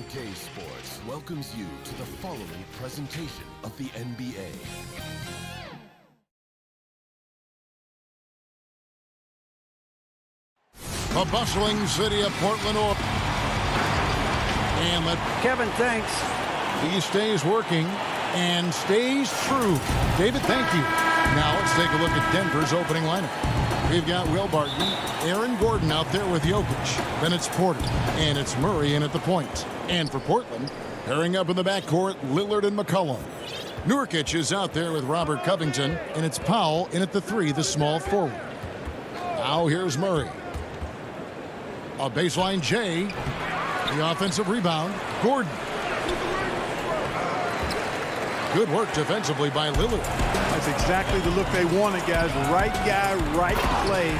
CLA Sports welcomes you to the following presentation of the NBA. The bustling city of Portland, Oregon. And Kevin, thanks. He stays working and stays true. David, thank you. Now let's take a look at Denver's opening lineup. We've got Will Barton, Aaron Gordon out there with Jokic. Then it's Porter, and it's Murray in at the point. And for Portland, pairing up in the backcourt, Lillard and McCollum. Nurkic is out there with Robert Covington, and it's Powell in at the three, the small forward. Now here's Murray. A baseline J. The offensive rebound, Gordon. Good work defensively by Lillard. That's exactly the look they wanted, guys. Right guy, right play,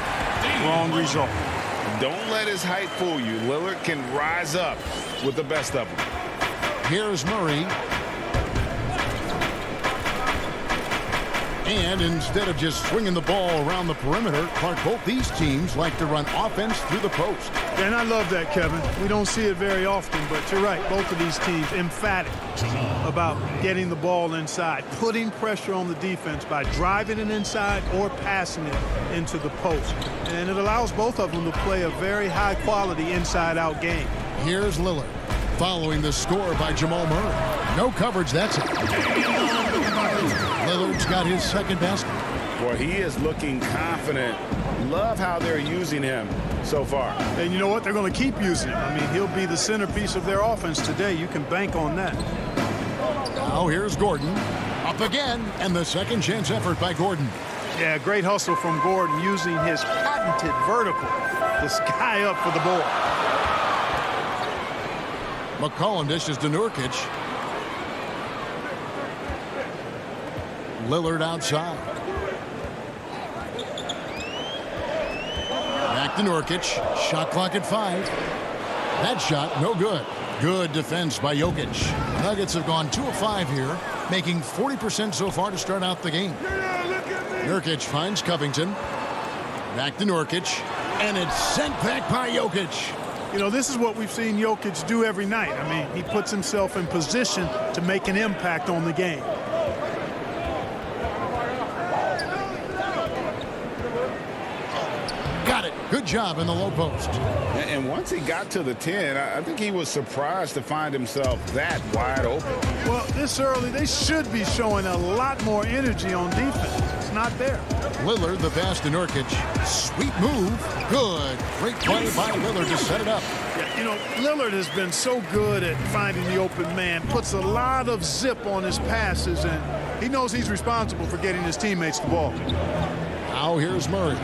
wrong result. Don't let his height fool you. Lillard can rise up with the best of them. Here's Murray. And instead of just swinging the ball around the perimeter, Clark, both these teams like to run offense through the post. And I love that, Kevin. We don't see it very often, but you're right. Both of these teams emphatic about getting the ball inside, putting pressure on the defense by driving it inside or passing it into the post. And it allows both of them to play a very high-quality inside-out game. Here's Lillard, following the score by Jamal Murray. No coverage, that's it. Lillard's got his second basket. Boy, he is looking confident. Love how they're using him so far. And you know what? They're going to keep using him. I mean, he'll be the centerpiece of their offense today. You can bank on that. Now here's Gordon. Up again, and the second chance effort by Gordon. Yeah, great hustle from Gordon using his patented vertical to sky up for the ball. McCollum dishes to Nurkic. Lillard outside. Back to Nurkic. Shot clock at 5. That shot, no good. Good defense by Jokic. Nuggets have gone 2 of 5 here, making 40% so far to start out the game. Nurkic finds Covington. Back to Nurkic. And it's sent back by Jokic. You know, this is what we've seen Jokic do every night. I mean, he puts himself in position to make an impact on the game. Got it. Good job in the low post. And once he got to the 10, I think he was surprised to find himself that wide open. Well, this early, they should be showing a lot more energy on defense. It's not there. Lillard, the pass to Nurkic. Sweet move. Good. Great play by Lillard to set it up. Yeah, you know, Lillard has been so good at finding the open man. Puts a lot of zip on his passes, and he knows he's responsible for getting his teammates the ball. Now here's Murray.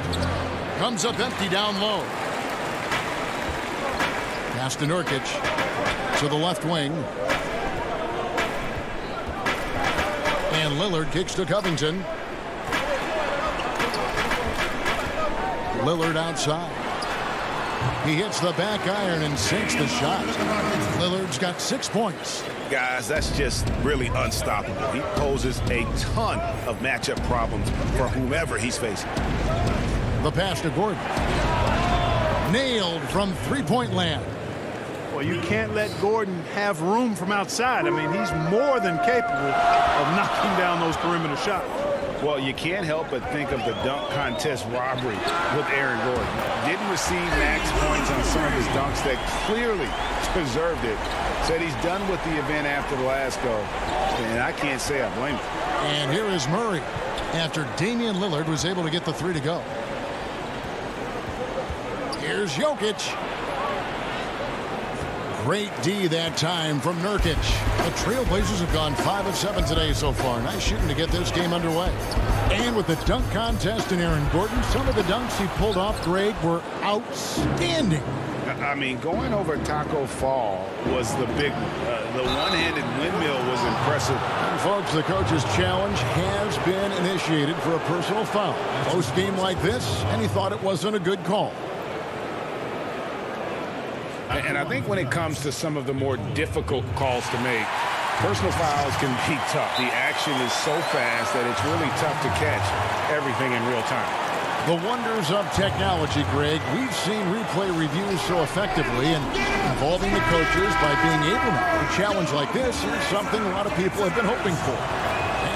Comes up empty down low. Pass to Nurkic. To the left wing. And Lillard kicks to Covington. Lillard outside. He hits the back iron and sinks the shot. Lillard's got 6 points. Guys, that's just really unstoppable. He poses a ton of matchup problems for whomever he's facing. The pass to Gordon. Nailed from three-point land. Well, you can't let Gordon have room from outside. I mean, he's more than capable of knocking down those perimeter shots. Well, you can't help but think of the dunk contest robbery with Aaron Gordon. Didn't receive max points on some of his dunks that clearly deserved it. Said he's done with the event after the last go, and I can't say I blame him. And here is Murray after Damian Lillard was able to get the 3 to go. Here's Jokic. Great D that time from Nurkic. The Trailblazers have gone 5 of 7 today so far. Nice shooting to get this game underway. And with the dunk contest and Aaron Gordon, some of the dunks he pulled off, Greg, were outstanding. I mean, going over Taco Fall was the big one. The one-handed windmill was impressive. And folks, the coach's challenge has been initiated for a personal foul. Post game like this, and he thought it wasn't a good call. And I think when it comes to some of the more difficult calls to make, personal fouls can be tough. The action is so fast that it's really tough to catch everything in real time. The wonders of technology, Greg. We've seen replay reviews so effectively, and involving the coaches by being able to a challenge like this is something a lot of people have been hoping for.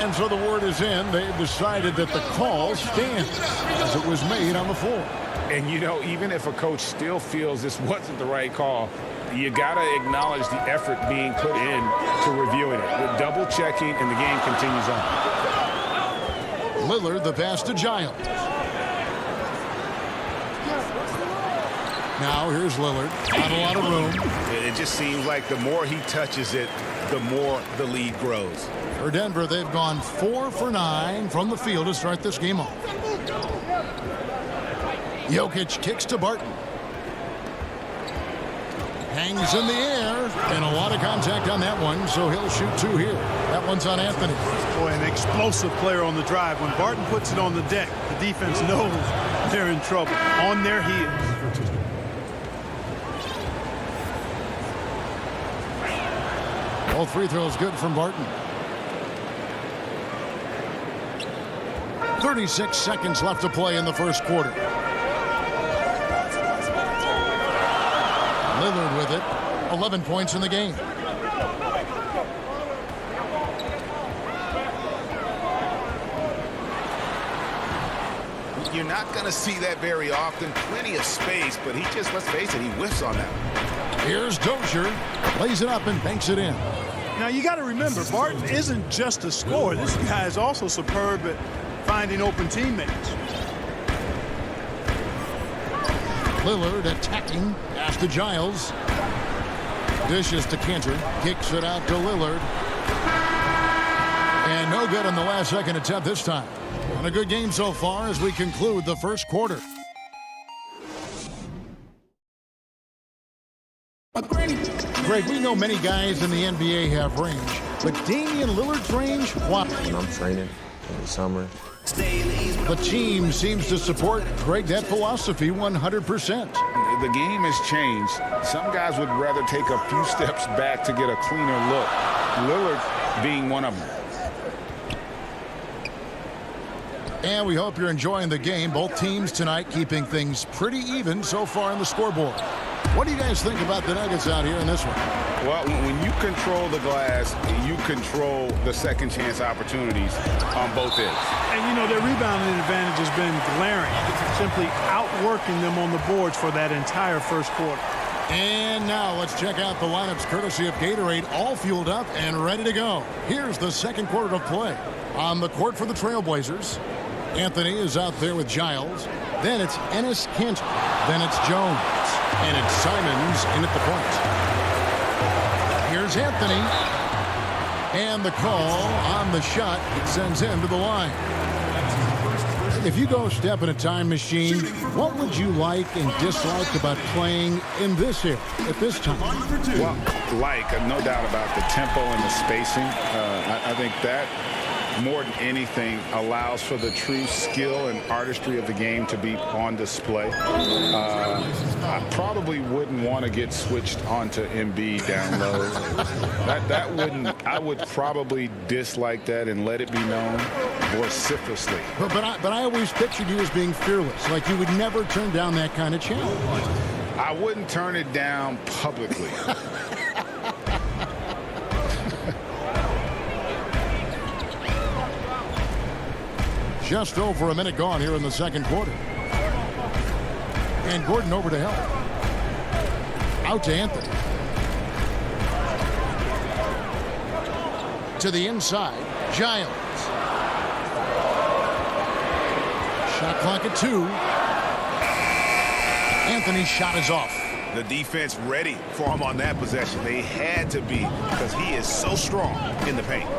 And so the word is in. They've decided that the call stands as it was made on the floor. And, you know, even if a coach still feels this wasn't the right call, you got to acknowledge the effort being put in to reviewing it. With double checking, and the game continues on. Lillard, the pass to Giles. Now here's Lillard. Not a lot of room. It just seems like the more he touches it, the more the lead grows. For Denver, they've gone 4 for 9 from the field to start this game off. Jokic kicks to Barton. Hangs in the air, and a lot of contact on that one, so he'll shoot 2 here. That one's on Anthony. Boy, an explosive player on the drive. When Barton puts it on the deck, the defense knows they're in trouble. On their heels. All free throws good from Barton. 36 seconds left to play in the first quarter. Lillard with it. 11 points in the game. You're not going to see that very often. Plenty of space, but he just, let's face it, he whiffs on that. Here's Dozier. Lays it up and banks it in. Now, you got to remember, Barton isn't just a scorer. This guy is also superb at finding open teammates. Lillard attacking. Pass to Giles. Dishes to Cantor. Kicks it out to Lillard. And no good on the last second attempt this time. And a good game so far as we conclude the first quarter. Greg, we know many guys in the NBA have range, but Damian Lillard's range, what? I'm training in the summer. The team seems to support, Greg, that philosophy 100%. The game has changed. Some guys would rather take a few steps back to get a cleaner look. Lillard being one of them. And we hope you're enjoying the game. Both teams tonight keeping things pretty even so far on the scoreboard. What do you guys think about the Nuggets out here in this one? Well, when you control the glass, you control the second chance opportunities on both ends. And, you know, their rebounding advantage has been glaring, simply outworking them on the boards for that entire first quarter. And now let's check out the lineups courtesy of Gatorade, all fueled up and ready to go. Here's the second quarter of play. On the court for the Trailblazers, Anthony is out there with Giles. Then it's Enes Kanter. Then it's Jones. And it's Simons in at the point. Here's Anthony. And the call on the shot. It sends him to the line. If you go step in a time machine, what would you like and dislike about playing in this area at this time? Well, no doubt about the tempo and the spacing. I think that more than anything allows for the true skill and artistry of the game to be on display. I probably wouldn't want to get switched onto Embiid down low. I would probably dislike that and let it be known vociferously. But I always pictured you as being fearless, like you would never turn down that kind of challenge. I wouldn't turn it down publicly. Just over a minute gone here in the second quarter. And Gordon over to help. Out to Anthony. To the inside, Giles. Shot clock at 2. Anthony's shot is off. The defense ready for him on that possession. They had to be because he is so strong in the paint.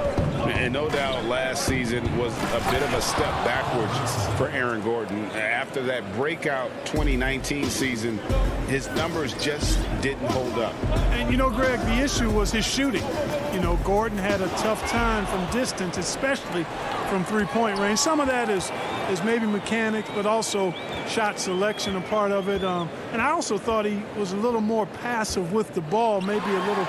And no doubt last season was a bit of a step backwards for Aaron Gordon. After that breakout 2019 season, his numbers just didn't hold up. And, you know, Greg, the issue was his shooting. You know, Gordon had a tough time from distance, especially from three-point range. Some of that is maybe mechanics, but also shot selection a part of it. And I also thought he was a little more passive with the ball, maybe a little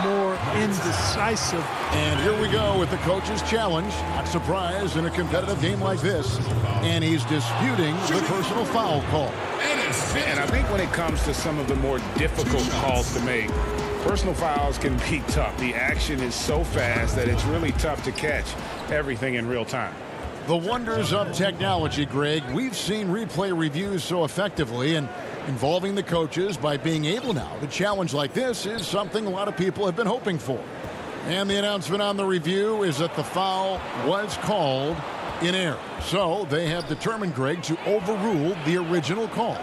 more indecisive. And here we go with the coach's challenge. Not surprised in a competitive game like this. And he's disputing the personal foul call. And I think when it comes to some of the more difficult calls to make, personal fouls can be tough. The action is so fast that it's really tough to catch everything in real time. The wonders of technology, Greg. We've seen replay reviews so effectively, and involving the coaches by being able now to challenge like this is something a lot of people have been hoping for. And the announcement on the review is that the foul was called in error. So they have determined, Greg, to overrule the original call.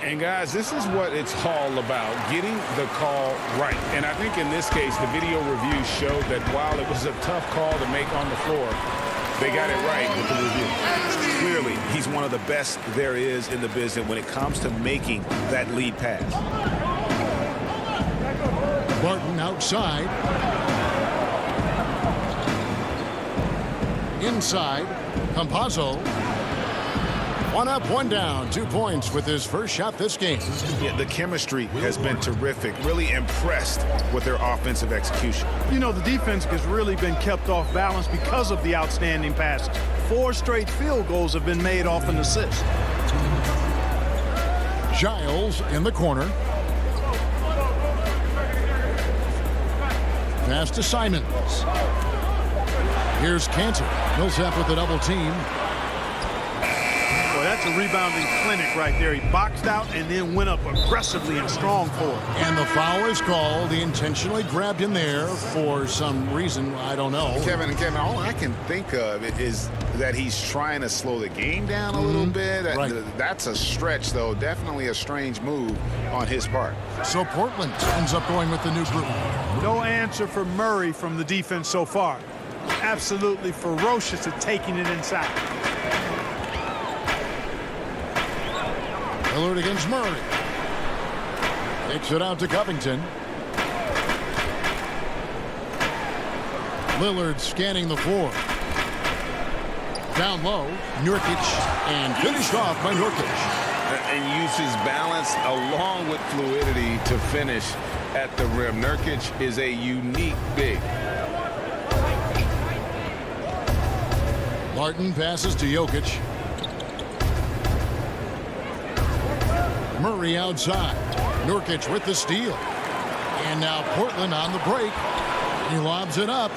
And guys, this is what it's all about, getting the call right. And I think in this case, the video review showed that while it was a tough call to make on the floor, they got it right with the review. Clearly, he's one of the best there is in the business when it comes to making that lead pass. Barton outside. Inside. Campazzo. One up, one down. 2 points with his first shot this game. Yeah, the chemistry has been terrific. Really impressed with their offensive execution. You know, the defense has really been kept off balance because of the outstanding passes. 4 straight field goals have been made off an assist. Giles in the corner. Pass to Simons. Here's Cantor. Millsap with the double team. Boy, that's a rebounding clinic right there. He boxed out and then went up aggressively and strong for it. And the foul is called. He intentionally grabbed in there for some reason. I don't know. Kevin, all I can think of is that he's trying to slow the game down a little bit. Right. That's a stretch, though. Definitely a strange move on his part. So Portland ends up going with the new group. No answer for Murray from the defense so far. Absolutely ferocious at taking it inside. Lillard against Murray. Takes it out to Covington. Lillard scanning the floor. Down low, Nurkic, and finished off by Nurkic. And uses balance along with fluidity to finish at the rim. Nurkic is a unique big. Martin passes to Jokic. Murray outside. Nurkic with the steal. And now Portland on the break. He lobs it up.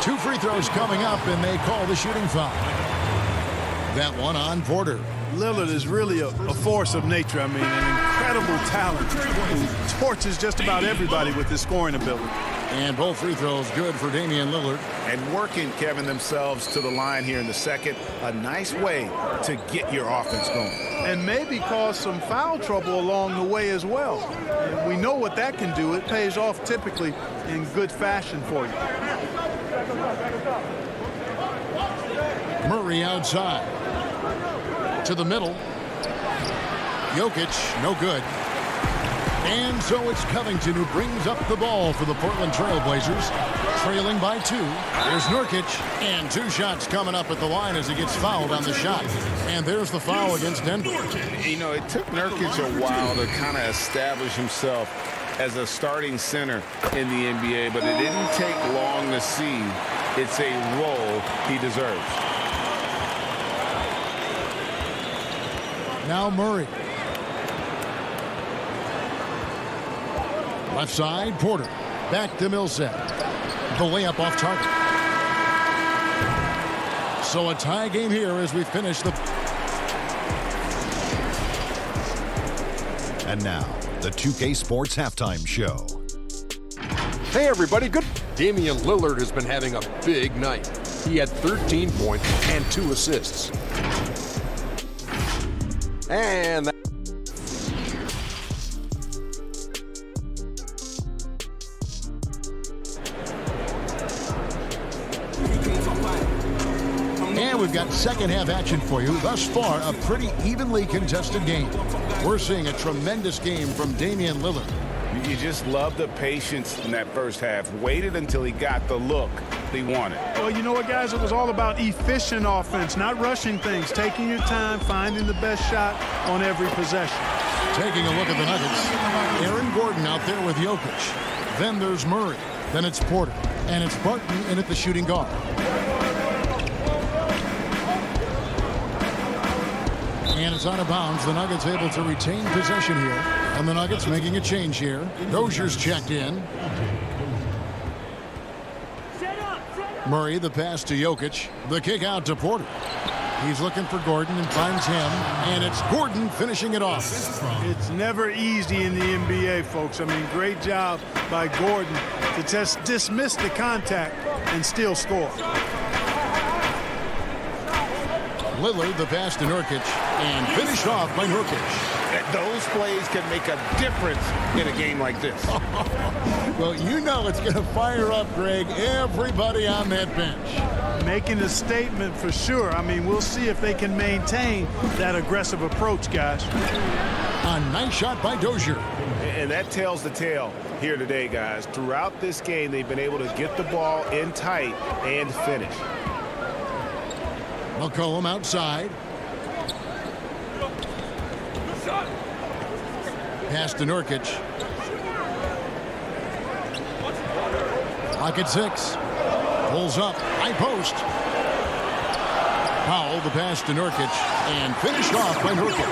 2 free throws coming up, and they call the shooting foul. That one on Porter. Lillard is really a force of nature. I mean, an incredible talent who torches just about everybody with his scoring ability. And both free throws good for Damian Lillard. And working, Kevin, themselves to the line here in the second. A nice way to get your offense going. And maybe cause some foul trouble along the way as well. And we know what that can do. It pays off typically in good fashion for you. Murray outside. To the middle. Jokic, no good. And so it's Covington who brings up the ball for the Portland Trail Blazers. Trailing by 2. There's Nurkic. And 2 shots coming up at the line as he gets fouled on the shot. And there's the foul against Denver. You know, it took Nurkic a while to kind of establish himself as a starting center in the NBA, but it didn't take long to see it's a role he deserves. Now Murray. Left side, Porter. Back to Millsap. The layup off target. So a tie game here as we finish the... And now, the 2K Sports Halftime Show. Hey everybody, good. Damian Lillard has been having a big night. He had 13 points and 2 assists. And that And we've got second half action for you. Thus far, a pretty evenly contested game. We're seeing a tremendous game from Damian Lillard. You just love the patience in that first half. Waited until he got the look he wanted. Well, you know what, guys? It was all about efficient offense, not rushing things, taking your time, finding the best shot on every possession. Taking a look at the Nuggets. Aaron Gordon out there with Jokic. Then there's Murray. Then it's Porter. And it's Barton in at the shooting guard. And it's out of bounds. The Nuggets able to retain possession here. And the Nuggets making a change here. Dozier's checked in. Murray, the pass to Jokic. The kick out to Porter. He's looking for Gordon and finds him. And it's Gordon finishing it off. It's never easy in the NBA, folks. I mean, great job by Gordon to just dismiss the contact and still score. Lillard, the pass to Nurkic. And finished off by Nurkic. Those plays can make a difference in a game like this. Well, you know it's going to fire up, Greg, everybody on that bench. Making a statement for sure. I mean, we'll see if they can maintain that aggressive approach, guys. A nice shot by Dozier. And that tells the tale here today, guys. Throughout this game, they've been able to get the ball in tight and finish. McCollum outside. Pass to Nurkic. Pocket 6. Pulls up. High post. Powell, the pass to Nurkic. And finished off by Nurkic.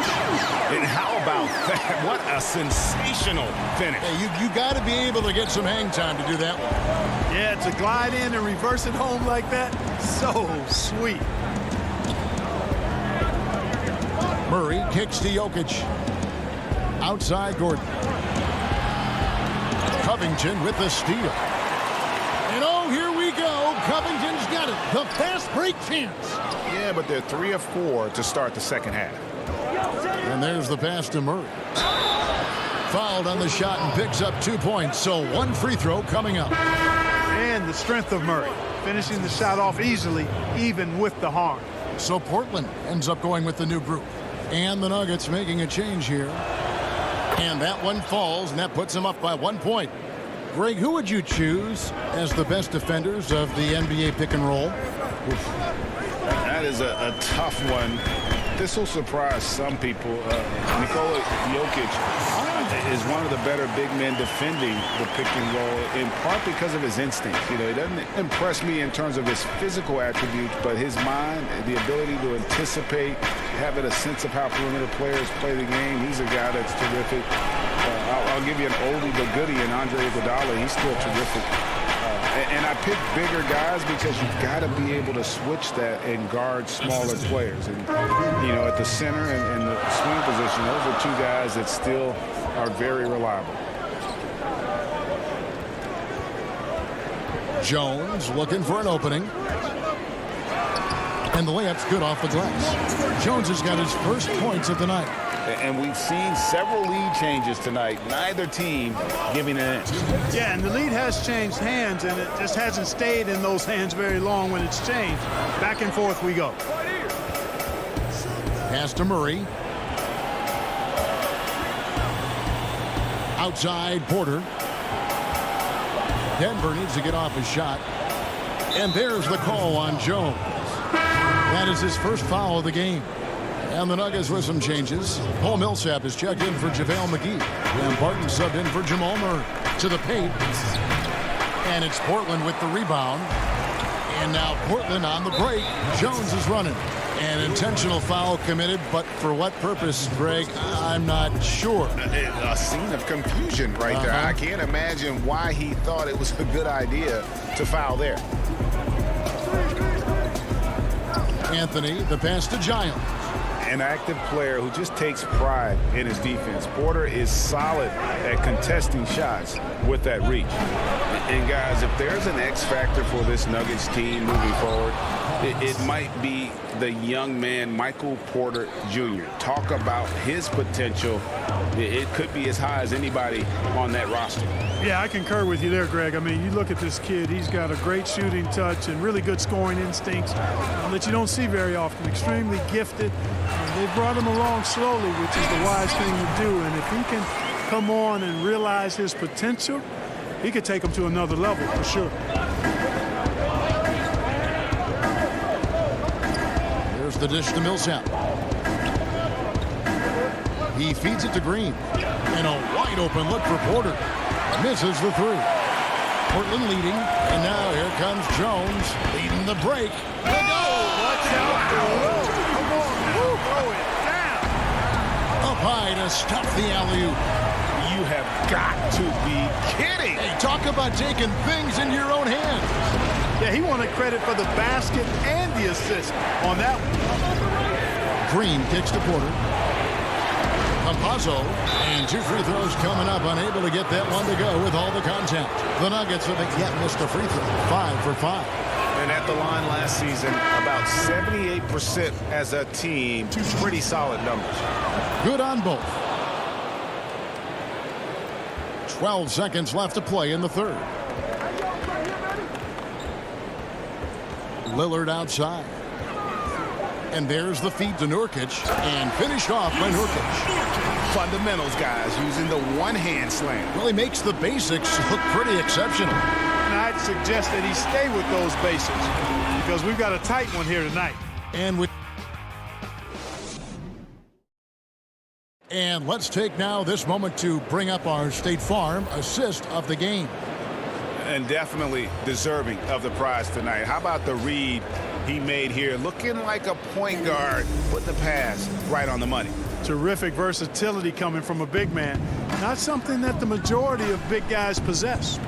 And how about that? What a sensational finish. Hey, you got to be able to get some hang time to do that one. Yeah, to glide in and reverse it home like that, so sweet. Murray kicks to Jokic. Outside Gordon. Covington with the steal. And oh, here we go. Covington's got it. The fast break chance. Yeah, but they're 3 of 4 to start the second half. And there's the pass to Murray. Fouled on the shot and picks up 2 points. So 1 free throw coming up. And the strength of Murray. Finishing the shot off easily, even with the harm. So Portland ends up going with the new group. And the Nuggets making a change here. And that one falls, and that puts them up by 1 point. Greg, who would you choose as the best defenders of the NBA pick and roll? That is a tough one. This will surprise some people. Nikola Jokic is one of the better big men defending the pick and roll, in part because of his instincts. You know, he doesn't impress me in terms of his physical attributes, but his mind, the ability to anticipate, having a sense of how perimeter players play the game. He's a guy that's terrific. I'll give you an oldie but goodie in Andre Iguodala. He's still terrific. And I pick bigger guys because you've got to be able to switch that and guard smaller players. And, you know, at the center and the swing position, those are 2 guys that still are very reliable. Jones looking for an opening. And the layup's good off the glass. Jones has got his first points of the night. And we've seen several lead changes tonight. Neither team giving an inch. Yeah, and the lead has changed hands, and it just hasn't stayed in those hands very long when it's changed. Back and forth we go. Pass to Murray. Outside Porter. Denver needs to get off his shot. And there's the call on Jones. That is his first foul of the game. And the Nuggets with some changes. Paul Millsap is checked in for JaVale McGee. And Barton subbed in for Jamal Murray. To the paint. And it's Portland with the rebound. And now Portland on the break. Jones is running. An intentional foul committed, but for what purpose, Greg, I'm not sure. A scene of confusion right there. I can't imagine why he thought it was a good idea to foul there. Anthony, the pass to Giles. An active player who just takes pride in his defense. Porter is solid at contesting shots with that reach. And guys, if there's an X factor for this Nuggets team moving forward, it might be the young man, Michael Porter Jr. Talk about his potential. It could be as high as anybody on that roster. Yeah, I concur with you there, Greg. I mean, you look at this kid. He's got a great shooting touch and really good scoring instincts that you don't see very often. Extremely gifted. They brought him along slowly, which is the wise thing to do. And if he can come on and realize his potential, he could take him to another level for sure. There's the dish to Millsap. He feeds it to Green. And a wide open look for Porter. Misses the three. Portland leading. And now here comes Jones leading the break. Watch out. Come on, man. Throw it down. Up high to stop the alley-oop. You have got to be kidding. Hey, talk about taking things in your own hands. Yeah, he wanted credit for the basket and the assist on that one. Green kicks to Porter. Campazzo, and 2 free throws coming up, unable to get that one to go with all the contact. The Nuggets have yet missed a free throw, 5 for 5. And at the line last season, about 78% as a team. Pretty solid numbers. Good on both. 12 seconds left to play in the third. Lillard outside. And there's the feed to Nurkic, and finished off by Nurkic. Fundamentals, guys, using the one-hand slam. Well, he makes the basics look pretty exceptional. And I'd suggest that he stay with those basics because we've got a tight one here tonight. And let's take now this moment to bring up our State Farm assist of the game. And definitely deserving of the prize tonight. How about the read he made here? Looking like a point guard with the pass right on the money. Terrific versatility coming from a big man. Not something that the majority of big guys possess.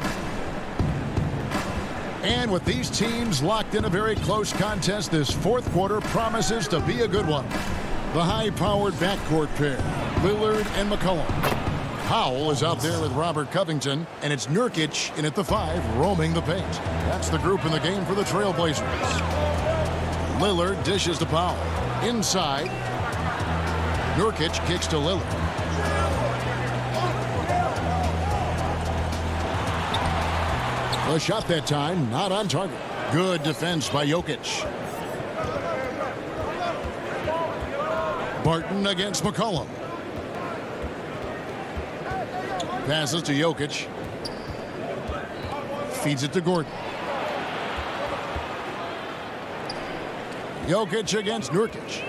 And with these teams locked in a very close contest, this fourth quarter promises to be a good one. The high-powered backcourt pair, Lillard and McCollum. Powell is out there with Robert Covington, and it's Nurkic in at the 5, roaming the paint. That's the group in the game for the Trailblazers. Lillard dishes to Powell. Inside, Nurkic kicks to Lillard. The shot that time, not on target. Good defense by Jokic. Barton against McCollum. Passes to Jokic. Feeds it to Gordon. Jokic against Nurkic.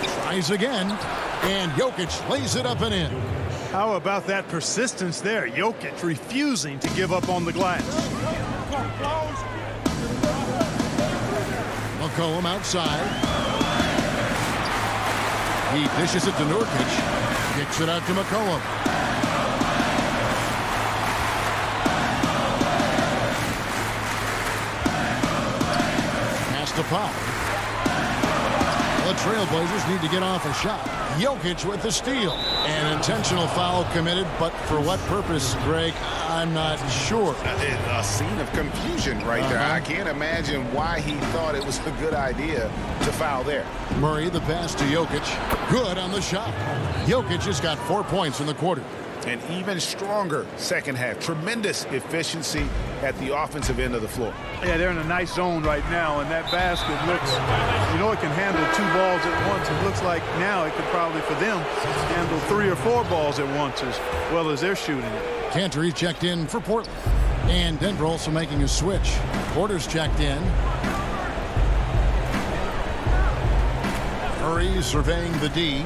Tries again. And Jokic lays it up and in. How about that persistence there? Jokic refusing to give up on the glass. McCollum outside. He dishes it to Nurkic. Kicks it out to McCollum. Pass to Powell. The Trailblazers need to get off a shot. Jokic with the steal. An intentional foul committed, but for what purpose, Greg? I'm not sure. A scene of confusion right there. I can't imagine why he thought it was a good idea to foul there. Murray, the pass to Jokic. Good on the shot. Jokic has got 4 points in the quarter. An even stronger second half. Tremendous efficiency at the offensive end of the floor. Yeah, they're in a nice zone right now, and that basket looks, you know, it can handle 2 balls at once. It looks like now it could probably, for them, handle 3 or 4 balls at once as well as they're shooting it. Cantor checked in for Portland. And Denver also making a switch. Porter's checked in. Murray surveying the D.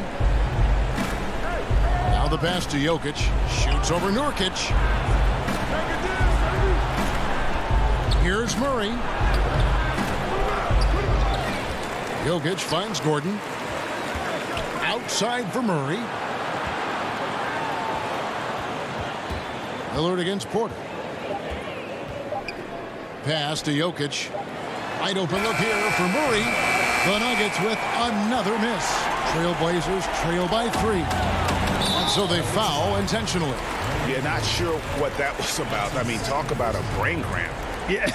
Now the pass to Jokic. Shoots over Nurkic. Here's Murray. Jokic finds Gordon. Outside for Murray. Lillard against Porter. Pass to Jokic. Wide open look here for Murray. The Nuggets with another miss. Trailblazers trail by 3. And so they foul intentionally. Yeah, not sure what that was about. I mean, talk about a brain cramp. Yeah,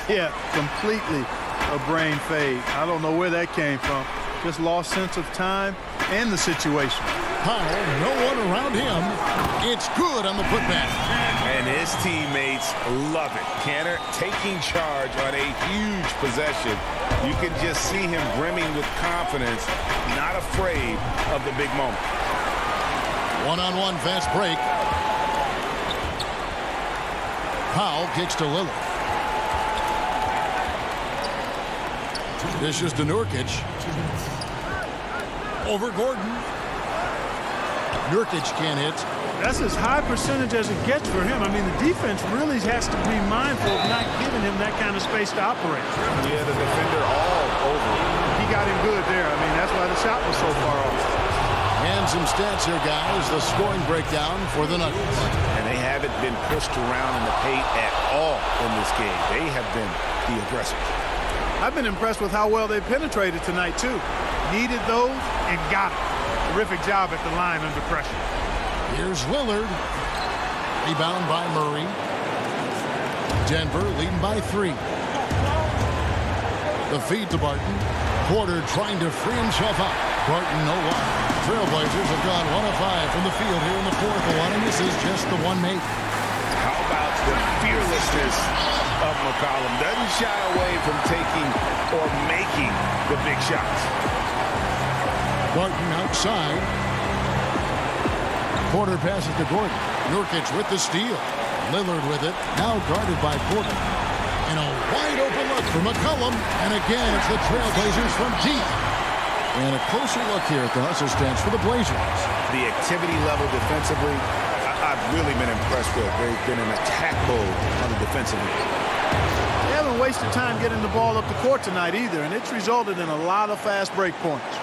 yeah, completely a brain fade. I don't know where that came from. Just lost sense of time and the situation. Powell, no one around him. It's good on the putback. And his teammates love it. Cantor taking charge on a huge possession. You can just see him brimming with confidence, not afraid of the big moment. One-on-one fast break. Powell kicks to Lillard. Dishes to Nurkic. over Gordon. Nurkic can't hit. That's as high percentage as it gets for him. I mean, the defense really has to be mindful of not giving him that kind of space to operate. Yeah, the defender all over him. He got him good there. I mean, that's why the shot was so far off. And some stats here, guys. The scoring breakdown for the Nuggets. And they haven't been pushed around in the paint at all in this game. They have been the aggressors. I've been impressed with how well they penetrated tonight, too. Needed those and got it. Terrific job at the line under pressure. Here's Lillard. Rebound by Murray. Denver leading by 3. The feed to Barton. Porter trying to free himself out. Barton no luck. Trailblazers have gone 1 of 5 from the field here in the fourth. The one, and this is just the one made. How about the fearlessness of McCollum? Doesn't shy away from taking or making the big shots. Barton outside. Porter passes to Gordon. Nurkic with the steal. Lillard with it. Now guarded by Porter. And a wide open look for McCollum. And again, it's the Trailblazers from deep. And a closer look here at the hustle stance for the Blazers. The activity level defensively, I've really been impressed with. They've been in attack mode on the defensive end. They haven't wasted time getting the ball up the court tonight either, and it's resulted in a lot of fast break points.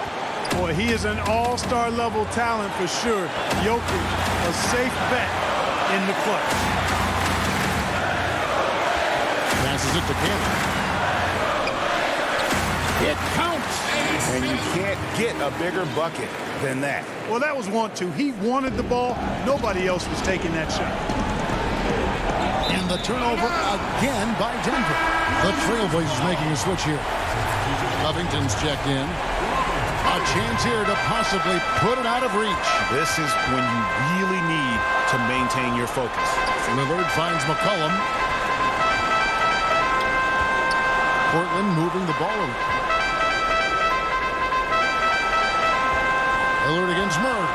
Boy, he is an all-star level talent for sure. Jokic, a safe bet in the clutch. Passes it to Cannon. It counts. And you can't get a bigger bucket than that. Well, that was 1-2. He wanted the ball. Nobody else was taking that shot. And the turnover again by Denver. The Trailblazers making a switch here. Covington's checked in. A chance here to possibly put it out of reach. This is when you really need to maintain your focus. Lillard finds McCollum. Portland moving the ball around. Lillard against Murray.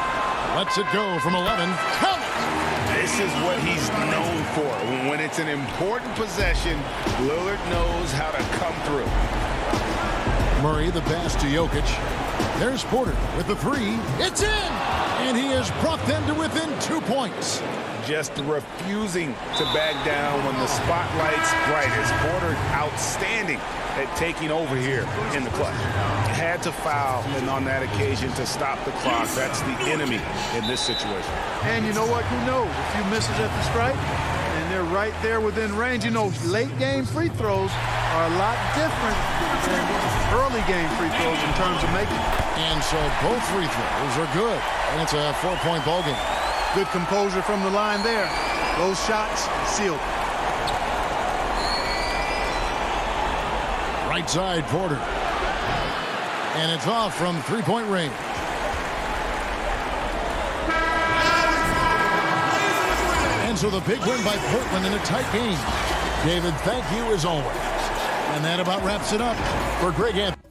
Lets it go from 11. Count it! This is what he's known for. When it's an important possession, Lillard knows how to come through. Murray the pass to Jokic. There's Porter with the 3. It's in! And he has brought them to within 2 points. Just refusing to back down when the spotlight's brightest. Porter outstanding at taking over here in the clutch. Had to foul and on that occasion to stop the clock. That's the enemy in this situation. And you know what? Who knows? A few misses at the stripe, and they're right there within range. You know, late game free throws are a lot different than early game free throws in terms of making. And so both free throws are good. And it's a 4-point ball game. Good composure from the line there. Those shots sealed. Right side, Porter. And it's off from 3-point range. And so the big win by Portland in a tight game. David, thank you as always. And that about wraps it up for Greg Anthony.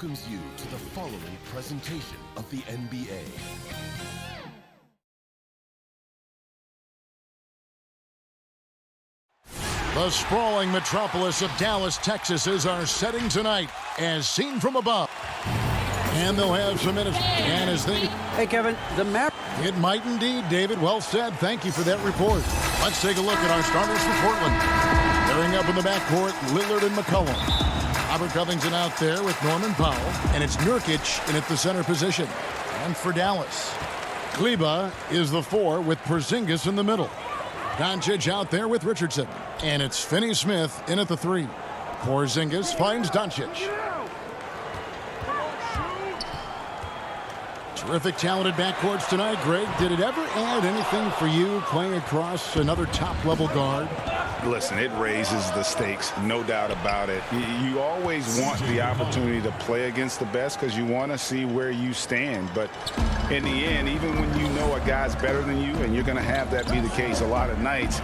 welcomes you to the following presentation of the NBA. The sprawling metropolis of Dallas, Texas is our setting tonight, as seen from above. And they'll have some minutes. And as they... Hey, Kevin, the map... It might indeed, David. Well said. Thank you for that report. Let's take a look at our starters for Portland. Pairing up in the backcourt, Lillard and McCollum. Robert Covington out there with Norman Powell. And it's Nurkic in at the center position. And for Dallas, Kleba is the 4 with Porzingis in the middle. Doncic out there with Richardson. And it's Finney-Smith in at the 3. Porzingis finds Doncic. Terrific, talented backcourts tonight. Greg, did it ever add anything for you playing across another top-level guard? Listen, it raises the stakes, no doubt about it. You always want the opportunity to play against the best because you want to see where you stand. But in the end, even when you know a guy's better than you, and you're going to have that be the case a lot of nights,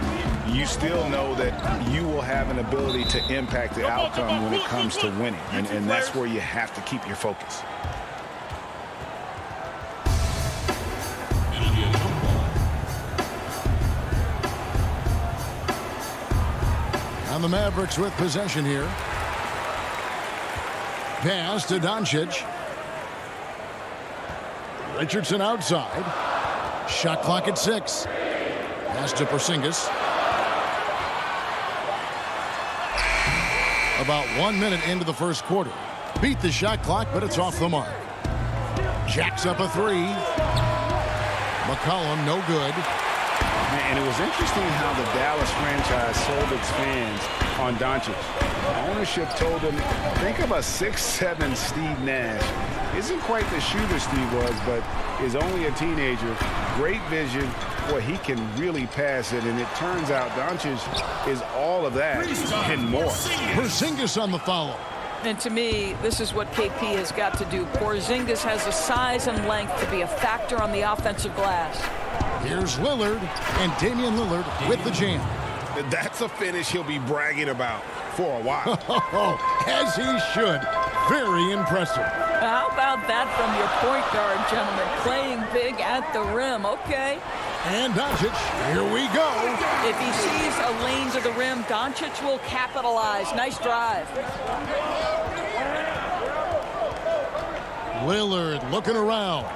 you still know that you will have an ability to impact the outcome when it comes to winning. And that's where you have to keep your focus. And the Mavericks with possession here. Pass to Doncic. Richardson outside. Shot clock at 6. Pass to Porzingis. About 1 minute into the first quarter. Beat the shot clock, but it's off the mark. Jacks up a 3. McCollum, no good. And it was interesting how the Dallas franchise sold its fans on Doncic. Ownership told them, think of a 6'7" Steve Nash. Isn't quite the shooter Steve was, but is only a teenager. Great vision. Boy, he can really pass it. And it turns out Doncic is all of that and more. Porzingis on the follow. And to me, this is what KP has got to do. Porzingis has the size and length to be a factor on the offensive glass. Here's Lillard, and Damian Lillard with the jam. That's a finish he'll be bragging about for a while. As he should. Very impressive. How about that from your point guard, gentlemen? Playing big at the rim. Okay. And Doncic, here we go. If he sees a lane to the rim, Doncic will capitalize. Nice drive. Lillard looking around.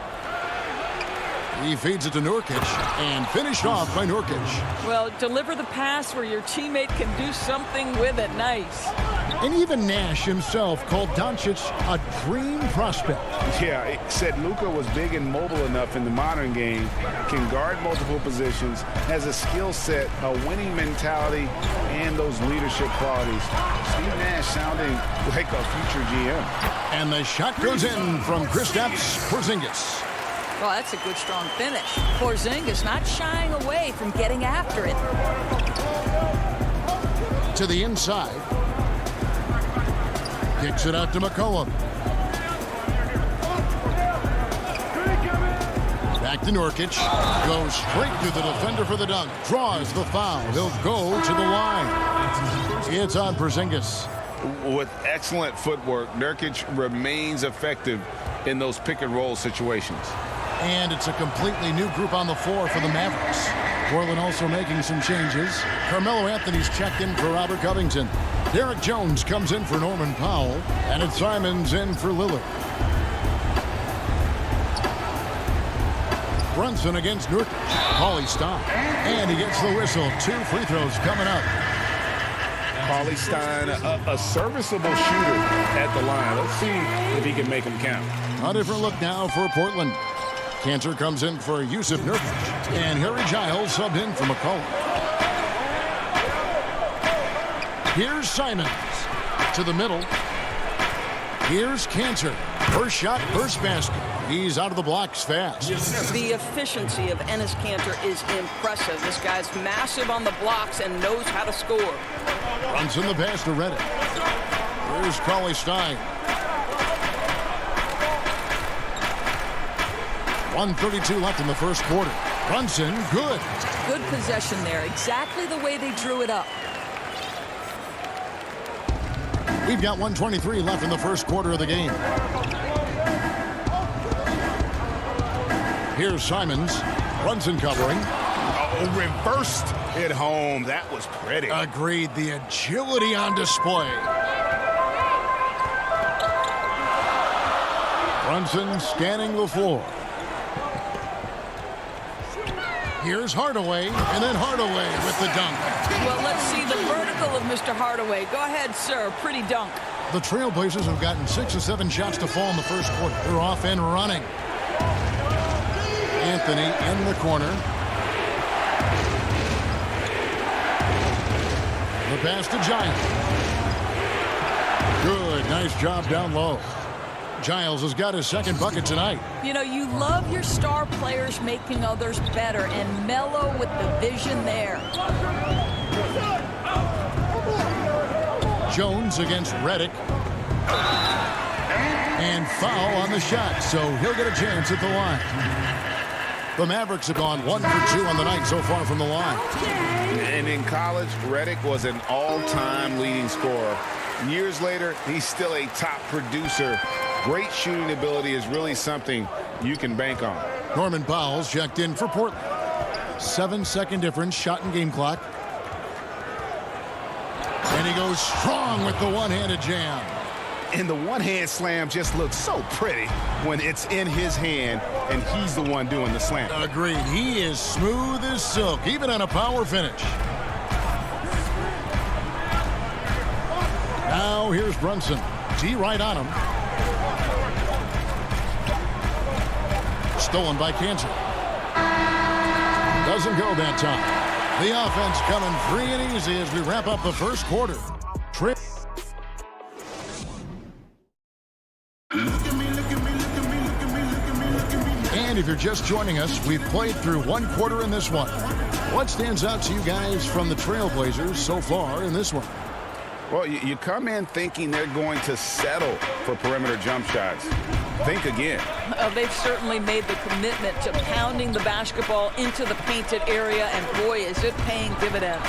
He feeds it to Nurkic and finished off by Nurkic. Well, deliver the pass where your teammate can do something with it. Nice. And even Nash himself called Doncic a dream prospect. Yeah, it said Luka was big and mobile enough in the modern game, can guard multiple positions, has a skill set, a winning mentality, and those leadership qualities. Steve Nash sounding like a future GM. And the shot goes in from Kristaps Porzingis. Well, that's a good, strong finish. Porzingis not shying away from getting after it. To the inside. Kicks it out to McCollum. Back to Nurkic. Goes straight to the defender for the dunk. Draws the foul. He'll go to the line. It's on Porzingis. With excellent footwork, Nurkic remains effective in those pick-and-roll situations. And it's a completely new group on the floor for the Mavericks. Portland also making some changes. Carmelo Anthony's checked in for Robert Covington. Derek Jones comes in for Norman Powell. And it's Simons in for Lillard. Brunson against Nurkic. Paulie Stein. And he gets the whistle. 2 free throws coming up. Paulie Stein, a serviceable shooter at the line. Let's see if he can make them count. A different look now for Portland. Cantor comes in for Yusuf Nurkic. And Harry Giles subbed in for McCollum. Here's Simons to the middle. Here's Cantor. First shot, first basket. He's out of the blocks fast. The efficiency of Enes Kanter is impressive. This guy's massive on the blocks and knows how to score. Runs in the pass to Reddick. Here's Paulie Stein. 1:32 left in the first quarter. Brunson, good. Good possession there. Exactly the way they drew it up. We've got 1:23 left in the first quarter of the game. Here's Simons. Brunson covering. Oh, reversed it home. That was pretty. Agreed. The agility on display. Brunson scanning the floor. Here's Hardaway, and then Hardaway with the dunk. Well, let's see the vertical of Mr. Hardaway. Go ahead, sir. Pretty dunk. The Trailblazers have gotten 6 or 7 shots to fall in the first quarter. They're off and running. Anthony in the corner. The pass to Giles. Good, nice job down low. Giles has got his second bucket tonight. You know, you love your star players making others better, and Melo with the vision there. Jones against Reddick. And foul on the shot, so he'll get a chance at the line. The Mavericks have gone 1 for 2 on the night so far from the line. And in college, Reddick was an all-time leading scorer. Years later, he's still a top producer. Great shooting ability is really something you can bank on. Norman Powell's checked in for Portland. 7-second difference, shot and game clock. And he goes strong with the one-handed jam. And the one-hand slam just looks so pretty when it's in his hand and he's the one doing the slam. Agreed. He is smooth as silk, even on a power finish. Now here's Brunson. G right on him. Stolen by Cantor. Doesn't go that time. The offense coming free and easy as we wrap up the first quarter. Trip. And if you're just joining us, we've played through one quarter in this one. What stands out to you guys from the Trailblazers so far in this one? Well, you come in thinking they're going to settle for perimeter jump shots. Think again. They've certainly made the commitment to pounding the basketball into the painted area, and boy, is it paying dividends.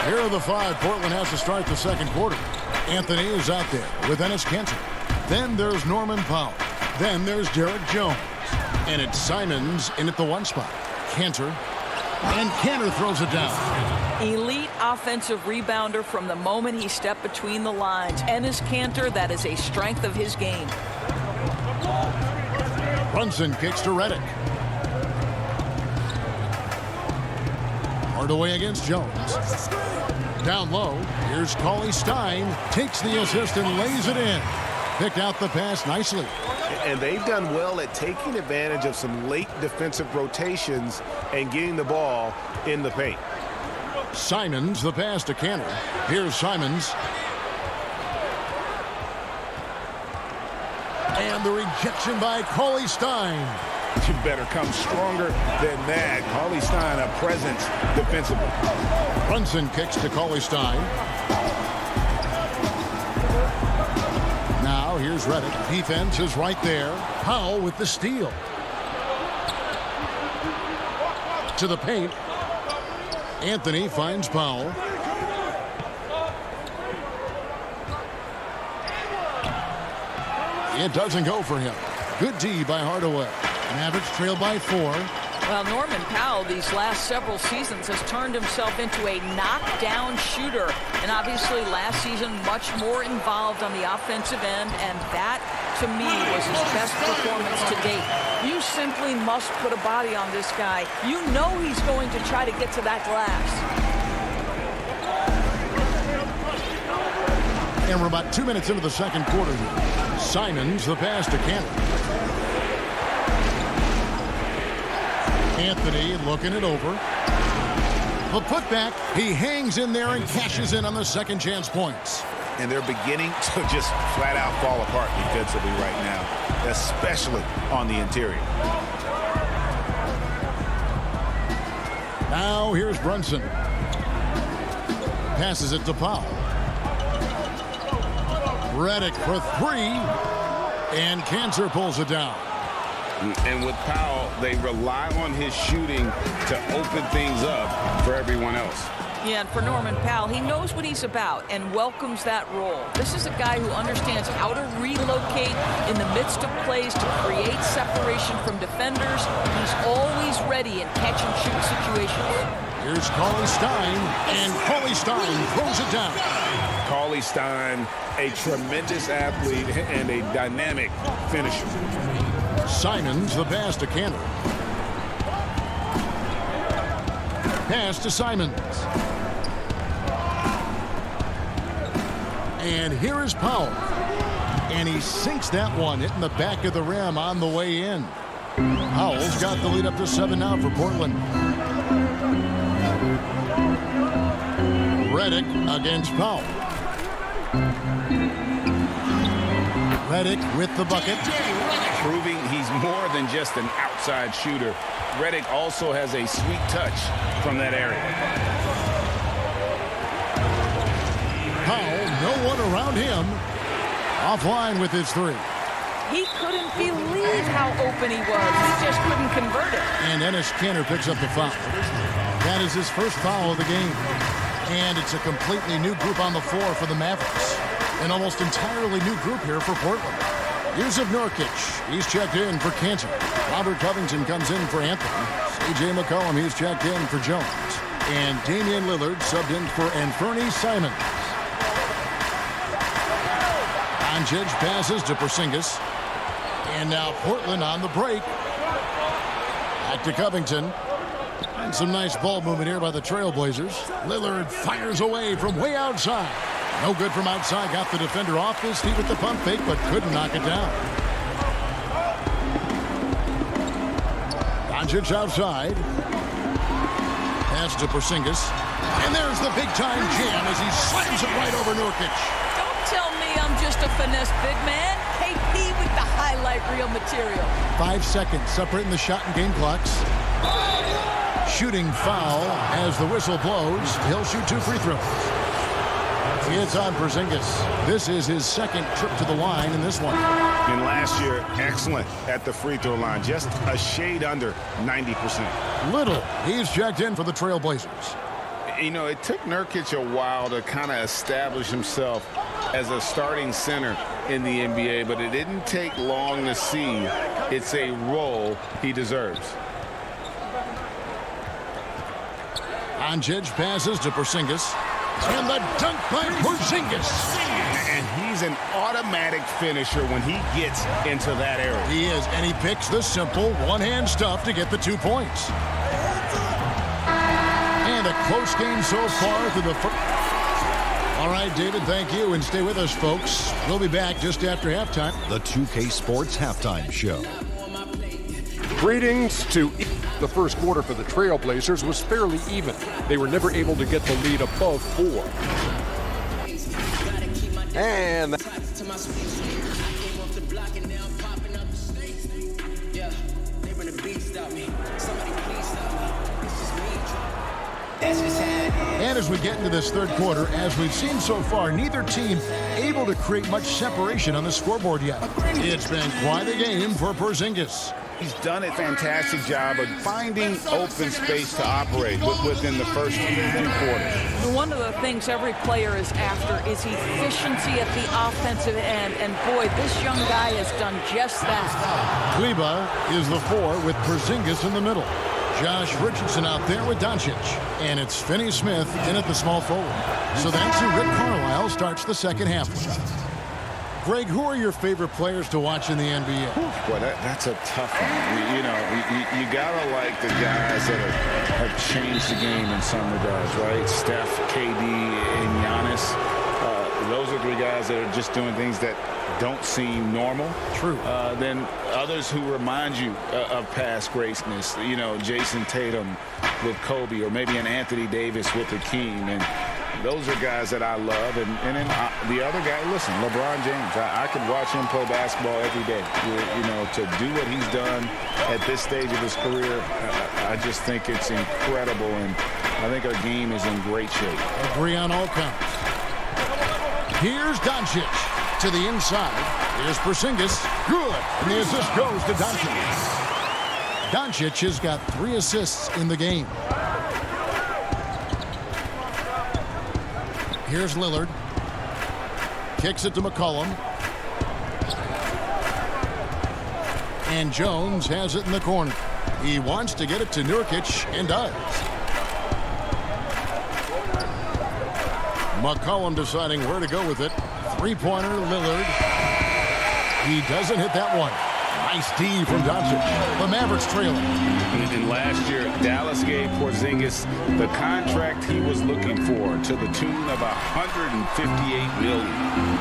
Here are the five Portland has to start the second quarter. Anthony is out there with Enes Kanter. Then there's Norman Powell. Then there's Derek Jones. And it's Simons in at the one spot. Kanter. And Kanter throws it down. Elite offensive rebounder from the moment he stepped between the lines. Enes Kanter, that is a strength of his game. Brunson kicks to Reddick. Hardaway against Jones. Down low, here's Cauley Stein. Takes the assist and lays it in. Picked out the pass nicely. And they've done well at taking advantage of some late defensive rotations and getting the ball in the paint. Simons, the pass to Kanter. Here's Simons. And the rejection by Cauley Stein. You better come stronger than that. Cauley Stein, a presence defensively. Brunson kicks to Cauley Stein. Now here's Reddick. Defense is right there. Powell with the steal. To the paint. Anthony finds Powell. It doesn't go for him. Good D by Hardaway. Mavericks trail by 4. Well, Norman Powell these last several seasons has turned himself into a knockdown shooter. And obviously last season much more involved on the offensive end. And that, to me, was his best performance to date. You simply must put a body on this guy. You know he's going to try to get to that glass. And we're about 2 minutes into the second quarter here. Simons, the pass to Kanter. Anthony looking it over. The putback. He hangs in there and cashes in on the second chance points. And they're beginning to just flat out fall apart defensively right now, especially on the interior. Now here's Brunson. Passes it to Powell. Reddick for 3. And Kanter pulls it down. And with Powell, they rely on his shooting to open things up for everyone else. Yeah, and for Norman Powell, he knows what he's about and welcomes that role. This is a guy who understands how to relocate in the midst of plays to create separation from defenders. He's always ready in catch-and-shoot situations. Here's Cauley Stein, and Cauley Stein throws it down. Cauley Stein, a tremendous athlete and a dynamic finisher. Simons, the pass to Kanter. Pass to Simons. And here is Powell. And he sinks that one, hitting the back of the rim on the way in. Powell's got the lead up to 7 now for Portland. Reddick against Powell. Reddick with the bucket. Proving he's more than just an outside shooter. Reddick also has a sweet touch from that area. Powell no one around him. Offline with his three. He couldn't believe how open he was. He just couldn't convert it. And Enes Kanter picks up the foul. That is his first foul of the game. And it's a completely new group on the floor for the Mavericks. An almost entirely new group here for Portland. Yusuf Nurkic, he's checked in for Kanter. Robert Covington comes in for Anthony. C.J. McCollum, he's checked in for Jones. And Damian Lillard subbed in for Anthony Simons. Doncic passes to Porzingis. And now Portland on the break. Back to Covington. And some nice ball movement here by the Trailblazers. Lillard fires away from way outside. No good from outside. Got the defender off his feet with the pump fake, but couldn't knock it down. Doncic outside. Pass to Porzingis. And there's the big-time jam as he slams it right over Nurkic. Don't tell me I'm just a finesse big man. KP with the highlight reel material. 5 seconds separating the shot and game clocks. Shooting foul as the whistle blows. He'll shoot 2 free throws. It's on Porzingis. This is his second trip to the line in this one. And last year, excellent at the free throw line. Just a shade under 90%. Little, he's checked in for the Trailblazers. You know, it took Nurkic a while to kind of establish himself as a starting center in the NBA, but it didn't take long to see it's a role he deserves. Doncic passes to Porzingis. And the dunk by Porzingis. And he's an automatic finisher when he gets into that area. He is, and he picks the simple one-hand stuff to get the 2 points. And a close game so far through the first. All right, David, thank you, and stay with us, folks. We'll be back just after halftime. The 2K Sports Halftime Show. Greetings to the first quarter for the Trailblazers was fairly even. They were never able to get the lead above 4. And as we get into this third quarter, as we've seen so far, neither team able to create much separation on the scoreboard yet. It's been quite a game for Porzingis. He's done a fantastic job of finding open space to operate within the first few quarters. One of the things every player is after is efficiency at the offensive end. And boy, this young guy has done just that. Kleba is the 4 with Porzingis in the middle. Josh Richardson out there with Doncic. And it's Finney Smith in at the small forward. So that's who Rick Carlisle starts the second half with. Greg, who are your favorite players to watch in the NBA? Boy, that's a tough one. You gotta like the guys that have changed the game in some regards, right? Steph, KD, and Giannis. Those are 3 guys that are just doing things that don't seem normal. True. Then others who remind you of past greatness. You know, Jason Tatum with Kobe, or maybe an Anthony Davis with the King. And those are guys that I love. And then the other guy, listen, LeBron James. I could watch him play basketball every day. You know, to do what he's done at this stage of his career, I just think it's incredible. And I think our game is in great shape. Agree on all counts. Here's Doncic to the inside. Here's Porzingis. Good. And the assist goes to Doncic. Doncic has got 3 assists in the game. Here's Lillard. Kicks it to McCollum. And Jones has it in the corner. He wants to get it to Nurkic and does. McCollum deciding where to go with it. Three-pointer, Lillard. He doesn't hit that one. Nice D from Doncic. The Mavericks trailing. And last year, Dallas gave Porzingis the contract he was looking for to the tune of $158 million.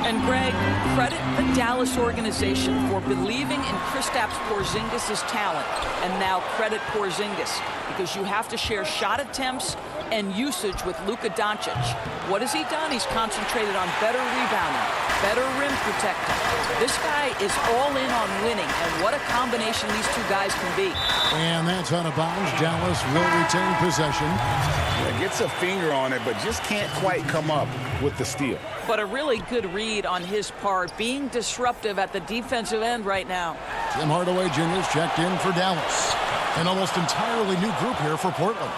And Greg, credit the Dallas organization for believing in Kristaps Porzingis' talent. And now credit Porzingis, because you have to share shot attempts and usage with Luka Doncic. What has he done? He's concentrated on better rebounding, better rim protector. This guy is all in on winning, and what a combination these two guys can be. And that's out of bounds. Dallas will retain possession. Yeah, gets a finger on it, but just can't quite come up with the steal. But a really good read on his part, being disruptive at the defensive end right now. Tim Hardaway Jr. is checked in for Dallas. An almost entirely new group here for Portland.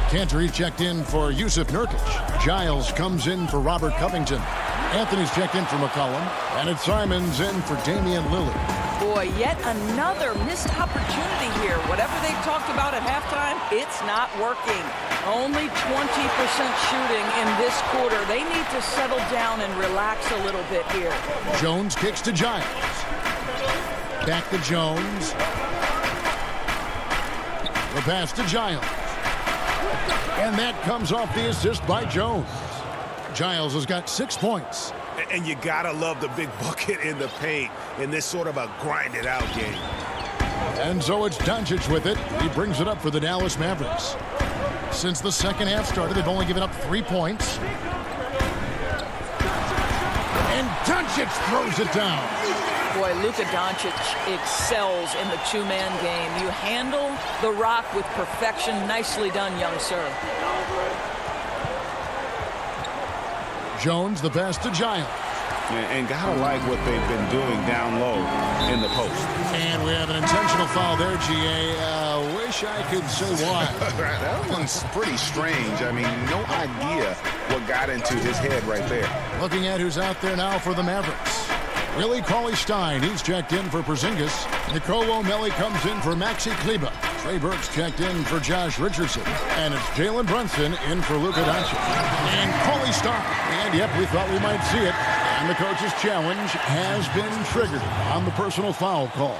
Cantor checked in for Yusuf Nurkic. Giles comes in for Robert Covington. Anthony's checked in for McCollum. And it's Simons in for Damian Lillard. Boy, yet another missed opportunity here. Whatever they talked about at halftime, it's not working. Only 20% shooting in this quarter. They need to settle down and relax a little bit here. Jones kicks to Giles. Back to Jones. The pass to Giles. And that comes off the assist by Jones. Giles has got 6 points. And you gotta love the big bucket in the paint in this sort of a grinded-out game. And so it's Doncic with it. He brings it up for the Dallas Mavericks. Since the second half started, they've only given up 3 points. And Doncic throws it down. Boy, Luka Doncic excels in the two-man game. You handle the rock with perfection. Nicely done, young sir. Jones, the pass to Giles. And gotta like what they've been doing down low in the post. And we have an intentional foul there, GA. Wish I could say why. That one's pretty strange. I mean, no idea what got into his head right there. Looking at who's out there now for the Mavericks. Willie Cauley-Stein, he's checked in for Porzingis. Nicolo Melli comes in for Maxi Kleber. Trey Burke's checked in for Josh Richardson. And it's Jalen Brunson in for Luka Doncic. And Cauley-Stein. And yep, we thought we might see it. And the coach's challenge has been triggered on the personal foul call.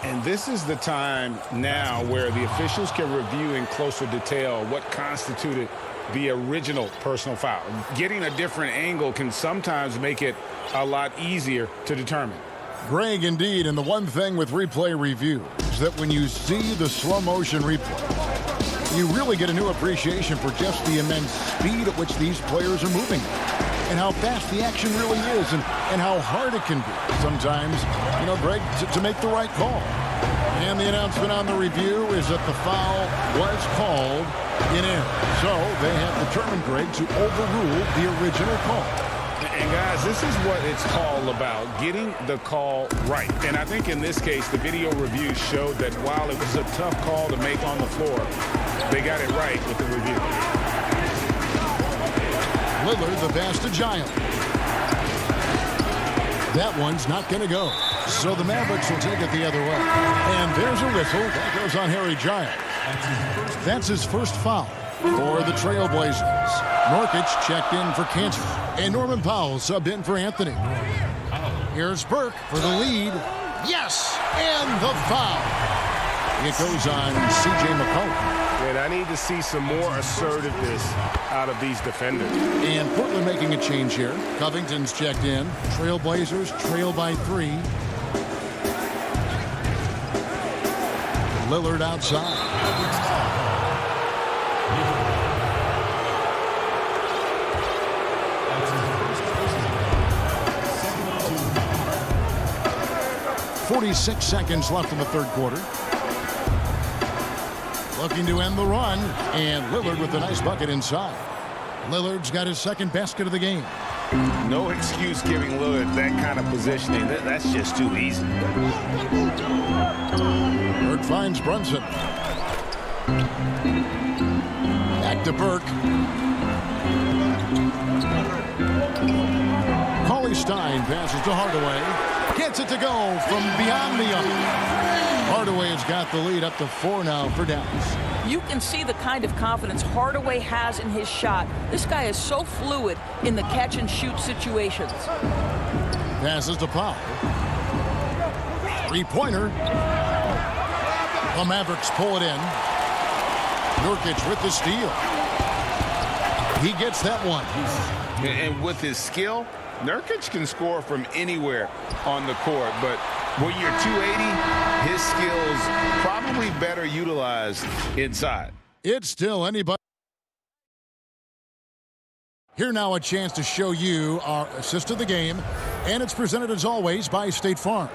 And this is the time now where the officials can review in closer detail what constituted the original personal foul. Getting a different angle can sometimes make it a lot easier to determine. Greg, indeed, and the one thing with replay review is that when you see the slow motion replay, you really get a new appreciation for just the immense speed at which these players are moving and how fast the action really is and how hard it can be sometimes, you know, Greg, to make the right call. And the announcement on the review is that the foul was called in error. So they have determined, Greg, to overrule the original call. And guys, this is what it's all about, getting the call right. And I think in this case, the video review showed that while it was a tough call to make on the floor, they got it right with the review. Lillard, the pass to Giles. That one's not going to go. So the Mavericks will take it the other way. And there's a whistle. That goes on Harry Giles. That's his first foul for the Trailblazers. Nurkic checked in for Cantor. And Norman Powell subbed in for Anthony. Here's Burke for the lead. Yes! And the foul. It goes on C.J. McCollum. And I need to see some more assertiveness out of these defenders. And Portland making a change here. Covington's checked in. Trailblazers trail by 3. Lillard outside. .46 seconds left in the third quarter. Looking to end the run, and Lillard with a nice bucket inside. Lillard's got his second basket of the game. No excuse giving Lillard that kind of positioning. That's just too easy. Burke finds Brunson. Back to Burke. Cauley-Stein passes to Hardaway. Gets it to go from beyond the arc. Hardaway has got the lead up to 4 now for Dallas. You can see the kind of confidence Hardaway has in his shot. This guy is so fluid in the catch-and-shoot situations. Passes to Powell. Three-pointer. The Mavericks pull it in. Nurkic with the steal. He gets that one. And with his skill, Nurkic can score from anywhere on the court, but when you're 280, his skills probably better utilized inside. It's still anybody. Here now a chance to show you our assist of the game, and it's presented as always by State Farm.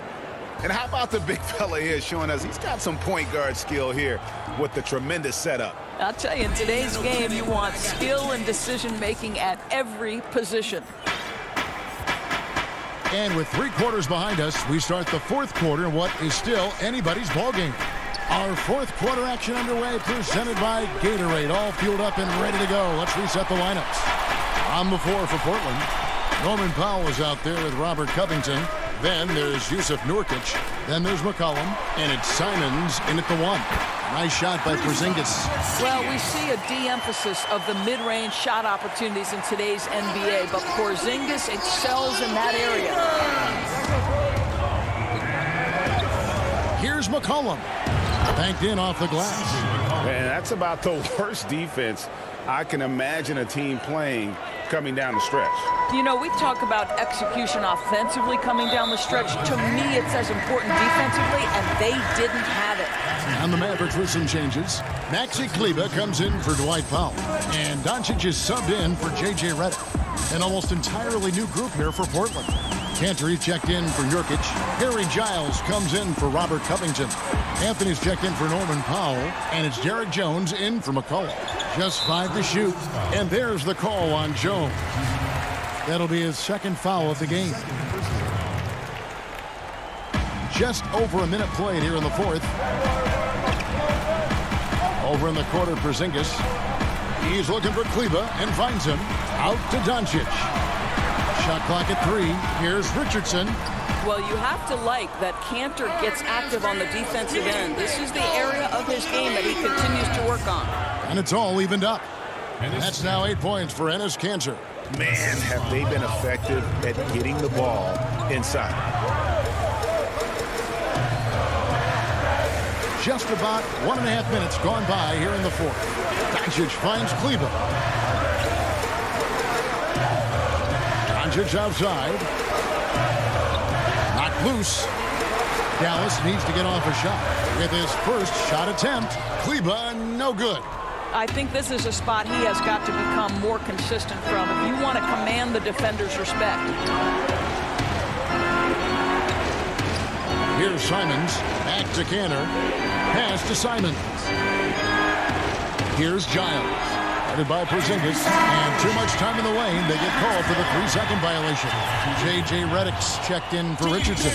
And how about the big fella here showing us he's got some point guard skill here with the tremendous setup. I'll tell you, in today's game, you want skill and decision-making at every position. And with 3 quarters behind us, we start the 4th quarter in what is still anybody's ballgame. Our 4th quarter action underway, presented by Gatorade, all fueled up and ready to go. Let's reset the lineups. On the floor for Portland, Norman Powell is out there with Robert Covington. Then there's Yusuf Nurkic. Then there's McCollum. And it's Simons in at the 1. Nice shot by Porzingis. Well, we see a de-emphasis of the mid-range shot opportunities in today's NBA, but Porzingis excels in that area. Here's McCollum. Banked in off the glass. Man, that's about the worst defense I can imagine a team playing coming down the stretch. You know, we talk about execution offensively coming down the stretch. To me, it's as important defensively, and they didn't have it. And the Mavericks with some changes. Maxi Kleber comes in for Dwight Powell. And Doncic is subbed in for J.J. Redick. An almost entirely new group here for Portland. Cantor checked in for Nurkic. Harry Giles comes in for Robert Covington. Anthony's checked in for Norman Powell. And it's Derek Jones in for McCollum. Just 5 to shoot. And there's the call on Jones. That'll be his 2nd foul of the game. Just over a minute played here in the 4th. Over in the corner, Porzingis. He's looking for Kleber and finds him. Out to Doncic. Shot clock at 3. Here's Richardson. Well, you have to like that Cantor gets active on the defensive end. This is the area of his game that he continues to work on. And it's all evened up. And that's now 8 points for Enes Kanter. Man, have they been effective at getting the ball inside. Just about 1.5 minutes gone by here in the 4th. Doncic finds Kleber. Doncic outside. Knocked loose. Dallas needs to get off a shot. With his first shot attempt, Kleber no good. I think this is a spot he has got to become more consistent from if you want to command the defender's respect. Here's Simons. Back to Cantor. Pass to Simons. Here's Giles. Guarded by Porzingis. And too much time in the lane. They get called for the 3-second violation. J.J. Redick's checked in for Richardson.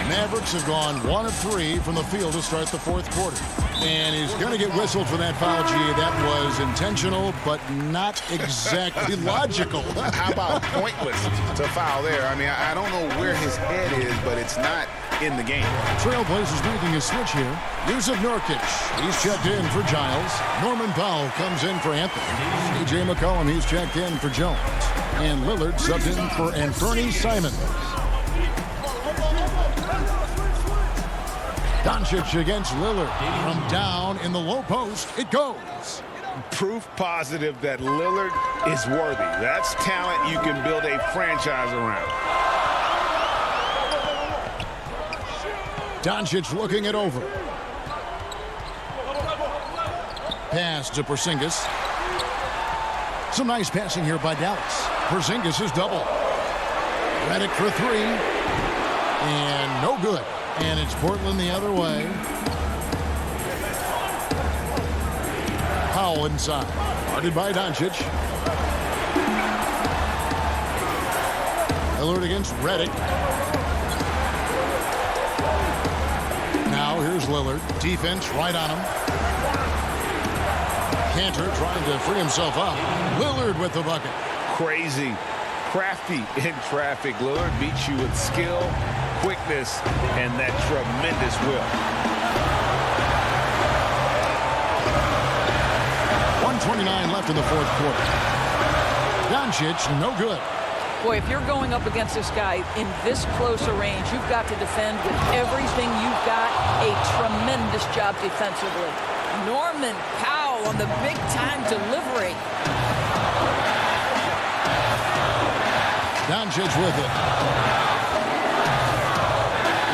Mavericks have gone 1 of 3 from the field to start the 4th quarter. And he's going to get whistled for that foul, G. That was intentional, but not exactly logical. How about pointless to foul there? I mean, I don't know where his head is, but it's not in the game. Trailblazers making a switch here. Yusuf Nurkic. He's checked in for Giles. Norman Powell comes in for Anthony. A.J. McCollum, he's checked in for Jones. And Lillard subbed in for Anthony Simons. Doncic against Lillard. From down in the low post, it goes. Proof positive that Lillard is worthy. That's talent you can build a franchise around. Doncic looking it over. Pass to Porzingis. Some nice passing here by Dallas. Porzingis is double. Redick for 3. And no good. And it's Portland the other way. Powell inside. Guarded by Doncic. Lillard against Redick. Now here's Lillard. Defense right on him. Cantor trying to free himself up. Lillard with the bucket. Crazy. Crafty in traffic. Lillard beats you with skill, quickness, and that tremendous will. 1:29 left in the 4th quarter. Doncic, no good. Boy, if you're going up against this guy in this close a range, you've got to defend with everything you've got. A tremendous job defensively. Norman Powell on the big-time delivery. Doncic with it.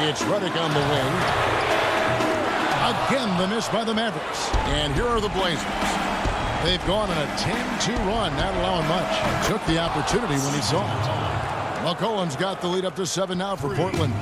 It's Redick on the wing. Again, the miss by the Mavericks. And here are the Blazers. They've gone on a 10-2 run, not allowing much. Took the opportunity when he saw it. McCollum's got the lead up to 7 now for Portland.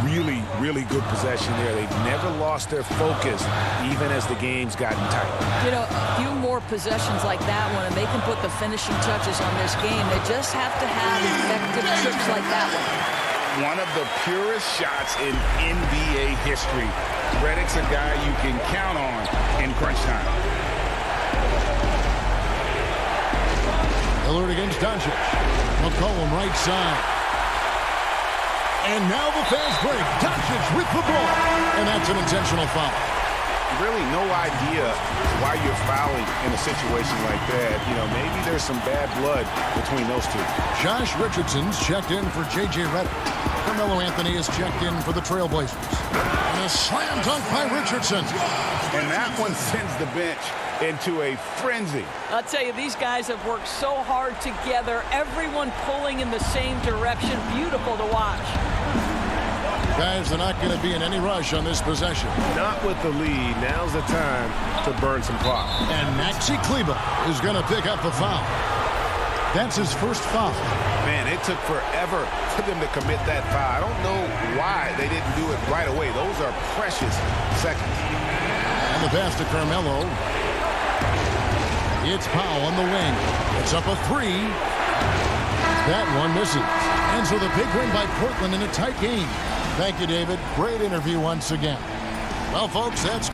Really, really good possession there. They've never lost their focus, even as the game's gotten tight. You know, a few more possessions like that one, and they can put the finishing touches on this game. They just have to have effective trips like that one. One of the purest shots in NBA history. Redick's a guy you can count on in crunch time. Lillard against Doncic. McCollum right side. And now the fast break. Doncic with the ball. And that's an intentional foul. Really no idea why you're fouling in a situation like that. You know, maybe there's some bad blood between those two. Josh Richardson's checked in for J.J. Redick. Carmelo Anthony is checked in for the Trailblazers. And a slam dunk by Richardson. And that one sends the bench into a frenzy. I'll tell you, these guys have worked so hard together. Everyone pulling in the same direction. Beautiful to watch. Guys, they're not going to be in any rush on this possession. Not with the lead. Now's the time to burn some clock. And Maxi Kleber is going to pick up the foul. That's his first foul. Man, it took forever for them to commit that foul. I don't know why they didn't do it right away. Those are precious seconds. And the pass to Carmelo. It's Powell on the wing. It's up a 3. That one misses. And so the big win by Portland in a tight game. Thank you, David. Great interview once again. Well, folks, that's...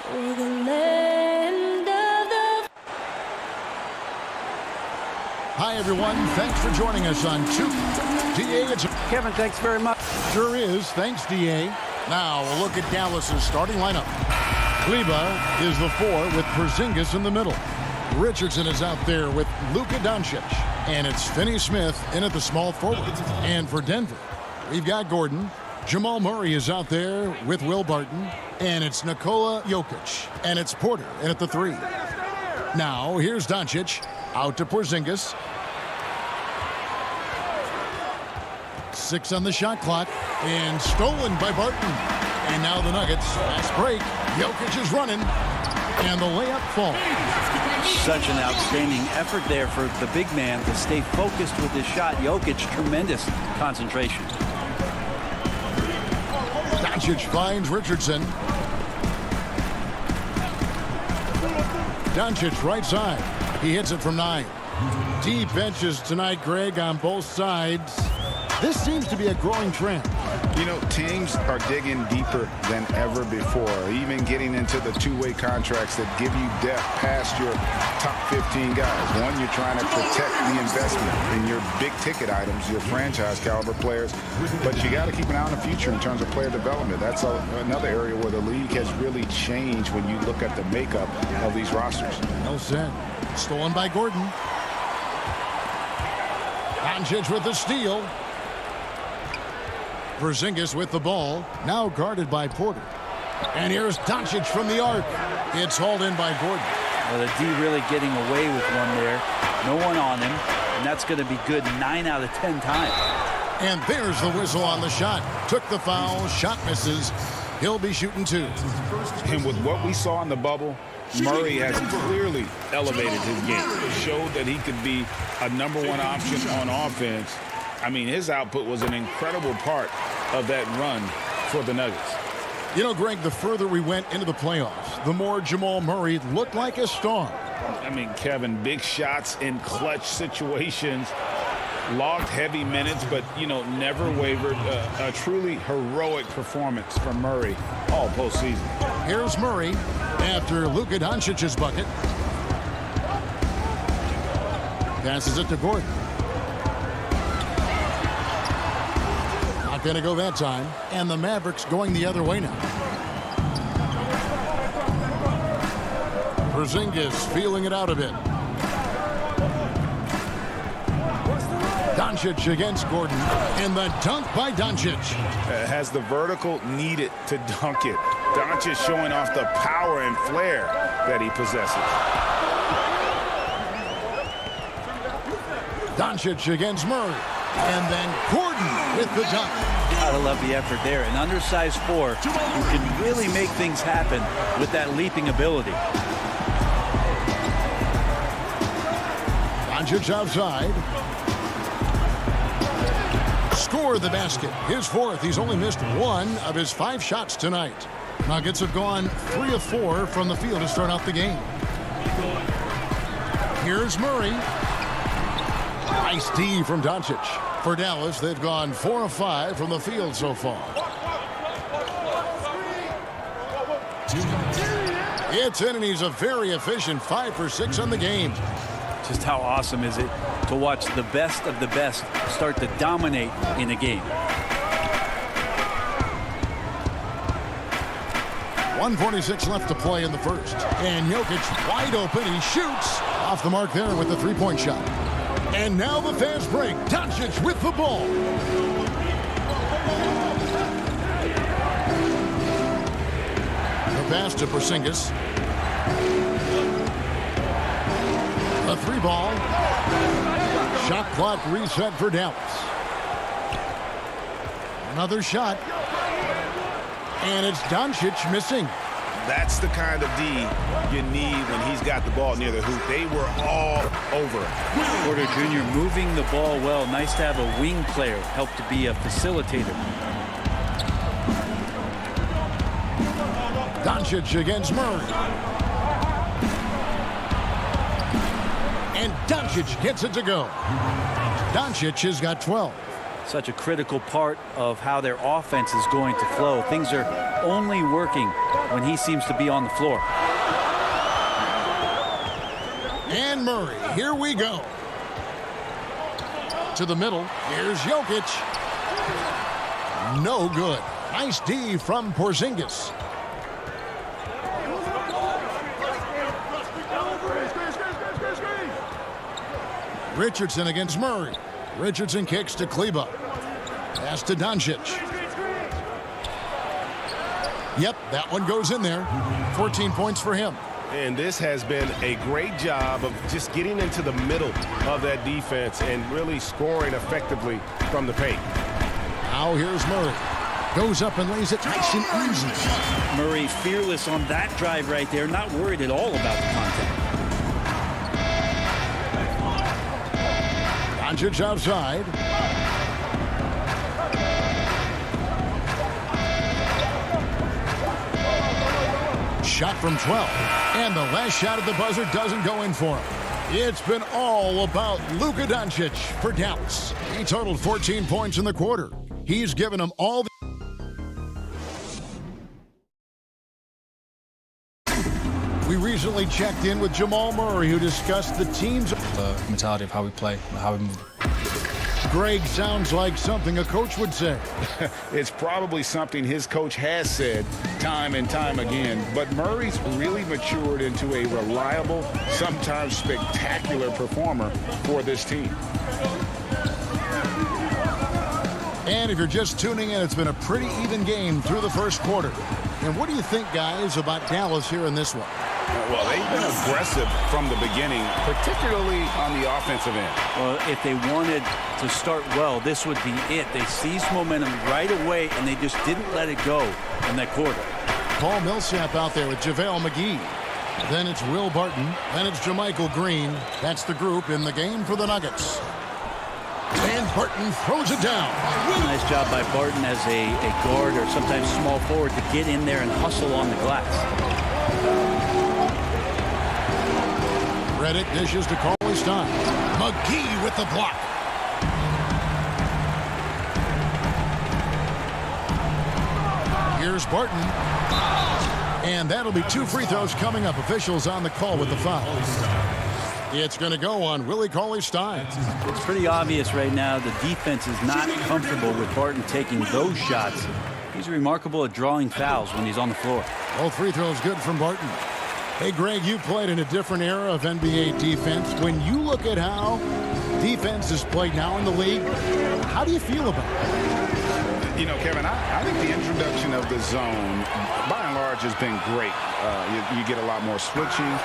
for the land of the... Hi, everyone. Thanks for joining us on 2. DA, it's... Kevin, thanks very much. Sure is. Thanks, DA. Now, we'll look at Dallas's starting lineup. Kleba is the 4 with Porzingis in the middle. Richardson is out there with Luka Doncic. And it's Finney Smith in at the small forward. And for Denver, we've got Gordon. Jamal Murray is out there with Will Barton. And it's Nikola Jokic. And it's Porter in at the 3. Now, here's Doncic. Out to Porzingis. 6 on the shot clock. And stolen by Barton. And now the Nuggets. Fast break. Jokic is running. And the layup falls. Such an outstanding effort there for the big man to stay focused with his shot. Jokic, tremendous concentration. Doncic finds Richardson. Doncic right side. He hits it from 9. Deep benches tonight, Greg, on both sides. This seems to be a growing trend. You know, teams are digging deeper than ever before, even getting into the two-way contracts that give you depth past your top 15 guys. One, you're trying to protect the investment in your big-ticket items, your franchise-caliber players, but you got to keep an eye on the future in terms of player development. That's another area where the league has really changed when you look at the makeup of these rosters. Well said. Stolen by Gordon. Doncic with the steal. Porzingis with the ball, now guarded by Porter. And here's Doncic from the arc. It's hauled in by Gordon. Well, the D really getting away with one there. No one on him, and that's going to be good 9 out of 10 times. And there's the whistle on the shot. Took the foul, shot misses. He'll be shooting 2. And with what we saw in the bubble, Murray has clearly elevated his game. Showed that he could be a #1 option on offense. I mean, his output was an incredible part of that run for the Nuggets. You know, Greg, the further we went into the playoffs, the more Jamal Murray looked like a star. I mean, Kevin, big shots in clutch situations, logged heavy minutes, but, you know, never wavered. A truly heroic performance from Murray all postseason. Here's Murray after Luka Doncic's bucket. Passes it to Gordon. Not going to go that time. And the Mavericks going the other way now. Porzingis feeling it out a bit. Doncic against Gordon. And the dunk by Doncic. Has the vertical needed to dunk it. Doncic showing off the power and flair that he possesses. Doncic against Murray. And then Gordon with the dunk. Gotta love the effort there. An undersized 4 who can really make things happen with that leaping ability. Doncic outside. Score the basket. His 4th. He's only missed 1 of his 5 shots tonight. Nuggets have gone 3 of 4 from the field to start out the game. Here's Murray. Nice D from Doncic. For Dallas, they've gone 4 of 5 from the field so far. It's in, and he's a very efficient 5 for 6 on the game. Just how awesome is it to watch the best of the best start to dominate in a game. 1:46 left to play in the first. And Jokic wide open. He shoots off the mark there with a 3-point shot. And now the fast break. Doncic with the ball. The pass to Porzingis. A 3-ball. Shot clock reset for Dallas. Another shot. And it's Doncic missing. That's the kind of D you need when he's got the ball near the hoop. They were all over it. Porter Jr. moving the ball well. Nice to have a wing player help to be a facilitator. Doncic against Murray. And Doncic gets it to go. Doncic has got 12. such a critical part of how their offense is going to flow. Things are only working when he seems to be on the floor. And Murray, here we go. To the middle, here's Jokic. No good. Nice D from Porzingis. Richardson against Murray. Richardson kicks to Kleba. Pass to Doncic. Yep, that one goes in there. 14 points for him. And this has been a great job of just getting into the middle of that defense and really scoring effectively from the paint. Now here's Murray. Goes up and lays it nice and easy. Murray fearless on that drive right there. Not worried at all about the contact. Doncic outside. Shot from 12. And the last shot at the buzzer doesn't go in for him. It's been all about Luka Doncic for Dallas. He totaled 14 points in the quarter. He's given them all the... We recently checked in with Jamal Murray, who discussed the team's... The mentality of how we play, how we move. Greg, sounds like something a coach would say. It's probably something his coach has said time and time again. But Murray's really matured into a reliable, sometimes spectacular performer for this team. And if you're just tuning in, it's been a pretty even game through the first quarter. And what do you think, guys, about Dallas here in this one? Well, they've been aggressive from the beginning, particularly on the offensive end. Well, if they wanted to start well, this would be it. They seized momentum right away, and they just didn't let it go in that quarter. Paul Millsap out there with JaVale McGee. Then it's Will Barton. Then it's JaMychal Green. That's the group in the game for the Nuggets. And Barton throws it down. Nice job by Barton as a guard or sometimes small forward to get in there and hustle on the glass. Redick dishes to Cauley-Stein. McGee with the block. Here's Barton. And that'll be 2 free throws coming up. Officials on the call with the foul. It's going to go on Willie Cauley-Stein. It's pretty obvious right now the defense is not comfortable with Barton taking those shots. He's remarkable at drawing fouls when he's on the floor. Both free throws good from Barton. Hey, Greg, you played in a different era of NBA defense. When you look at how defense is played now in the league, how do you feel about it? You know, Kevin, I think the introduction of the zone, by and large, has been great. You get a lot more switching,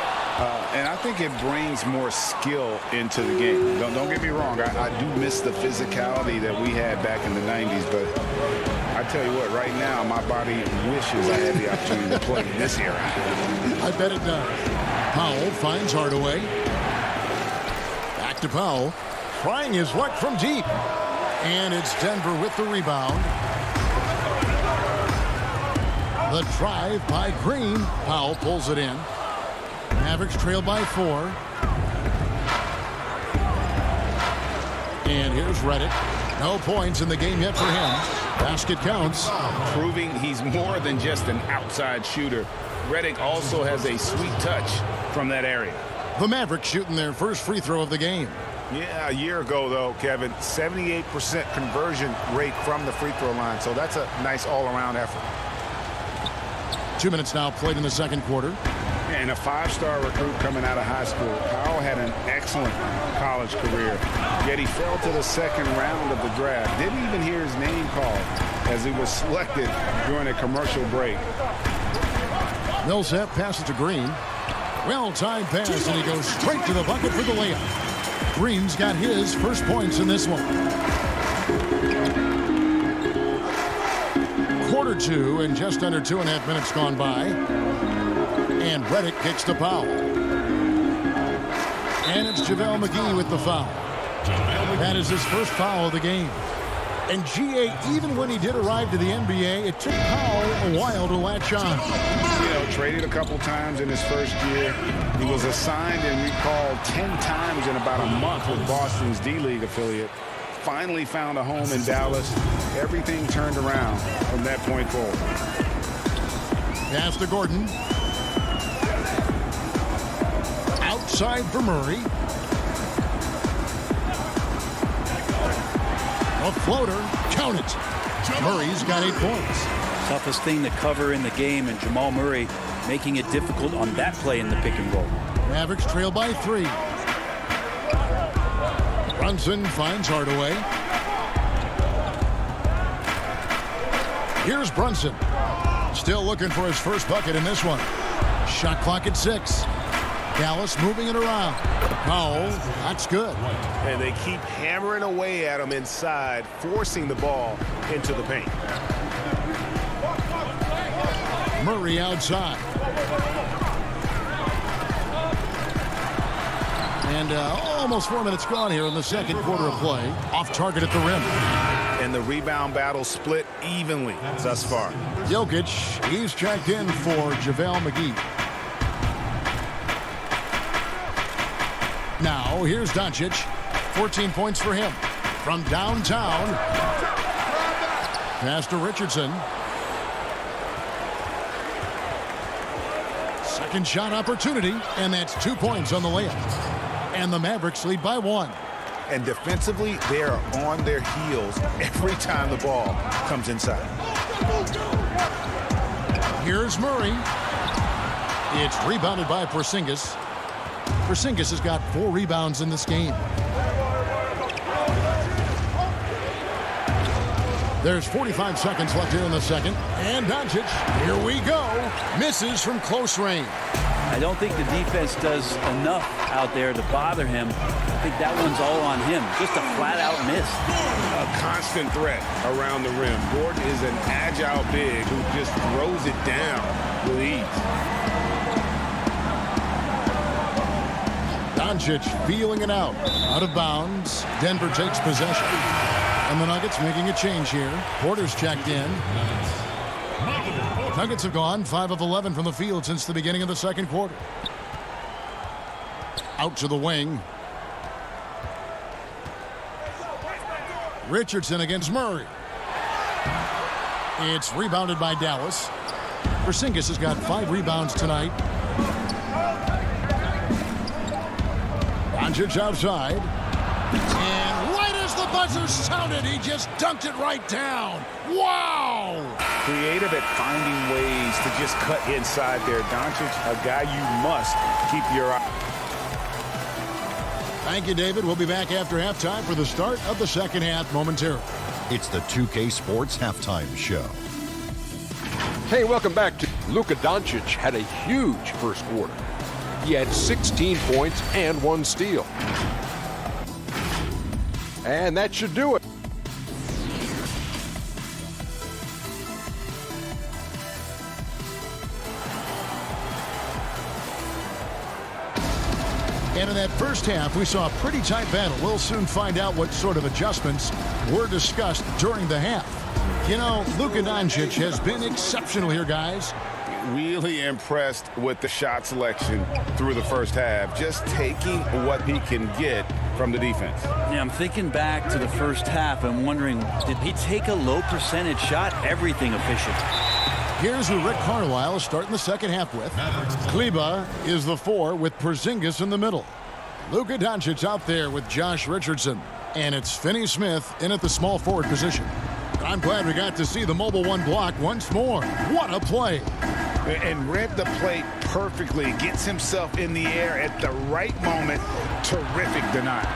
and I think it brings more skill into the game. Don't get me wrong. I do miss the physicality that we had back in the 90s, but I tell you what, right now, my body wishes I had the opportunity to play in this era. I bet it does. Powell finds Hardaway. Back to Powell. Trying his luck from deep. And it's Denver with the rebound. The drive by Green. Powell pulls it in. Mavericks trail by 4. And here's Redick. No points in the game yet for him. Basket counts. Proving he's more than just an outside shooter. Redick also has a sweet touch from that area. The Mavericks shooting their first free throw of the game. Yeah, a year ago, though, Kevin, 78% conversion rate from the free throw line. So that's a nice all-around effort. 2 minutes now played in the second quarter. And a 5-star recruit coming out of high school. Powell had an excellent college career, yet he fell to the second round of the draft. Didn't even hear his name called as he was selected during a commercial break. Millsap passes to Green. Well-timed pass, and he goes straight to the bucket for the layup. Green's got his first points in this one. Quarter 2 and just under 2.5 minutes gone by. And Redick kicks to Powell. And it's JaVale McGee with the foul. That is his first foul of the game. And G.A., even when he did arrive to the NBA, it took Powell a while to latch on. You know, traded a couple times in his first year. He was assigned and recalled 10 times in about a month with Boston's D-League affiliate. finally found a home in Dallas. Everything turned around from that point forward. Pass to Gordon. Outside for Murray. A floater. Count it. Murray's got 8 points. Toughest thing to cover in the game, and Jamal Murray making it difficult on that play in the pick and roll. Mavericks trail by 3. Brunson finds Hardaway. Here's Brunson. Still looking for his first bucket in this one. Shot clock at 6. Dallas moving it around. Powell, that's good. And they keep hammering away at him inside, forcing the ball into the paint. Murray outside. And almost 4 minutes gone here in the second quarter of play. Off target at the rim. And the rebound battle split evenly thus far. Jokic, he's checked in for JaVale McGee. Now, here's Doncic. 14 points for him. From downtown. Pass to Richardson. Second shot opportunity, and that's 2 points on the layup. And the Mavericks lead by 1. And defensively, they are on their heels every time the ball comes inside. Here's Murray. It's rebounded by Porzingis. Porzingis has got 4 rebounds in this game. There's 45 seconds left here in the second. And Doncic, here we go. Misses from close range. I don't think the defense does enough out there to bother him. I think that one's all on him. Just a flat-out miss. A constant threat around the rim. Gordon is an agile big who just throws it down with ease. Doncic feeling it out. Out of bounds. Denver takes possession. And the Nuggets making a change here. Porter's checked in. Nuggets have gone 5 of 11 from the field since the beginning of the second quarter. Out to the wing. Richardson against Murray. It's rebounded by Dallas. Porzingis has got 5 rebounds tonight. Doncic outside. And right as the buzzer sounded, he just dunked it right down. Wow! Creative at finding ways to just cut inside there. Doncic, a guy you must keep your eye. Thank you, David. We'll be back after halftime for the start of the second half momentarily. It's the 2K Sports Halftime Show. Hey, welcome back to Luka Doncic. Had a huge first quarter. He had 16 points and 1 steal. And that should do it. And in that first half, we saw a pretty tight battle. We'll soon find out what sort of adjustments were discussed during the half. You know, Luka Doncic has been exceptional here, guys. Really impressed with the shot selection through the first half. Just taking what he can get from the defense. Yeah, I'm thinking back to the first half and wondering, did he take a low percentage shot? Everything efficient. Here's who Rick Carlisle is starting the second half with. Kleba is the 4 with Porzingis in the middle. Luka Doncic out there with Josh Richardson. And it's Finney Smith in at the small forward position. I'm glad we got to see the mobile 1 block once more. What a play. And read the play perfectly. Gets himself in the air at the right moment. Terrific denial.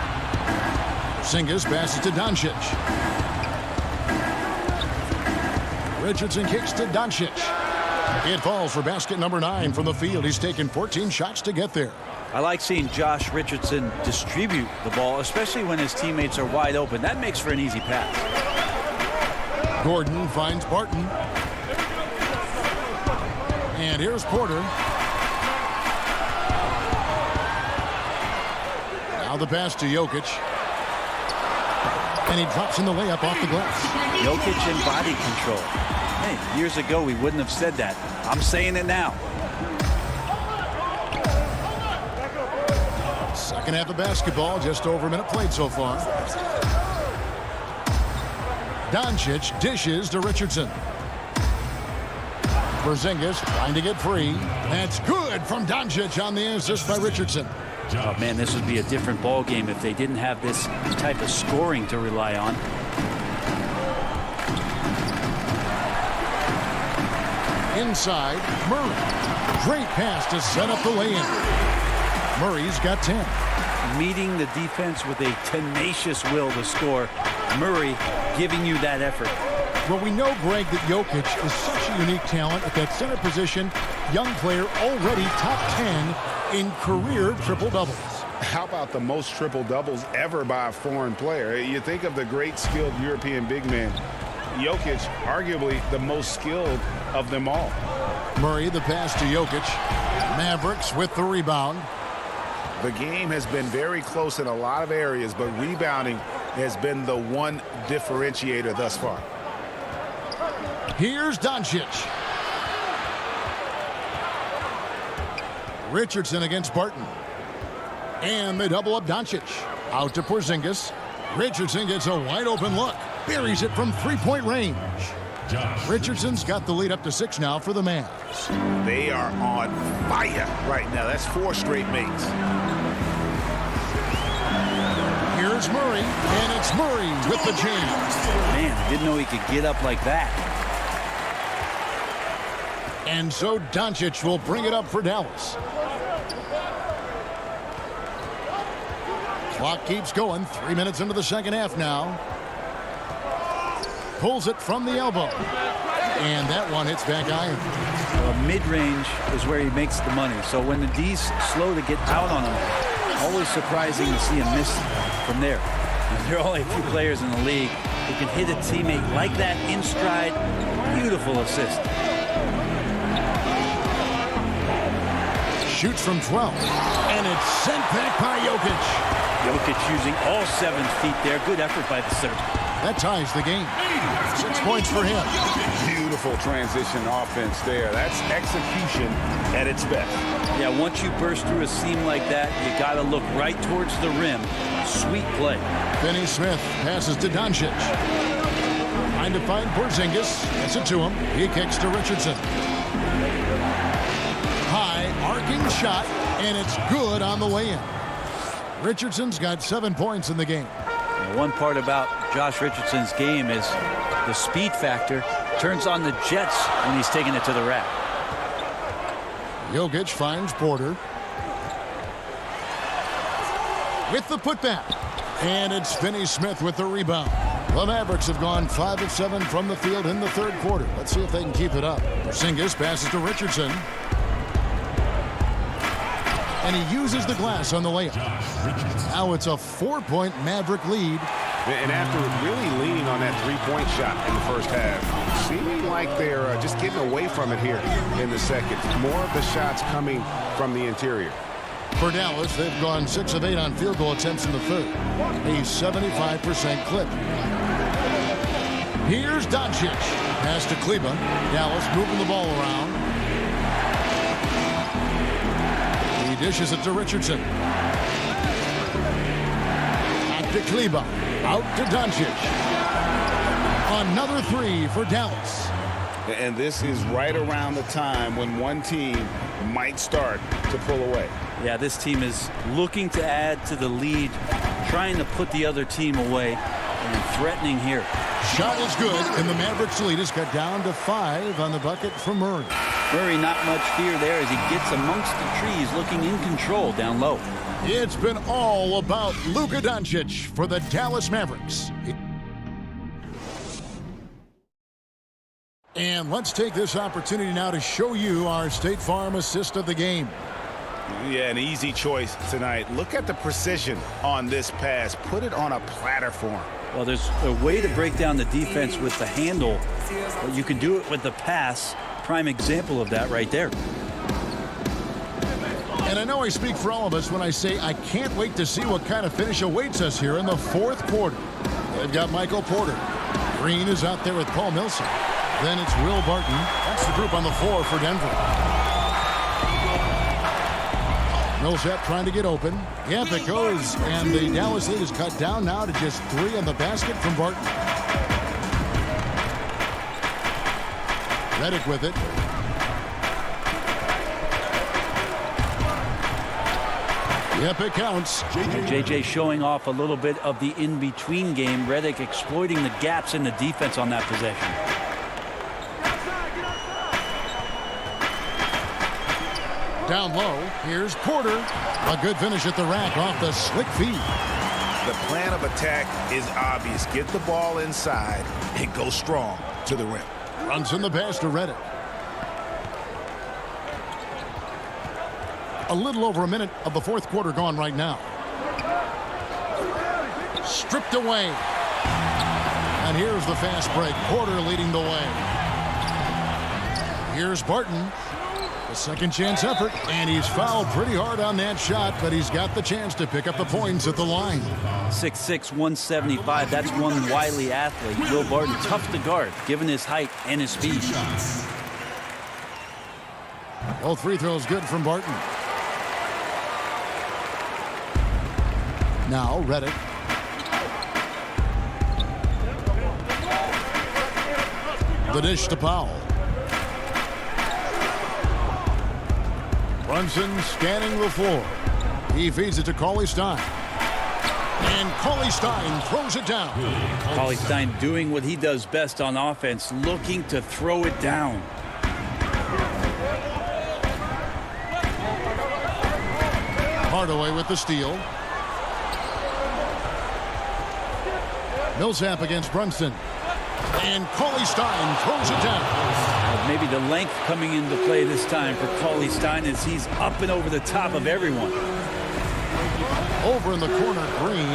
Porzingis passes to Doncic. Richardson kicks to Doncic. It falls for basket number 9 from the field. He's taken 14 shots to get there. I like seeing Josh Richardson distribute the ball, especially when his teammates are wide open. That makes for an easy pass. Gordon finds Barton. And here's Porter. Now the pass to Jokic. And he drops in the layup off the glass. Jokic in body control. Hey, years ago we wouldn't have said that. I'm saying it now. Second half of basketball, just over a minute played so far. Doncic dishes to Richardson. Porzingis trying to get free. That's good from Doncic on the assist by Richardson. Oh, man, this would be a different ball game if they didn't have this type of scoring to rely on. Inside, Murray. Great pass to set up the lay-in. Murray's got 10. Meeting the defense with a tenacious will to score. Murray giving you that effort. Well, we know, Greg, that Jokic is such a unique talent at that center position. Young player, already top 10 in career triple-doubles. How about the most triple-doubles ever by a foreign player? You think of the great skilled European big man. Jokic, arguably the most skilled of them all. Murray, the pass to Jokic. Mavericks with the rebound. The game has been very close in a lot of areas, but rebounding has been the one differentiator thus far. Here's Doncic. Richardson against Barton. And they double up Doncic. Out to Porzingis. Richardson gets a wide open look. Buries it from three-point range. Richardson's got the lead up to 6 now for the Mavs. They are on fire right now. That's 4 straight makes. Here's Murray, and it's Murray with the jam. Man, I didn't know he could get up like that. And so Doncic will bring it up for Dallas. Clock keeps going. 3 minutes into the second half now. Pulls it from the elbow. And that one hits back iron. Mid-range is where he makes the money. So when the D's slow to get out on him, always surprising to see him miss from there. And there are only a few players in the league who can hit a teammate like that in stride. Beautiful assist. Shoots from 12. And it's sent back by Jokic. Jokic using all 7 feet there. Good effort by the center. That ties the game. 6 points for him. Beautiful transition offense there. That's execution at its best. Yeah, once you burst through a seam like that, you got to look right towards the rim. Sweet play. Finney Smith passes to Doncic. Trying to find Porzingis. Gets it to him. He kicks to Richardson. High, arcing shot, and it's good on the way in. Richardson's got 7 points in the game. One part about Josh Richardson's game is the speed factor. Turns on the jets when he's taking it to the rack. Jokic finds Porter. With the putback. And it's Finney Smith with the rebound. The Mavericks have gone 5 of 7 from the field in the third quarter. Let's see if they can keep it up. Porzingis passes to Richardson. And he uses the glass on the layup. Now it's a 4-point Maverick lead. And after really leaning on that three-point shot in the first half, seeming like they're just getting away from it here in the second. More of the shots coming from the interior. For Dallas, they've gone 6 of 8 on field goal attempts in the third. A 75% clip. Here's Doncic. Pass to Kleba. Dallas moving the ball around. He dishes it to Richardson. Back to Kleba. Out to Doncic. Another 3 for Dallas. And this is right around the time when one team might start to pull away. Yeah, this team is looking to add to the lead, trying to put the other team away, and threatening here. Shot is good, and the Mavericks lead is cut down to 5 on the bucket from Murray. Murray, not much fear there as he gets amongst the trees, looking in control down low. It's been all about Luka Doncic for the Dallas Mavericks. And let's take this opportunity now to show you our State Farm assist of the game. Yeah, an easy choice tonight. Look at the precision on this pass. Put it on a platter form. Well, there's a way to break down the defense with the handle, but you can do it with the pass. Prime example of that right there. And I know I speak for all of us when I say I can't wait to see what kind of finish awaits us here in the fourth quarter. They've got Michael Porter. Green is out there with Paul Millsap. Then it's Will Barton. That's the group on the floor for Denver. Millsap trying to get open. Yep, it goes. And the Dallas lead is cut down now to just 3 on the basket from Barton. Redick with it. Yep, it counts. JJ showing off a little bit of the in-between game. Redick exploiting the gaps in the defense on that possession. Down low, here's Porter. A good finish at the rack off the slick feed. The plan of attack is obvious. Get the ball inside and go strong to the rim. Brunson the pass to Redick. A little over a minute of the fourth quarter gone right now. Stripped away. And here's the fast break. Porter leading the way. Here's Barton. A second chance effort, and he's fouled pretty hard on that shot, but he's got the chance to pick up the points at the line. 6'6", 175. That's one wily athlete. Will Barton, tough to guard, given his height and his speed. Both free throws good from Barton. Now Redick. The dish to Powell. Brunson scanning the floor. He feeds it to Cauley Stein. And Cauley Stein throws it down. Cauley Stein doing what he does best on offense, looking to throw it down. Hardaway with the steal. Millsap against Brunson. And Cauley Stein throws it down. Maybe the length coming into play this time for Cauley Stein as he's up and over the top of everyone. Over in the corner, Green.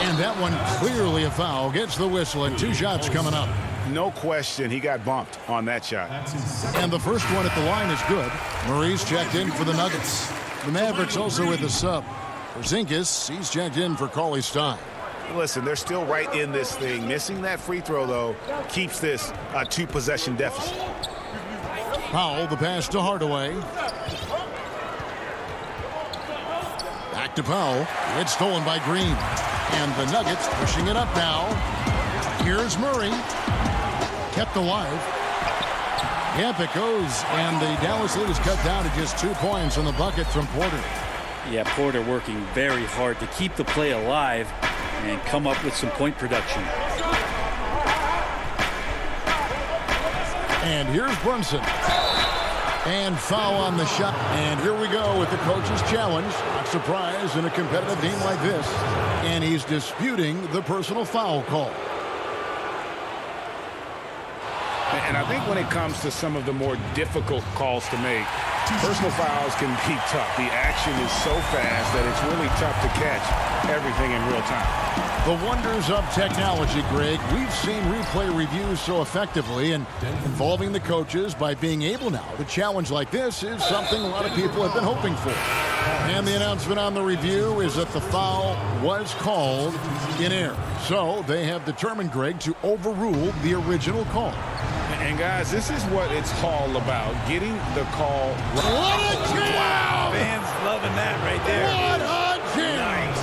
And that one clearly a foul. Gets the whistle and 2 shots coming up. No question he got bumped on that shot. And the first one at the line is good. Murray's checked in for the Nuggets. The Mavericks also with a sub. Porzingis, he's checked in for Cauley Stein. Listen, they're still right in this thing. Missing that free throw, though, keeps this a 2-possession deficit. Powell, the pass to Hardaway. Back to Powell. It's stolen by Green. And the Nuggets pushing it up now. Here's Murray. Kept alive. Yep, it goes. And the Dallas lead is cut down to just 2 points on the bucket from Porter. Yeah, Porter working very hard to keep the play alive and come up with some point production. And here's Brunson. And foul on the shot. And here we go with the coach's challenge. Not surprised in a competitive game like this. And he's disputing the personal foul call. And I think when it comes to some of the more difficult calls to make, personal fouls can be tough. The action is so fast that it's really tough to catch everything in real time. The wonders of technology, Greg. We've seen replay reviews so effectively, and involving the coaches by being able now to challenge like this is something a lot of people have been hoping for. And the announcement on the review is that the foul was called in error. So they have determined, Greg, to overrule the original call. And guys, this is what it's all about, getting the call right. What a jam! Wow, fans loving that right there. What a jam! Nice.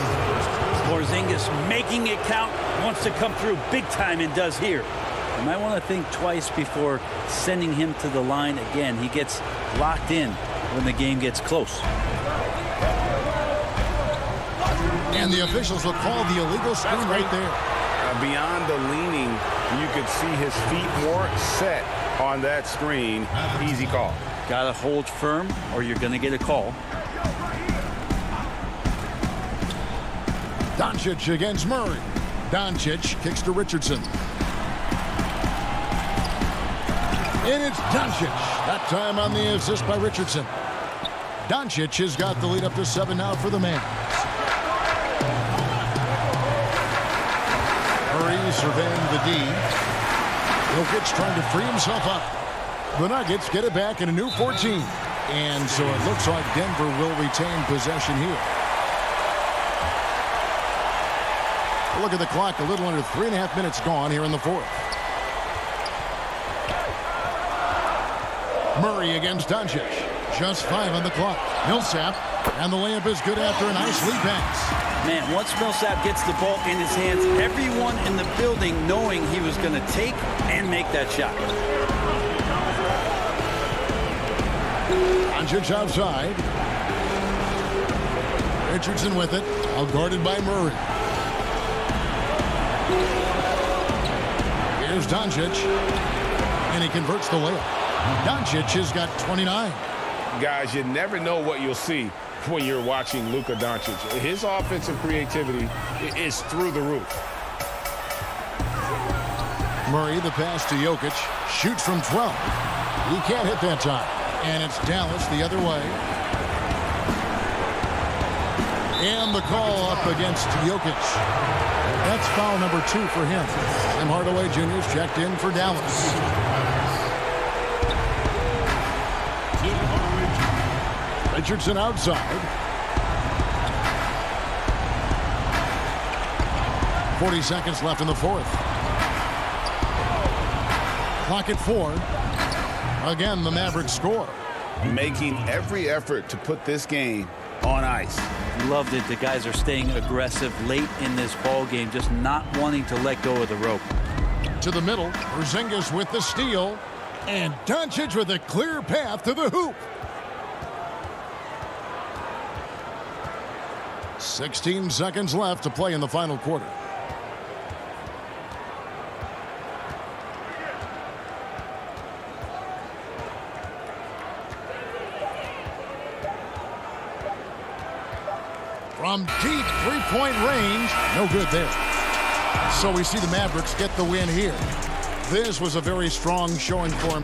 Porzingis making it count, wants to come through big time and does here. You might want to think twice before sending him to the line again. He gets locked in when the game gets close. And the officials will call the illegal screen right there. Beyond the leaning, you could see his feet more set on that screen. Easy call. Got to hold firm or you're going to get a call. Doncic against Murray. Doncic kicks to Richardson. And it's Doncic. That time on the assist by Richardson. Doncic has got the lead up to 7 now for the Mavs. Murray surveying the D. Jokic trying to free himself up. The Nuggets get it back in a new 14. And so it looks like Denver will retain possession here. Look at the clock, a little under 3.5 minutes gone here in the fourth. Murray against Doncic. Just 5 on the clock. Millsap. And the layup is good after a nice lead pass. Man, once Millsap gets the ball in his hands, everyone in the building knowing he was going to take and make that shot. Doncic outside. Richardson with it, all guarded by Murray. Here's Doncic, and he converts the layup. Doncic has got 29. Guys, you never know what you'll see when you're watching Luka Doncic. His offensive creativity is through the roof. Murray, the pass to Jokic, shoots from 12. He can't hit that time. And it's Dallas the other way. And the call up against Jokic. That's foul number 2 for him. Tim Hardaway Jr. is checked in for Dallas. Richardson outside. 40 seconds left in the fourth. Clock at 4. Again, the Mavericks score. Making every effort to put this game on ice. Loved it. The guys are staying aggressive late in this ball game, just not wanting to let go of the rope. To the middle, Porzingis with the steal, and Doncic with a clear path to the hoop. 16 seconds left to play in the final quarter. From deep three-point range, no good there. So we see the Mavericks get the win here. This was a very strong showing for him.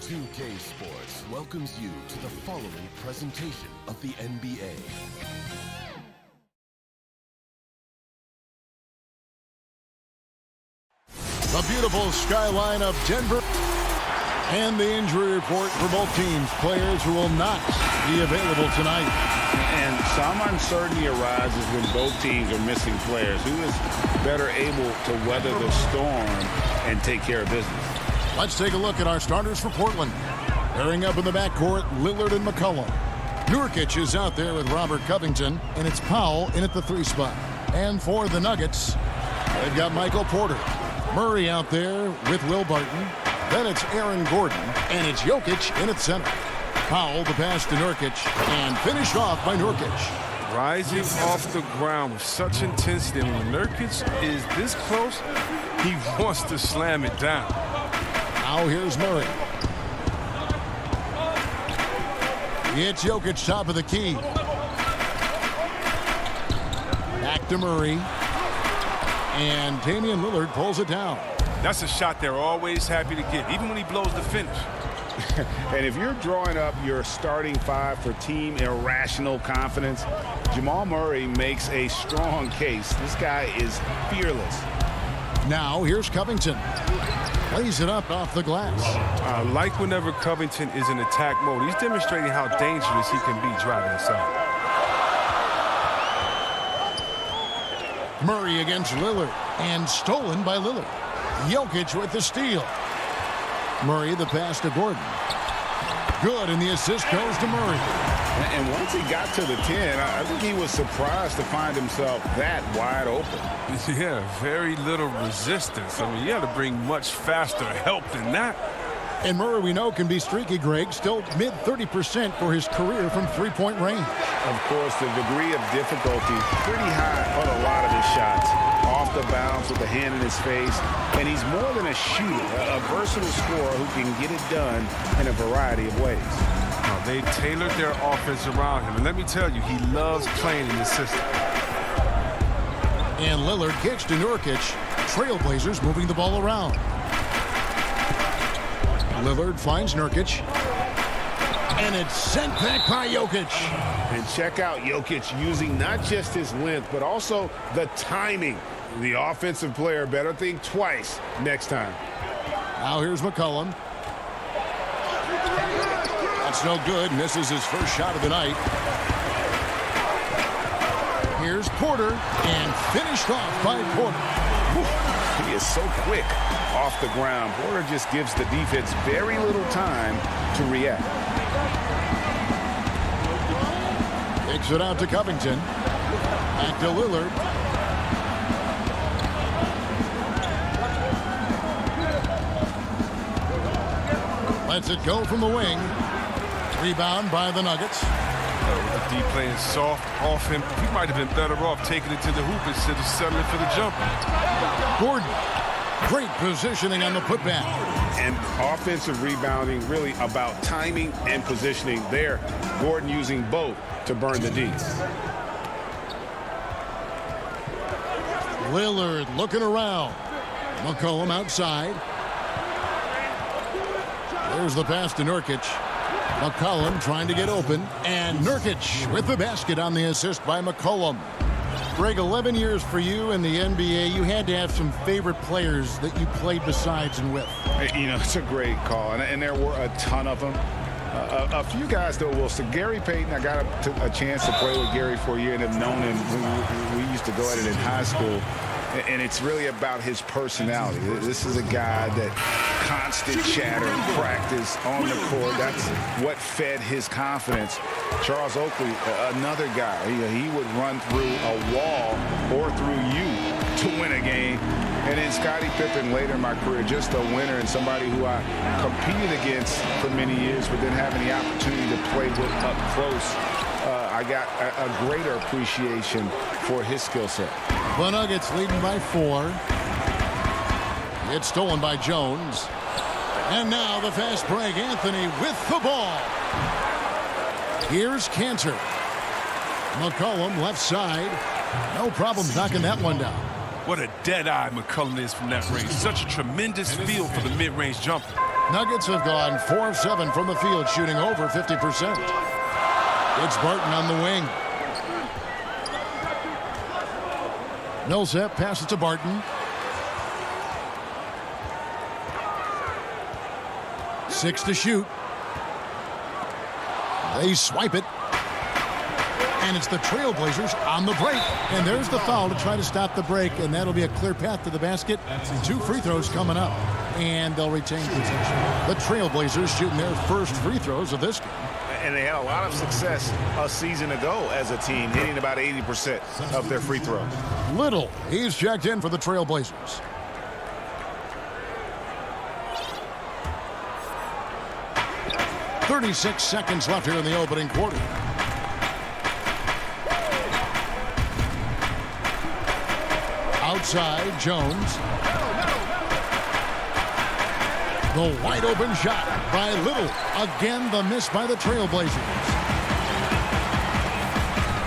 2K Sports welcomes you to the following presentation of the NBA. The beautiful skyline of Denver. And the injury report for both teams. Players who will not be available tonight. And some uncertainty arises when both teams are missing players. Who is better able to weather the storm and take care of business? Let's take a look at our starters for Portland. Pairing up in the backcourt, Lillard and McCollum. Nurkic is out there with Robert Covington, and it's Powell in at the 3 spot. And for the Nuggets, they've got Michael Porter. Murray out there with Will Barton. Then it's Aaron Gordon, and it's Jokic in at center. Powell the pass to Nurkic, and finished off by Nurkic. Rising off the ground with such intensity. And when Nurkic is this close, he wants to slam it down. Now here's Murray. It's Jokic, top of the key. Back to Murray. And Damian Lillard pulls it down. That's a shot they're always happy to get, even when he blows the finish. And if you're drawing up your starting five for team irrational confidence, Jamal Murray makes a strong case. This guy is fearless. Now here's Covington. Plays it up off the glass. I like whenever Covington is in attack mode. He's demonstrating how dangerous he can be driving inside. Murray against Lillard, and stolen by Lillard. Jokic with the steal. Murray the pass to Gordon. Good, and the assist goes to Murray. And once he got to the 10, I think he was surprised to find himself that wide open. Yeah, very little resistance. I mean, you have to bring much faster help than that. And Murray, we know, can be streaky, Greg. Still mid 30% for his career from three-point range. Of course, the degree of difficulty pretty high on a lot of his shots. Off the bounce with a hand in his face. And he's more than a shooter, a versatile scorer who can get it done in a variety of ways. Now, they've tailored their offense around him. And let me tell you, he loves playing in this system. And Lillard kicks to Nurkic. Trailblazers moving the ball around. Lillard finds Nurkic. And it's sent back by Jokic. And check out Jokic using not just his length, but also the timing. The offensive player better think twice next time. Now here's McCollum. That's no good. Misses his first shot of the night. Here's Porter, and finished off by Porter. He is so quick off the ground. Porter just gives the defense very little time to react. Takes it out to Covington. Back to Lillard. Lets it go from the wing. Rebound by the Nuggets. With the D playing soft off him, he might have been better off taking it to the hoop instead of settling for the jumper. Gordon. Great positioning on the putback. And offensive rebounding really about timing and positioning there. Gordon using both to burn the D. Lillard looking around. McCollum outside. There's the pass to Nurkic. McCollum trying to get open. And Nurkic with the basket on the assist by McCollum. Greg, 11 years for you in the NBA. You had to have some favorite players that you played besides and with. You know, it's a great call, and there were a ton of them. A few guys, though, will say Gary Payton. I got a chance to play with Gary for a year and have known him. We used to go at it in high school, and it's really about his personality. This is a guy that constant chatter, practice on the court. That's what fed his confidence. Charles Oakley, another guy. He would run through a wall or through you to win a game. And then Scottie Pippen later in my career, just a winner and somebody who I competed against for many years, but then having the opportunity to play with up close, I got a greater appreciation for his skill set. The Nuggets leading by 4. It's stolen by Jones. And now the fast break. Anthony with the ball. Here's Cantor. McCollum left side. No problems knocking that one down. What a dead-eye McCollum is from that range. Such a tremendous feel for the mid-range jumper. Nuggets have gone 4 of 7 from the field, shooting over 50%. It's Barton on the wing. Millsap passes to Barton. 6 to shoot. They swipe it. And it's the Trailblazers on the break. And there's the foul to try to stop the break. And that'll be a clear path to the basket. 2 free throws coming up. And they'll retain possession. The Trailblazers shooting their first free throws of this game. And they had a lot of success a season ago as a team, hitting about 80% of their free throws. Little, he's checked in for the Trailblazers. .36 seconds left here in the opening quarter. outside, Jones. The wide open shot by Little. Again, the miss by the Trailblazers.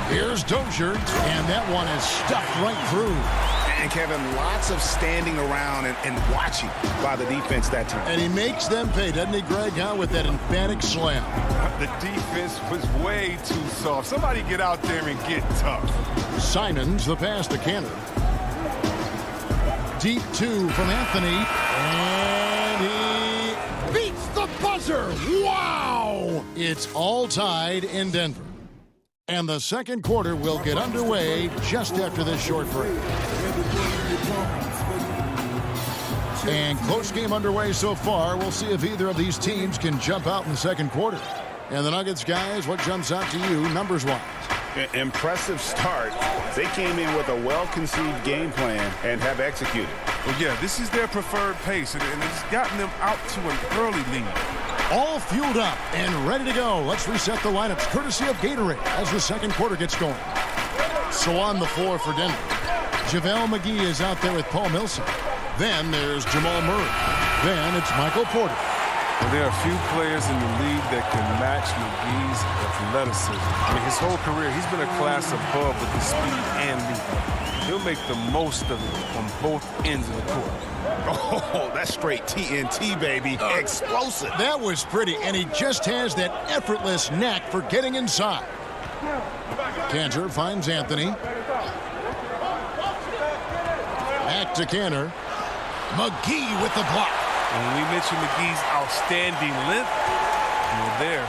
Here's Dozier, and that one is stuffed right through. And Kevin, lots of standing around and watching by the defense that time. And he makes them pay, doesn't he, Greg, with that emphatic slam. The defense was way too soft. Somebody get out there and get tough. Simons, the pass to Canner. Deep two from Anthony. And he beats the buzzer. Wow! It's all tied in Denver. And the second quarter will get underway just after this short break. And close game underway so far. We'll see if either of these teams can jump out in the second quarter. And the Nuggets, guys, what jumps out to you numbers-wise? Impressive start. They came in with a well-conceived game plan and have executed. Well, yeah, this is their preferred pace, and it's gotten them out to an early lead. All fueled up and ready to go. Let's reset the lineups courtesy of Gatorade as the second quarter gets going. So on the floor for Denver, JaVale McGee is out there with Paul Millsap. Then there's Jamal Murray. Then it's Michael Porter. Well, there are a few players in the league that can match McGee's athleticism. I mean, his whole career, he's been a class above with his speed and lead. He'll make the most of it on both ends of the court. Oh, that's straight TNT, baby. Explosive. That was pretty, and he just has that effortless knack for getting inside. Cantor finds Anthony. Back to Cantor. McGee with the block. And when we mentioned McGee's outstanding length, there,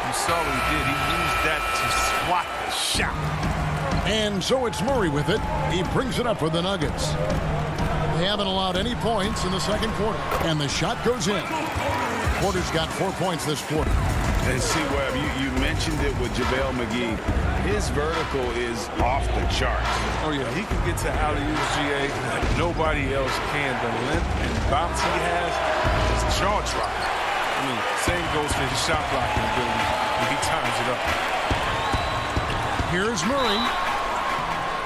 you saw what he did. He used that to swat the shot. And so it's Murray with it. He brings it up for the Nuggets. They haven't allowed any points in the second quarter. And the shot goes in. Porter's got 4 points this quarter. And see, Webb, you mentioned it with JaVale McGee. His vertical is off the charts. Oh, yeah, he can get to alley-oops, GA, like nobody else can. The length and bounce he has is jaw-dropping. I mean, same goes for his shot blocking ability when he times it up. Here's Murray.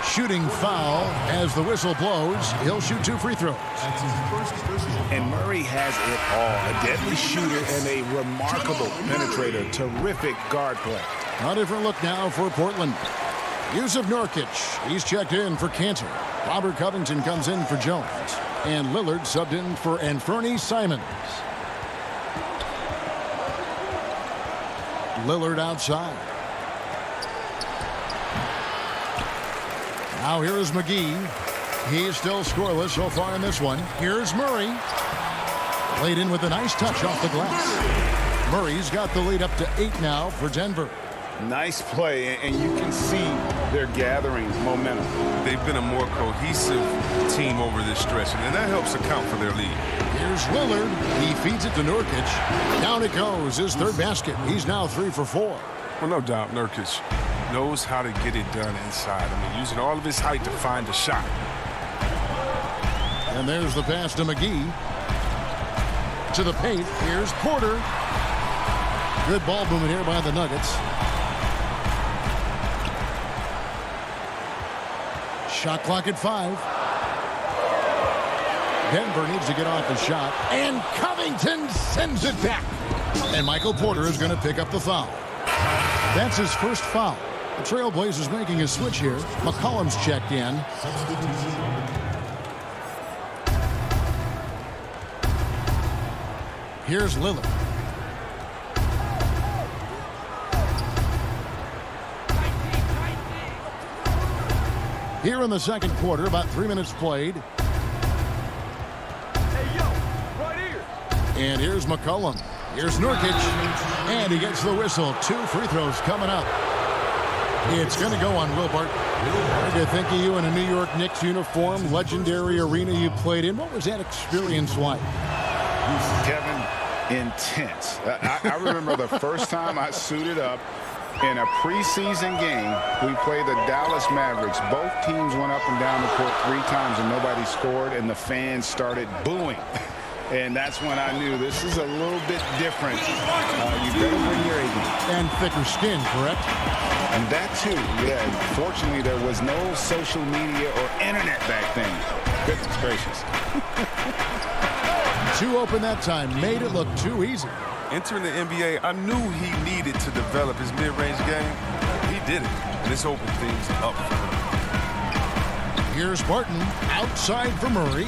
Shooting foul as the whistle blows. He'll shoot 2 free throws. And Murray has it all. A deadly shooter and a remarkable penetrator. Terrific guard play. A different look now for Portland. Yusuf Nurkic. He's checked in for Cantor. Robert Covington comes in for Jones. And Lillard subbed in for Anthony Simons. Lillard outside. Now here is McGee. He's still scoreless so far in this one. Here's Murray. Laid in with a nice touch off the glass. Murray's got the lead up to 8 now for Denver. Nice play, and you can see they're gathering momentum. They've been a more cohesive team over this stretch, and that helps account for their lead. Here's Lillard. He feeds it to Nurkic. Down it goes. His third basket. He's now 3 for 4. Well, no doubt, Nurkic knows how to get it done inside. I mean, using all of his height to find a shot. And there's the pass to McGee. To the paint. Here's Porter. Good ball movement here by the Nuggets. Shot clock at 5. Denver needs to get off the shot. And Covington sends it back. And Michael Porter is going to pick up the foul. That's his first foul. The Trailblazers making a switch here. McCollum's checked in. Here's Lillard. Here in the second quarter, about 3 minutes played. Hey, yo, right here. And here's McCollum. Here's Nurkic. And he gets the whistle. 2 free throws coming up. It's going to go on Wilbert. Hard to think of you in a New York Knicks uniform, legendary arena you played in. What was that experience like? Kevin, intense. I remember the first time I suited up in a preseason game. We played the Dallas Mavericks. Both teams went up and down the court 3 times and nobody scored, and the fans started booing. And that's when I knew this is a little bit different. You better bring your A game. And thicker skin, correct? And that too, yeah. Fortunately, there was no social media or internet back then. Goodness gracious. Too open that time. Made it look too easy. Entering the NBA, I knew he needed to develop his mid-range game. He did it, and this opened things up for him. Here's Barton outside for Murray.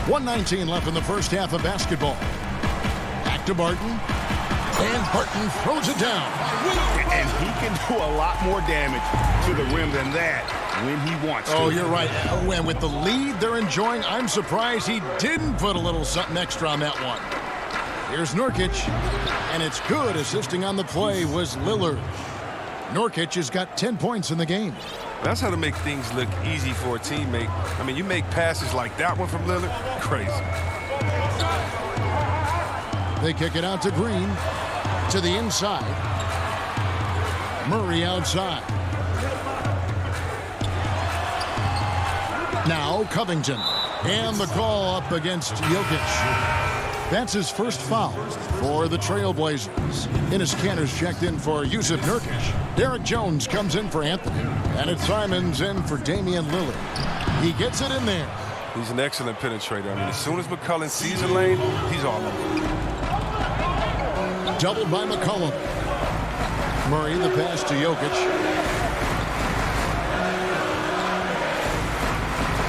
1:19 left in the first half of basketball. Back to Barton. And Barton throws it down. And he can do a lot more damage to the rim than that when he wants to. Oh, you're right. When with the lead they're enjoying, I'm surprised he didn't put a little something extra on that one. Here's Nurkic. And it's good. Assisting on the play was Lillard. Nurkic has got 10 points in the game. That's how to make things look easy for a teammate. I mean, you make passes like that one from Lillard, crazy. They kick it out to Green. To the inside. Murray outside. Now Covington. And the call up against Jokic. That's his first foul for the Trailblazers. Enes Kanter's checked in for Yusuf Nurkic. Derek Jones comes in for Anthony. And it's Simons in for Damian Lillard. He gets it in there. He's an excellent penetrator. I mean, as soon as McCollum sees a lane, he's all over. Doubled by McCollum. Murray, the pass to Jokic.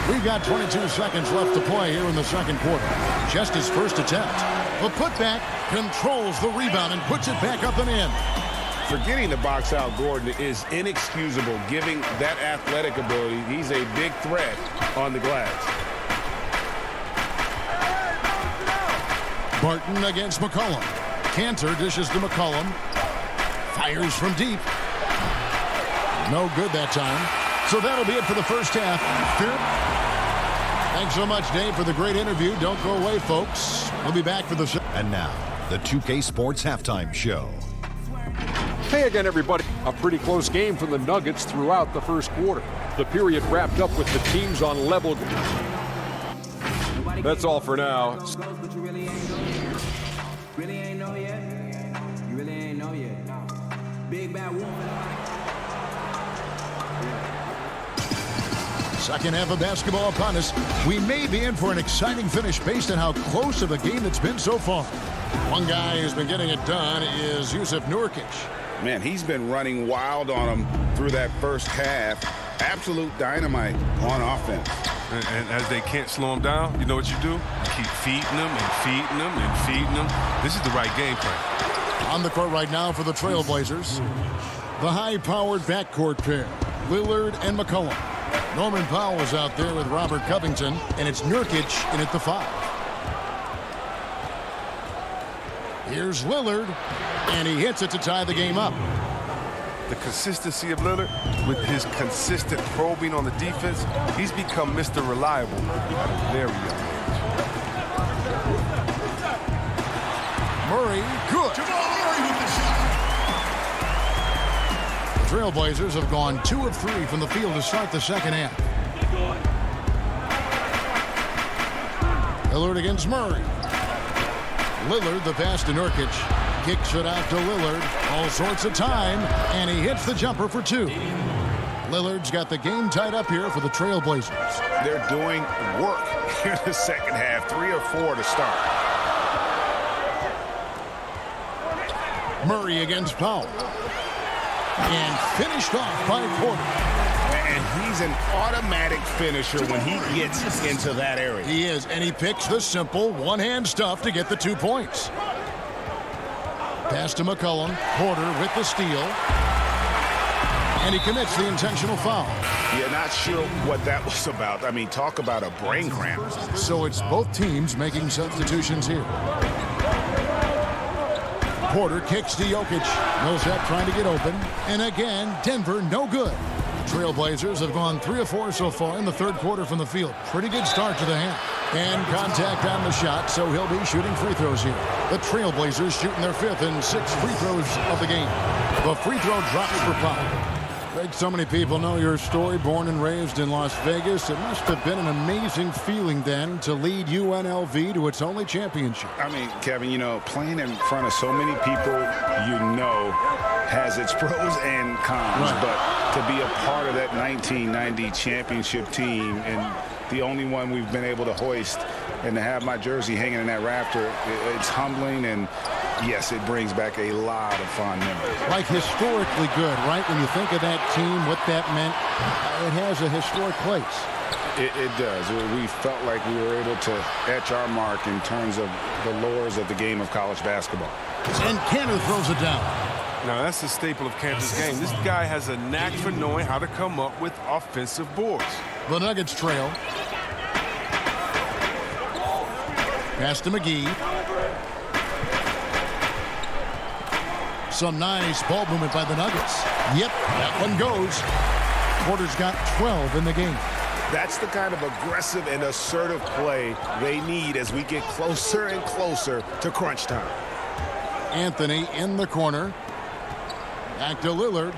We've got 22 seconds left to play here in the second quarter. Just his first attempt. The putback controls the rebound and puts it back up and in. Forgetting to box out Gordon is inexcusable, giving that athletic ability. He's a big threat on the glass. Barton against McCollum. Kanter dishes to McCollum. Fires from deep. No good that time. So that'll be it for the first half. Thanks so much, Dave, for the great interview. Don't go away, folks. We'll be back for the... And now, the 2K Sports Halftime Show. Hey again, everybody. A pretty close game for the Nuggets throughout the first quarter. The period wrapped up with the teams on level. That's all for now. Really ain't know yet. You really ain't know yet. No. Big bad woman. Second half of basketball upon us. We may be in for an exciting finish based on how close of a game it's been so far. One guy who's been getting it done is Yusuf Nurkic. Man, he's been running wild on him through that first half. Absolute dynamite on offense. And as they can't slow him down, you know what you do? You keep feeding them and feeding them and feeding them. This is the right game plan. On the court right now for the Trailblazers. The high-powered backcourt pair, Lillard and McCollum. Norman Powell is out there with Robert Covington, and it's Nurkic in at the 5. Here's Lillard, and he hits it to tie the game up. The consistency of Lillard with his consistent probing on the defense, he's become Mr. Reliable at a very young age. Murray, good. The Trailblazers have gone 2 of 3 from the field to start the second half. Lillard against Murray. Lillard, the pass to Nurkic. Kicks it out to Lillard. All sorts of time. And he hits the jumper for 2. Lillard's got the game tied up here for the Trailblazers. They're doing work here in the second half. 3 or 4 to start. Murray against Powell. And finished off by Porter. And he's an automatic finisher when he gets into that area. He is, and he picks the simple one-hand stuff to get the 2 points. Pass to McCollum. Porter with the steal. And he commits the intentional foul. Yeah, not sure what that was about. I mean, talk about a brain cramp. So it's both teams making substitutions here. Porter kicks to Jokic. Millsap trying to get open. And again, Denver no good. Trailblazers have gone 3 of 4 so far in the third quarter from the field. Pretty good start to the half. And contact on the shot, so he'll be shooting free throws here. The Trailblazers shooting their 5th and 6th free throws of the game. The free throw drops for Powell. Like so many people know your story, born and raised in Las Vegas. It must have been an amazing feeling then to lead UNLV to its only championship. I mean, Kevin, you know, playing in front of so many people, you know, has its pros and cons. Right. But to be a part of that 1990 championship team and the only one we've been able to hoist and to have my jersey hanging in that rafter, it's humbling, and yes, it brings back a lot of fond memories. Like historically good, right? When you think of that team, what that meant, it has a historic place. It does. We felt like we were able to etch our mark in terms of the lures of the game of college basketball. And Cantor throws it down. Now, that's the staple of Cantor's game. This guy has a knack for knowing how to come up with offensive boards. The Nuggets trail. Pass to McGee. Some nice ball movement by the Nuggets. Yep, that one goes. Porter's got 12 in the game. That's the kind of aggressive and assertive play they need as we get closer and closer to crunch time. Anthony in the corner. Back to Lillard.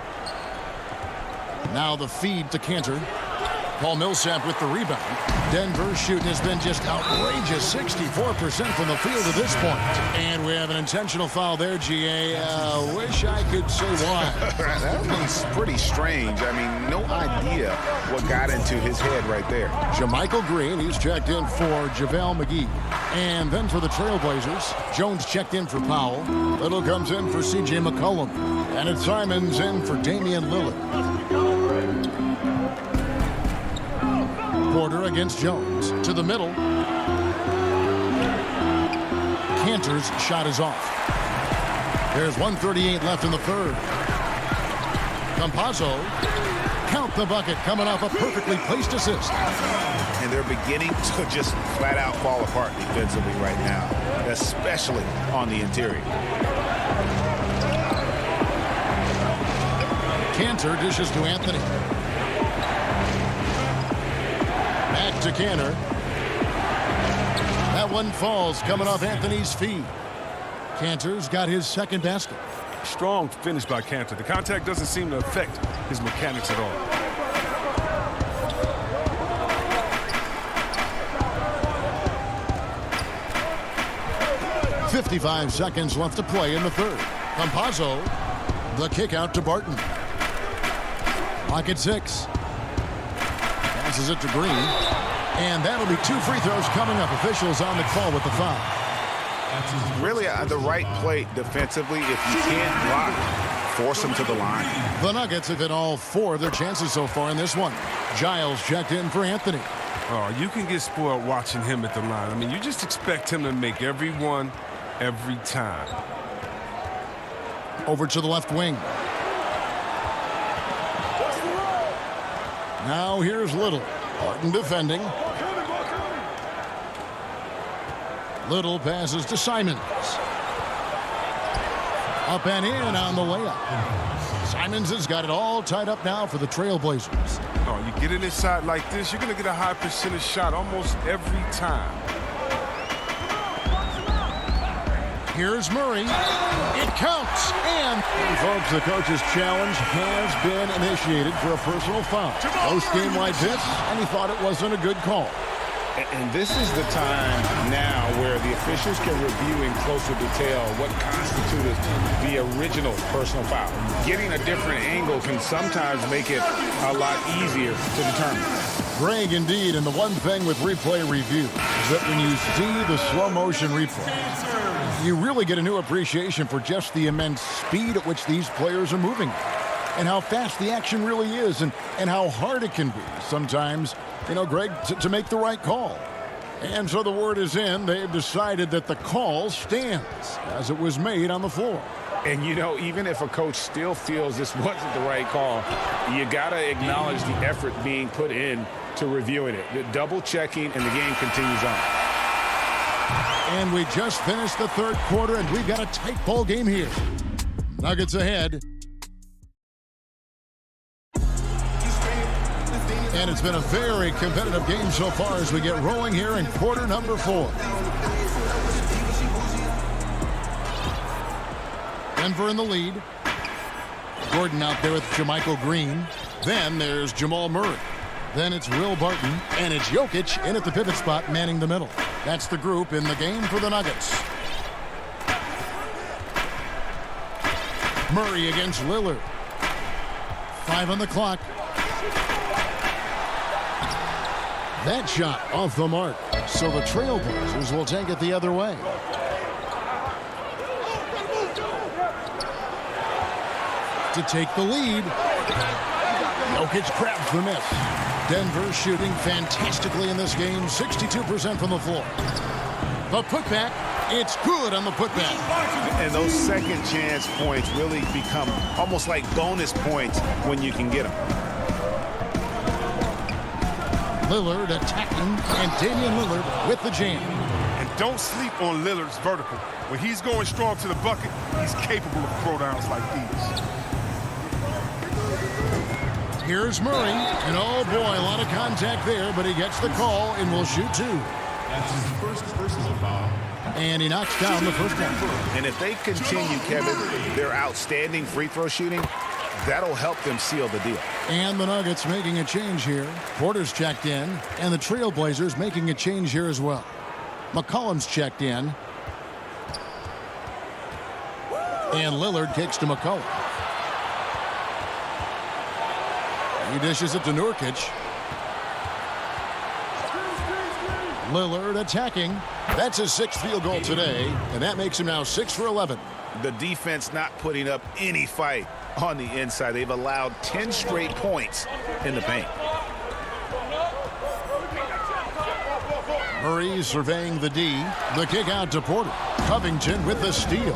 Now the feed to Cantor. Paul Millsap with the rebound. Denver's shooting has been just outrageous. 64% from the field at this point. And we have an intentional foul there, GA. Wish I could say why. That one's pretty strange. I mean, no idea what got into his head right there. JaMychal Green, he's checked in for JaVale McGee. And then for the Trailblazers, Jones checked in for Powell. Little comes in for C.J. McCollum. And it's Simons in for Damian Lillard. Porter against Jones. To the middle. Cantor's shot is off. There's 1:38 left in the third. Campazzo. Count the bucket, coming off a perfectly placed assist. And they're beginning to just flat out fall apart defensively right now, especially on the interior. Cantor dishes to Anthony. Back to Cantor. That one falls, coming off Anthony's feet. Cantor's got his second basket. Strong finish by Cantor. The contact doesn't seem to affect his mechanics at all. .55 seconds left to play in the third. Campazzo, the kick out to Barton. Lock at 6. Passes it to Green. And that'll be 2 free throws coming up. Officials on the call with the foul. Really the right play defensively. If you can't block, force them to the line. The Nuggets have hit all 4 of their chances so far in this one. Giles checked in for Anthony. Oh, you can get spoiled watching him at the line. I mean, you just expect him to make every one, every time. Over to the left wing. Now here's Little. Barton defending. Little passes to Simons. Up and in on the layup. Simons has got it all tied up now for the Trailblazers. Oh, you get it inside like this, you're going to get a high percentage shot almost every time. Here's Murray. It counts. And folks, the coach's challenge has been initiated for a personal foul. Post-game like this, and he thought it wasn't a good call. And this is the time now where the officials can review in closer detail what constituted the original personal foul. Getting a different angle can sometimes make it a lot easier to determine. Greg, indeed, and the one thing with replay review is that when you see the slow motion replay, you really get a new appreciation for just the immense speed at which these players are moving and how fast the action really is and how hard it can be sometimes, you know, Greg, to make the right call. And so the word is in. They've decided that the call stands as it was made on the floor. And, you know, even if a coach still feels this wasn't the right call, you got to acknowledge the effort being put in to reviewing it. The double checking, and the game continues on. And we just finished the third quarter, and we've got a tight ball game here. Nuggets ahead. And it's been a very competitive game so far as we get rolling here in quarter number 4. Denver in the lead. Gordon out there with Jermichael Green. Then there's Jamal Murray. Then it's Will Barton, and it's Jokic in at the pivot spot, manning the middle. That's the group in the game for the Nuggets. Murray against Lillard. 5 on the clock. That shot off the mark. So the Trailblazers will take it the other way. To take the lead. Jokic grabs the miss. Denver shooting fantastically in this game. 62% from the floor. The putback. It's good on the putback. And those second chance points really become almost like bonus points when you can get them. Lillard attacking, and Damian Lillard with the jam. And don't sleep on Lillard's vertical. When he's going strong to the bucket, he's capable of throwdowns like these. Here's Murray, and oh boy, a lot of contact there, but he gets the call and will shoot 2. That's his first personal foul. And he knocks down the first one. And if they continue, Kevin, their outstanding free throw shooting, that'll help them seal the deal. And the Nuggets making a change here. Porter's checked in, and the Trailblazers making a change here as well. McCollum's checked in. And Lillard kicks to McCollum. He dishes it to Nurkic. Lillard attacking. That's his 6th field goal today, and that makes him now 6 for 11. The defense not putting up any fight on the inside. They've allowed 10 straight points in the paint. Murray surveying the D. The kick out to Porter. Covington with the steal.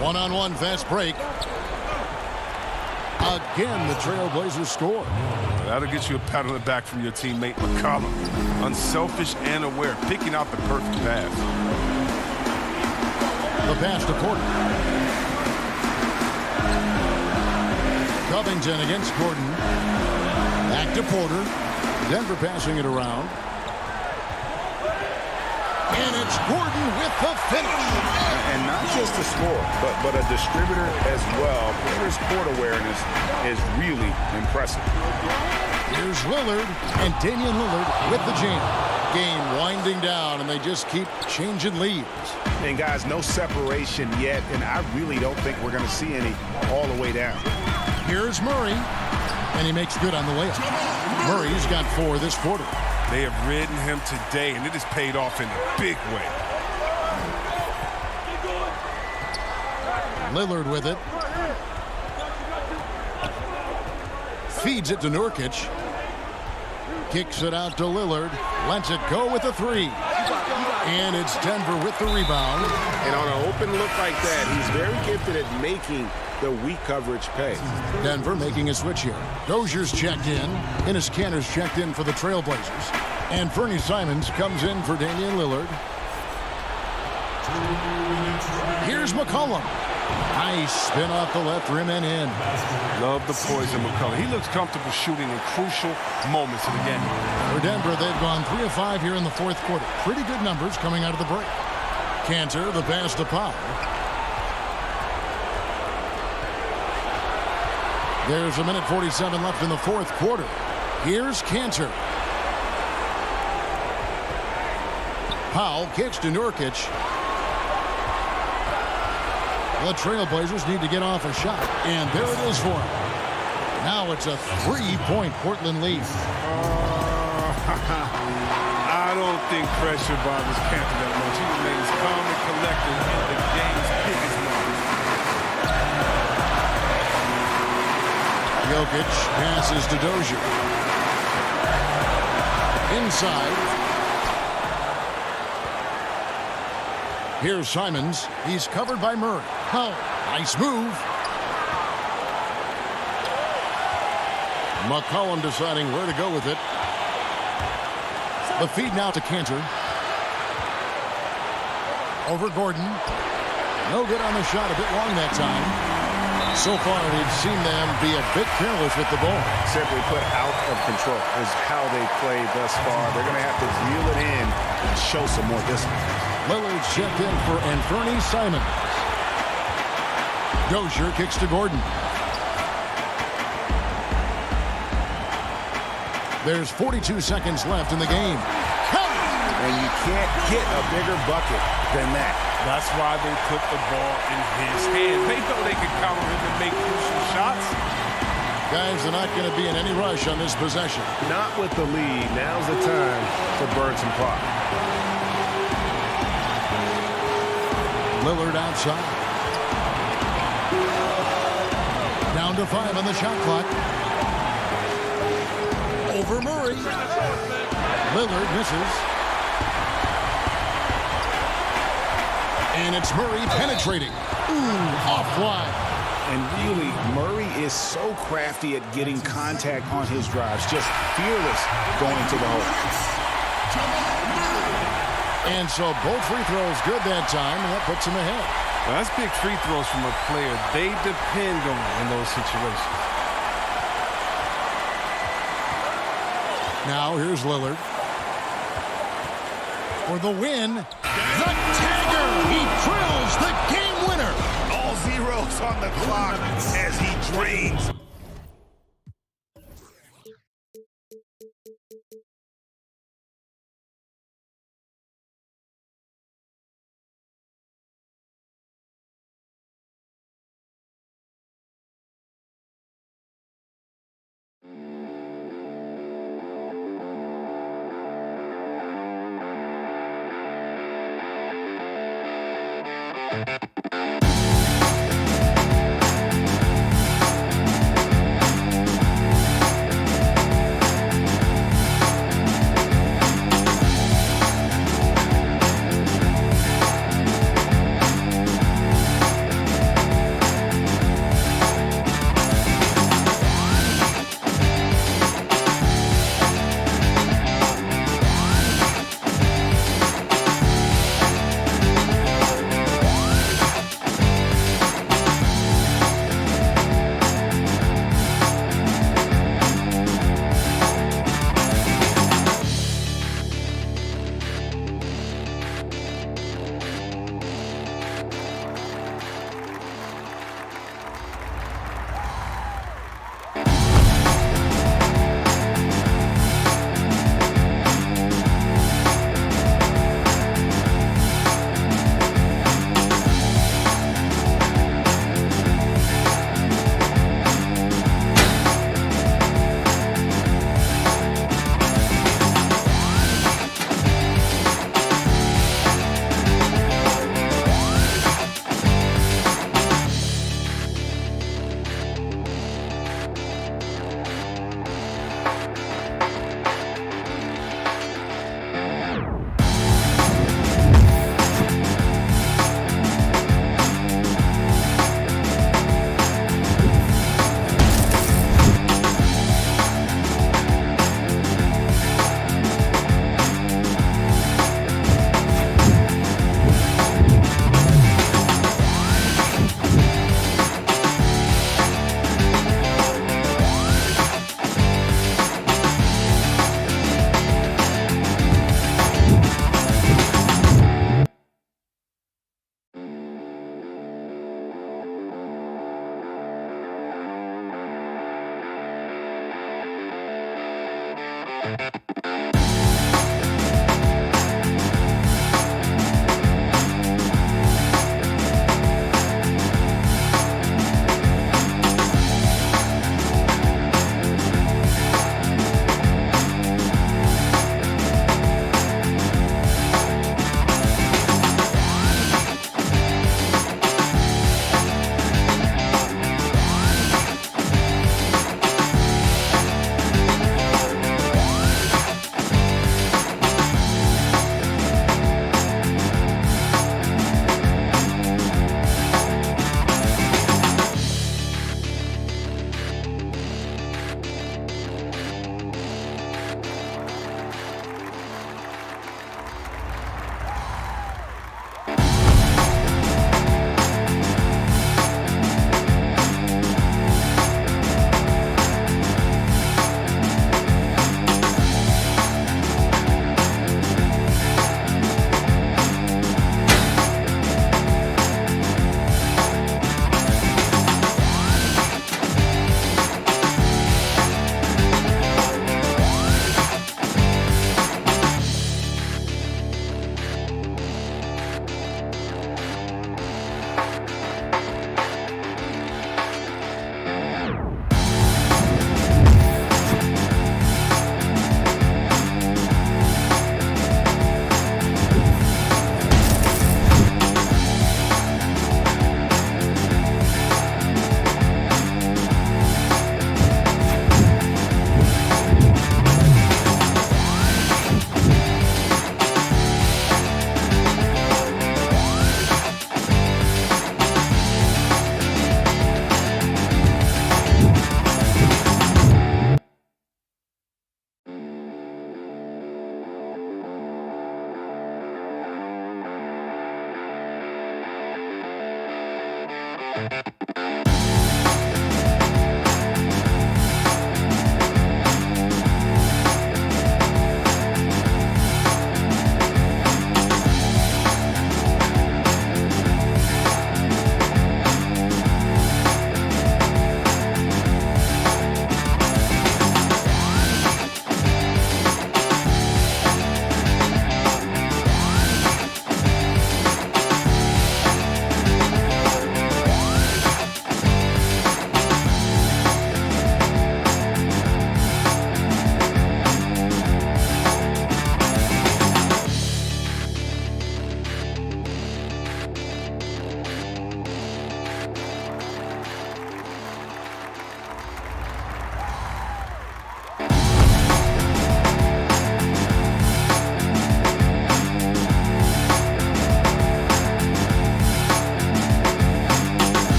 One-on-one fast break. Again, the Trailblazers score. That'll get you a pat on the back from your teammate McCollum. Unselfish and aware, picking out the perfect pass. The pass to Porter. Covington against Gordon. Back to Porter. Denver passing it around. And it's Gordon with the finish. And not just a scorer, but a distributor as well. Porter's court awareness is really impressive. Here's Lillard, and Damian Lillard with the jam. Game winding down, and they just keep changing leads. And guys, no separation yet, and I really don't think we're going to see any all the way down. Here's Murray, and he makes good on the layup. Murray's got 4 this quarter. They have ridden him today, and it has paid off in a big way. Lillard with it. Feeds it to Nurkic. Kicks it out to Lillard. Lets it go with a 3. And it's Denver with the rebound. And on an open look like that, he's very gifted at making the weak coverage pay. Denver making a switch here. Dozier's checked in. Enes Kanter's checked in for the Trailblazers. And Fernie Simons comes in for Damian Lillard. Here's McCollum. Nice spin off the left rim and in. Love the poise of McCollum. He looks comfortable shooting in crucial moments of the game. For Denver, they've gone 3 of 5 here in the 4th quarter. Pretty good numbers coming out of the break. Kanter, the pass to Powell. There's a minute 47 left in the 4th quarter. Here's Kanter. Powell kicks to Nurkic. The Trailblazers need to get off a shot, and there it is for him. Now it's a 3-point Portland lead. I don't think pressure bothers Kanter that much. He remains calm and collected in the game's biggest moments. Jokic passes to Dozier. Inside. Here's Simons. He's covered by Murray. Oh, nice move. McCollum deciding where to go with it. The feed now to Kanter. Over Gordon. No good on the shot. A bit long that time. So far, we've seen them be a bit careless with the ball. Simply put, out of control is how they played thus far. They're going to have to reel it in and show some more discipline. Lillard checked in for Fernie Simons. Dozier kicks to Gordon. There's 42 seconds left in the game. And you can't get a bigger bucket than that. That's why they put the ball in his hand. They know they can count on him to make crucial shots. Guys, they're not going to be in any rush on this possession. Not with the lead. Now's the time to burn some clock. Lillard outside. Down to 5 on the shot clock. Over Murray. Lillard misses. And it's Murray penetrating. Offline. And really, Murray is so crafty at getting contact on his drives. Just fearless going to the hole. And so both free throws good that time, and that puts him ahead. Well, that's big free throws from a player they depend on in those situations. Now here's Lillard. For the win, the tagger! He drills the game winner! All zeros on the clock as he drains.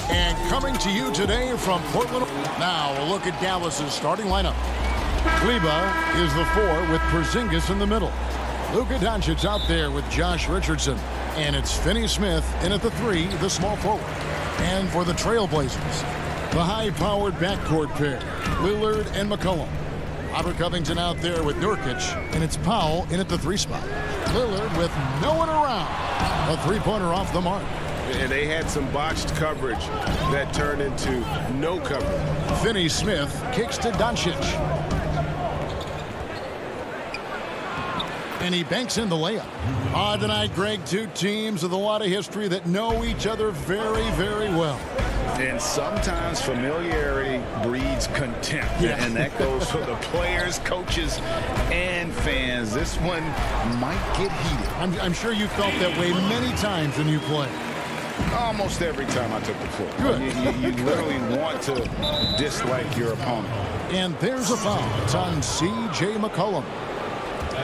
And coming to you today from Portland. Now a look at Dallas's starting lineup. Kleba is the 4 with Porzingis in the middle. Luka Doncic out there with Josh Richardson. And it's Finney-Smith in at the 3, the small forward. And for the Trailblazers, the high-powered backcourt pair, Lillard and McCollum. Robert Covington out there with Nurkic, and it's Powell in at the 3 spot. Lillard with no one around. A three-pointer off the mark. And they had some botched coverage that turned into no coverage. Finney-Smith kicks to Doncic. And he banks in the layup. Tonight, Greg, two teams with a lot of history that know each other very, very well. And sometimes familiarity breeds contempt. Yeah. And that goes for the players, coaches, and fans. This one might get heated. I'm sure you felt that way many times when you played. Almost every time I took the floor. Good. You literally want to dislike your opponent. And there's a foul. It's on C.J. McCollum.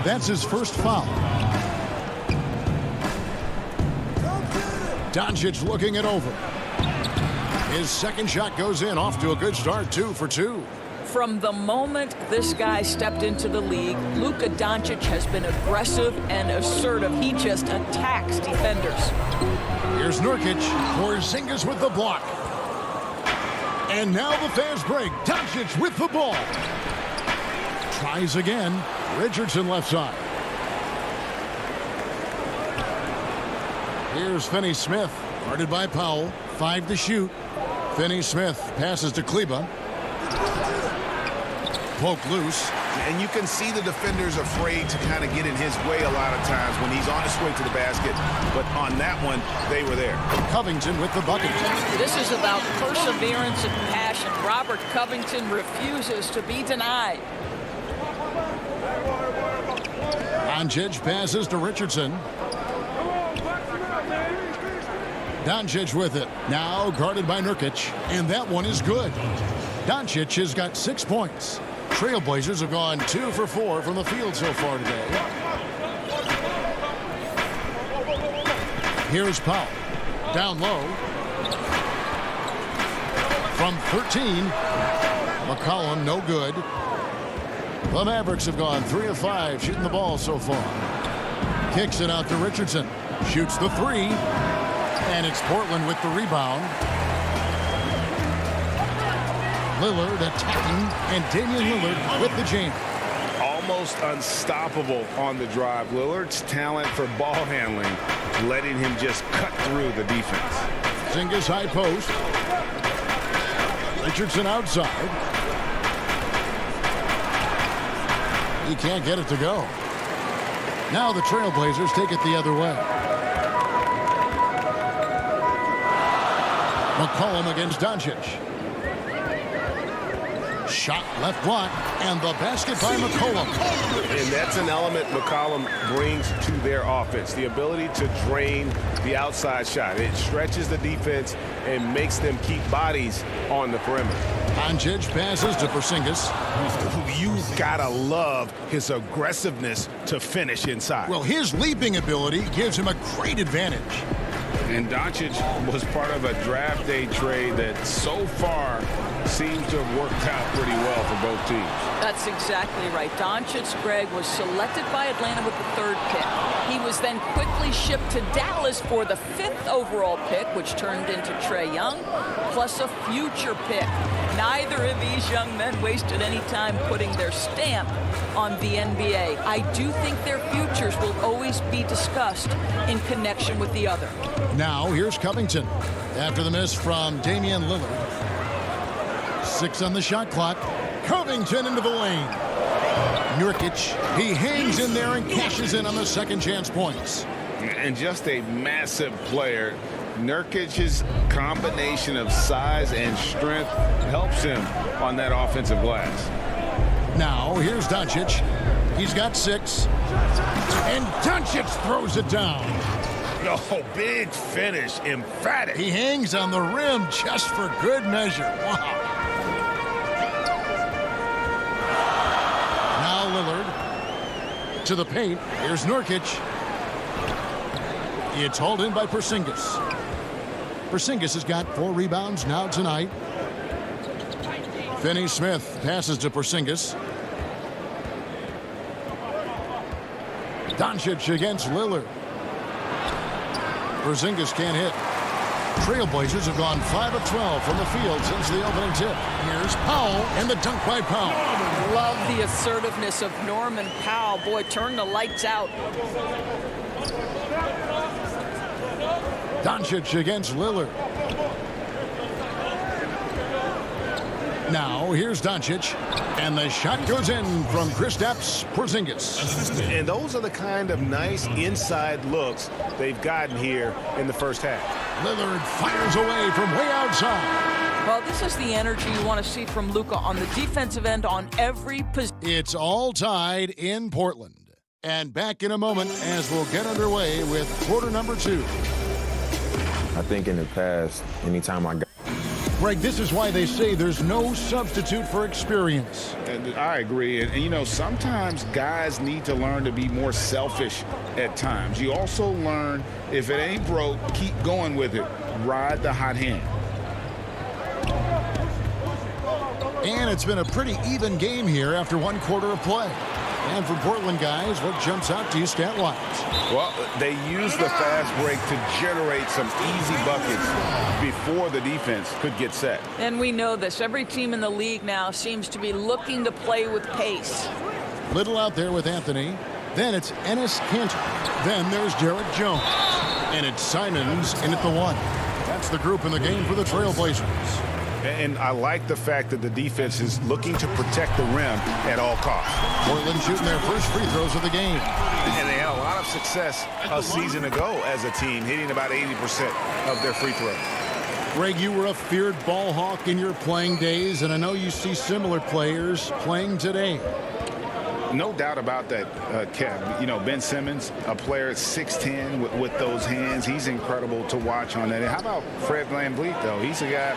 That's his first foul. Doncic looking it over. His second shot goes in, off to a good start, 2 for 2. From the moment this guy stepped into the league, Luka Doncic has been aggressive and assertive. He just attacks defenders. Here's Nurkic. Porzingis with the block. And now the fast break. Doncic with the ball. Tries again. Richardson left side. Here's Finney-Smith, guarded by Powell. 5 to shoot. Finney-Smith passes to Kleba. Poke loose. And you can see the defenders afraid to kind of get in his way a lot of times when he's on his way to the basket. But on that one, they were there. Covington with the bucket. This is about perseverance and passion. Robert Covington refuses to be denied. Doncic passes to Richardson. Doncic with it. Now guarded by Nurkic. And that one is good. Doncic has got 6 points. Trailblazers have gone 2 for 4 from the field so far today. Here's Powell. Down low. From 13. McCollum, no good. The Mavericks have gone 3 of 5 shooting the ball so far. Kicks it out to Richardson. Shoots the 3. And it's Portland with the rebound. Lillard attacking, and Damian Lillard with the jam. Almost unstoppable on the drive. Lillard's talent for ball handling, letting him just cut through the defense. Porzingis high post. Richardson outside. He can't get it to go. Now the Trailblazers take it the other way. McCollum against Doncic. Shot left block, and the basket by McCollum. And that's an element McCollum brings to their offense, the ability to drain the outside shot. It stretches the defense and makes them keep bodies on the perimeter. Doncic passes to Porzingis. You've got to love his aggressiveness to finish inside. Well, his leaping ability gives him a great advantage. And Doncic was part of a draft day trade that so far seems to have worked out pretty well for both teams. That's exactly right. Doncic, Greg, was selected by Atlanta with the 3rd pick. He was then quickly shipped to Dallas for the 5th overall pick, which turned into Trae Young, plus a future pick. Neither of these young men wasted any time putting their stamp on the NBA. I do think their futures will always be discussed in connection with the other. Now here's Covington after the miss from Damian Lillard. 6 on the shot clock. Covington into the lane. Nurkic, he hangs in there and cashes in on the second chance points. And just a massive player. Nurkic's combination of size and strength helps him on that offensive glass. Now here's Doncic. He's got 6. And Doncic throws it down. Oh, big finish, emphatic. He hangs on the rim just for good measure. Wow. Now Lillard to the paint. Here's Nurkic. It's hauled in by Porzingis. Porzingis has got 4 rebounds now tonight. Finney-Smith passes to Porzingis. Doncic against Lillard. Porzingis can't hit. Trailblazers have gone 5 of 12 from the field since the opening tip. Here's Powell and the dunk by Powell. Love the assertiveness of Norman Powell. Boy, turn the lights out. Doncic against Lillard. Now here's Doncic, and the shot goes in from Kristaps Porzingis. And those are the kind of nice inside looks they've gotten here in the first half. Lillard fires away from way outside. Well, this is the energy you want to see from Luka on the defensive end on every position. It's all tied in Portland. And back in a moment as we'll get underway with quarter number 2. I think in the past, anytime I got... Greg, this is why they say there's no substitute for experience. And I agree. And, you know, sometimes guys need to learn to be more selfish at times. You also learn if it ain't broke, keep going with it. Ride the hot hand. And it's been a pretty even game here after 1 quarter of play. And for Portland guys, what jumps out to you stat-wise? Well, they use the fast break to generate some easy buckets before the defense could get set. And we know this. Every team in the league now seems to be looking to play with pace. Little out there with Anthony. Then it's Enes Kanter. Then there's Derek Jones. And it's Simons in at the 1. That's the group in the game for the Trailblazers. And I like the fact that the defense is looking to protect the rim at all costs. Portland shooting their first free throws of the game. And they had a lot of success a season ago as a team, hitting about 80% of their free throws. Greg, you were a feared ball hawk in your playing days, and I know you see similar players playing today. No doubt about that, Kev. You know, Ben Simmons, a player at 6'10" with those hands. He's incredible to watch on that. And how about Fred VanVleet, though? He's a guy,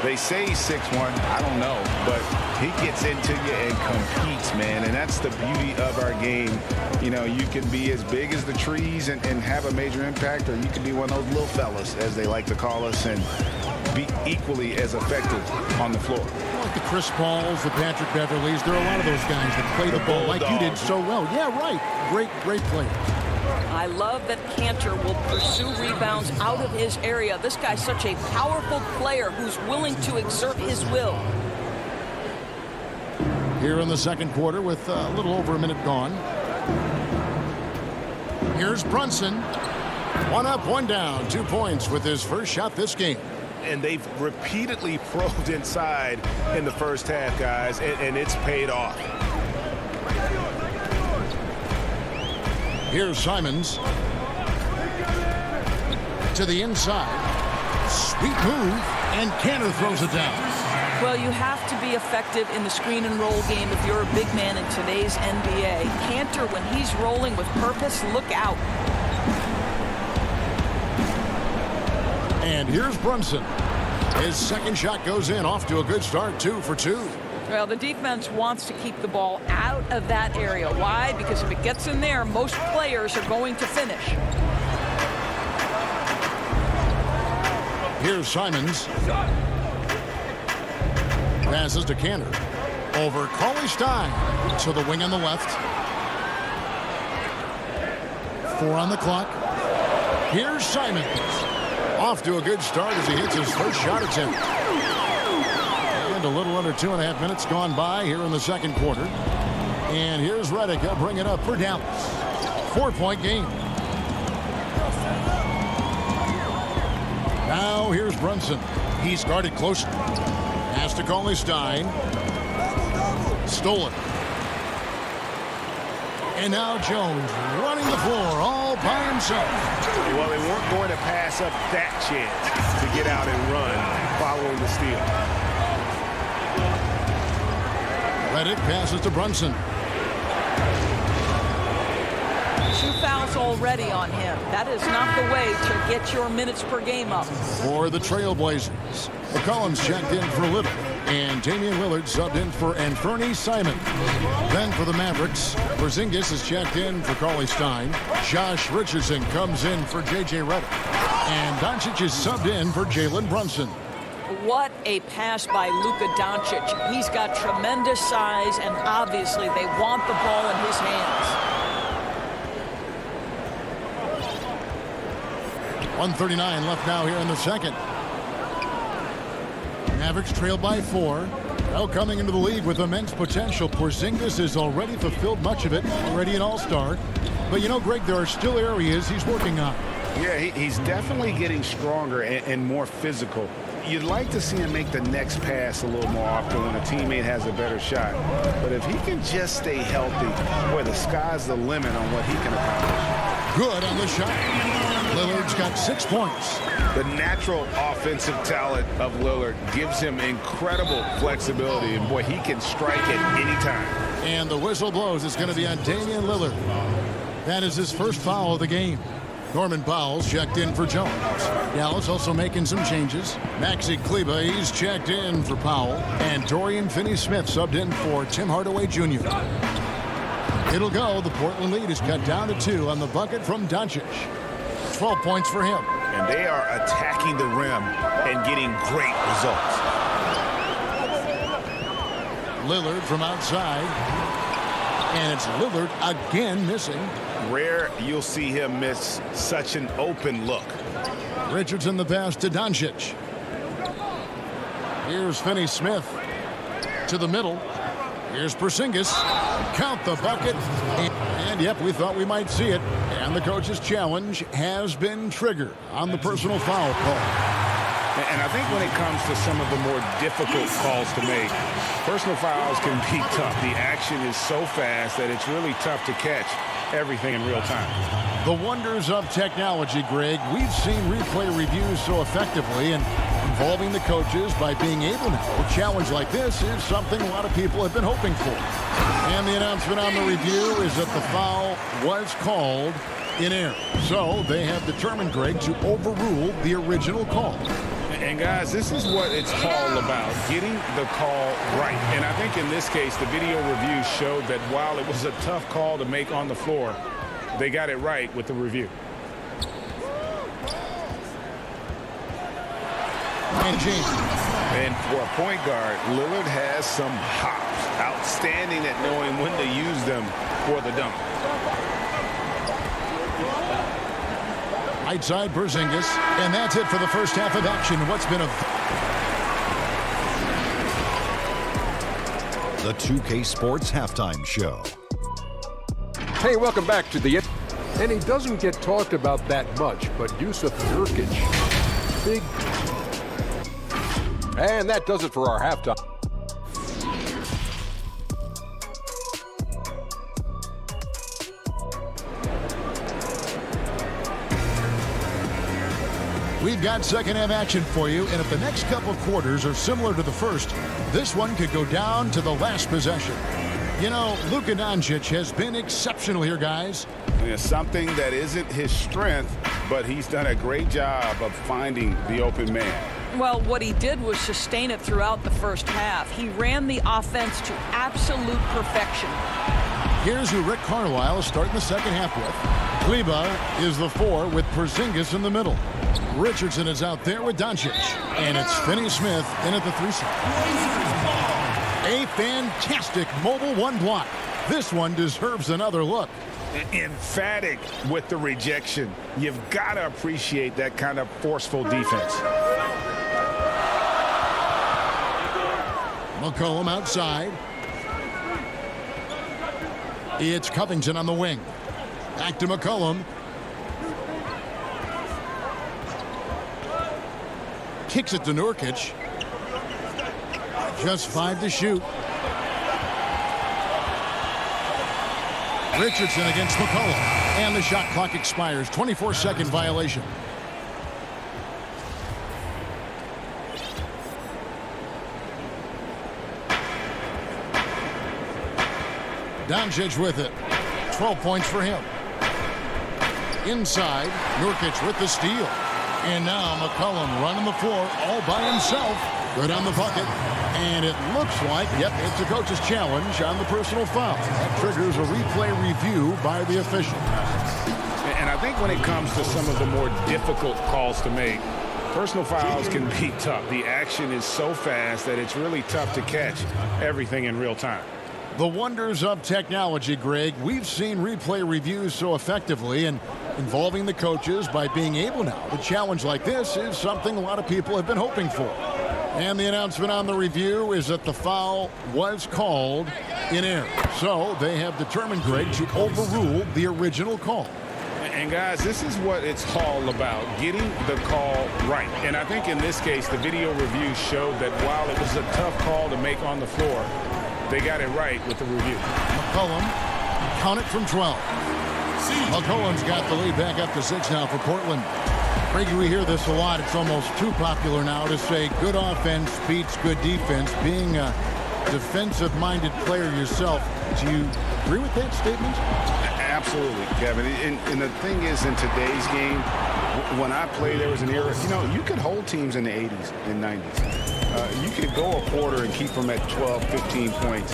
they say he's 6'1". I don't know. But he gets into you and competes, man. And that's the beauty of our game. You know, you can be as big as the trees and have a major impact, or you can be one of those little fellas, as they like to call us, and be equally as effective on the floor. Like the Chris Pauls, the Patrick Beverleys, there are a lot of those guys that play the ball like you did so well. Yeah, right. Great player. I love that Kanter will pursue rebounds out of his area. This guy's such a powerful player who's willing to exert his will. here in the second quarter with a little over a minute gone. Here's Brunson. One up, one down. 2 points with his first shot this game. And they've repeatedly probed inside in the first half, guys, and it's paid off. Here's Simons. To the inside. Sweet move, and Cantor throws it down. Well, you have to be effective in the screen and roll game if you're a big man in today's NBA. Cantor, when he's rolling with purpose, look out. And here's Brunson. His second shot goes in, off to a good start, 2 for 2. Well, the defense wants to keep the ball out of that area. Why? Because if it gets in there, most players are going to finish. Here's Simons. Passes to Cantor. Over Cauley-Stein to the wing on the left. 4 on the clock. Here's Simons. Off to a good start as he hits his first shot attempt. And a little under 2.5 minutes gone by here in the second quarter. And here's Redick. He'll bring it up for Dallas. 4-point game. Now here's Brunson. He's guarded closely. Pass to Cauley-Stein. Stolen. And now Jones running the floor all by himself. Well, they weren't going to pass up that chance to get out and run following the steal. Redick passes to Brunson. 2 fouls already on him. That is not the way to get your minutes per game up. For the Trailblazers, McCollum's checked in for Little, and Damian Lillard subbed in for Anthony Simons. Then for the Mavericks, Porzingis is checked in for Cauley-Stein. Josh Richardson comes in for J.J. Redick. And Doncic is subbed in for Jalen Brunson. What a pass by Luka Doncic. He's got tremendous size, and obviously they want the ball in his hands. 1:39 left now here in the second. Mavericks trail by 4. Now coming into the league with immense potential, Porzingis has already fulfilled much of it, already an all-star. But you know, Greg, there are still areas he's working on. Yeah, he's definitely getting stronger and more physical. You'd like to see him make the next pass a little more often when a teammate has a better shot. But if he can just stay healthy, boy, the sky's the limit on what he can accomplish. Good on the shot. Lillard's got 6 points. The natural offensive talent of Lillard gives him incredible flexibility, and boy, he can strike at any time. And the whistle blows. It's going to be on Damian Lillard. That is his first foul of the game. Norman Powell's checked in for Jones. Dallas also making some changes. Maxi Kleber, he's checked in for Powell. And Dorian Finney-Smith subbed in for Tim Hardaway Jr. It'll go. The Portland lead is cut down to 2 on the bucket from Doncic. 12 points for him. And they are attacking the rim and getting great results. Lillard from outside. And it's Lillard again missing. Rare you'll see him miss such an open look. Richardson the pass to Doncic. Here's Finney-Smith to the middle. Here's Porzingis. Count the bucket. And yep, we thought we might see it. And the coach's challenge has been triggered on the personal foul call. And I think when it comes to some of the more difficult calls to make, personal fouls can be tough. The action is so fast that it's really tough to catch everything in real time. The wonders of technology, Greg. We've seen replay reviews so effectively, and involving the coaches by being able now. A challenge like this is something a lot of people have been hoping for. And the announcement on the review is that the foul was called in error. So they have determined, Greg, to overrule the original call. And guys, this is what it's all about, getting the call right. And I think in this case, the video review showed that while it was a tough call to make on the floor, they got it right with the review. And for a point guard, Lillard has some hops. Outstanding at knowing when to use them for the dunk. Right side Porzingis, and that's it for the first half of action. What's been a the 2K Sports Halftime Show. Hey, welcome back to the... And he doesn't get talked about that much, but Yusuf Nurkic, big... And that does it for our halftime. We've got second half action for you, and if the next couple quarters are similar to the first, this one could go down to the last possession. You know, Luka Doncic has been exceptional here, guys. It's something that isn't his strength, but he's done a great job of finding the open man. Well, what he did was sustain it throughout the first half. He ran the offense to absolute perfection. Here's who Rick Carlisle is starting the second half with. Kleba is the 4 with Porzingis in the middle. Richardson is out there with Doncic. And it's Finney-Smith in at the 3 spot. A fantastic mobile 1 block. This one deserves another look. Emphatic with the rejection. You've got to appreciate that kind of forceful defense. McCollum outside. It's Covington on the wing. Back to McCollum. Kicks it to Nurkic. Just 5 to shoot. Richardson against McCollum. And the shot clock expires. 24-second violation. Doncic with it. 12 points for him. Inside, Nurkic with the steal. And now McCollum running the floor all by himself. Good on the bucket. And it looks like, yep, it's a coach's challenge on the personal foul. That triggers a replay review by the official. And I think when it comes to some of the more difficult calls to make, personal fouls can be tough. The action is so fast that it's really tough to catch everything in real time. The wonders of technology, Greg. We've seen replay reviews so effectively, and involving the coaches by being able now to challenge like this is something a lot of people have been hoping for. And the announcement on the review is that the foul was called in error. So they have determined, Greg, to overrule the original call. And guys, this is what it's all about, getting the call right. And I think in this case, the video review showed that while it was a tough call to make on the floor, they got it right with the review. McCollum, count it from 12. McCollum's got the lead back up to 6 now for Portland. Frankie, we hear this a lot. It's almost too popular now to say good offense beats good defense. Being a defensive-minded player yourself, do you agree with that statement? Absolutely, Kevin. And the thing is, in today's game, when I played, there was an era, you know, you could hold teams in the 80s and 90s. You could go a quarter and keep them at 12, 15 points.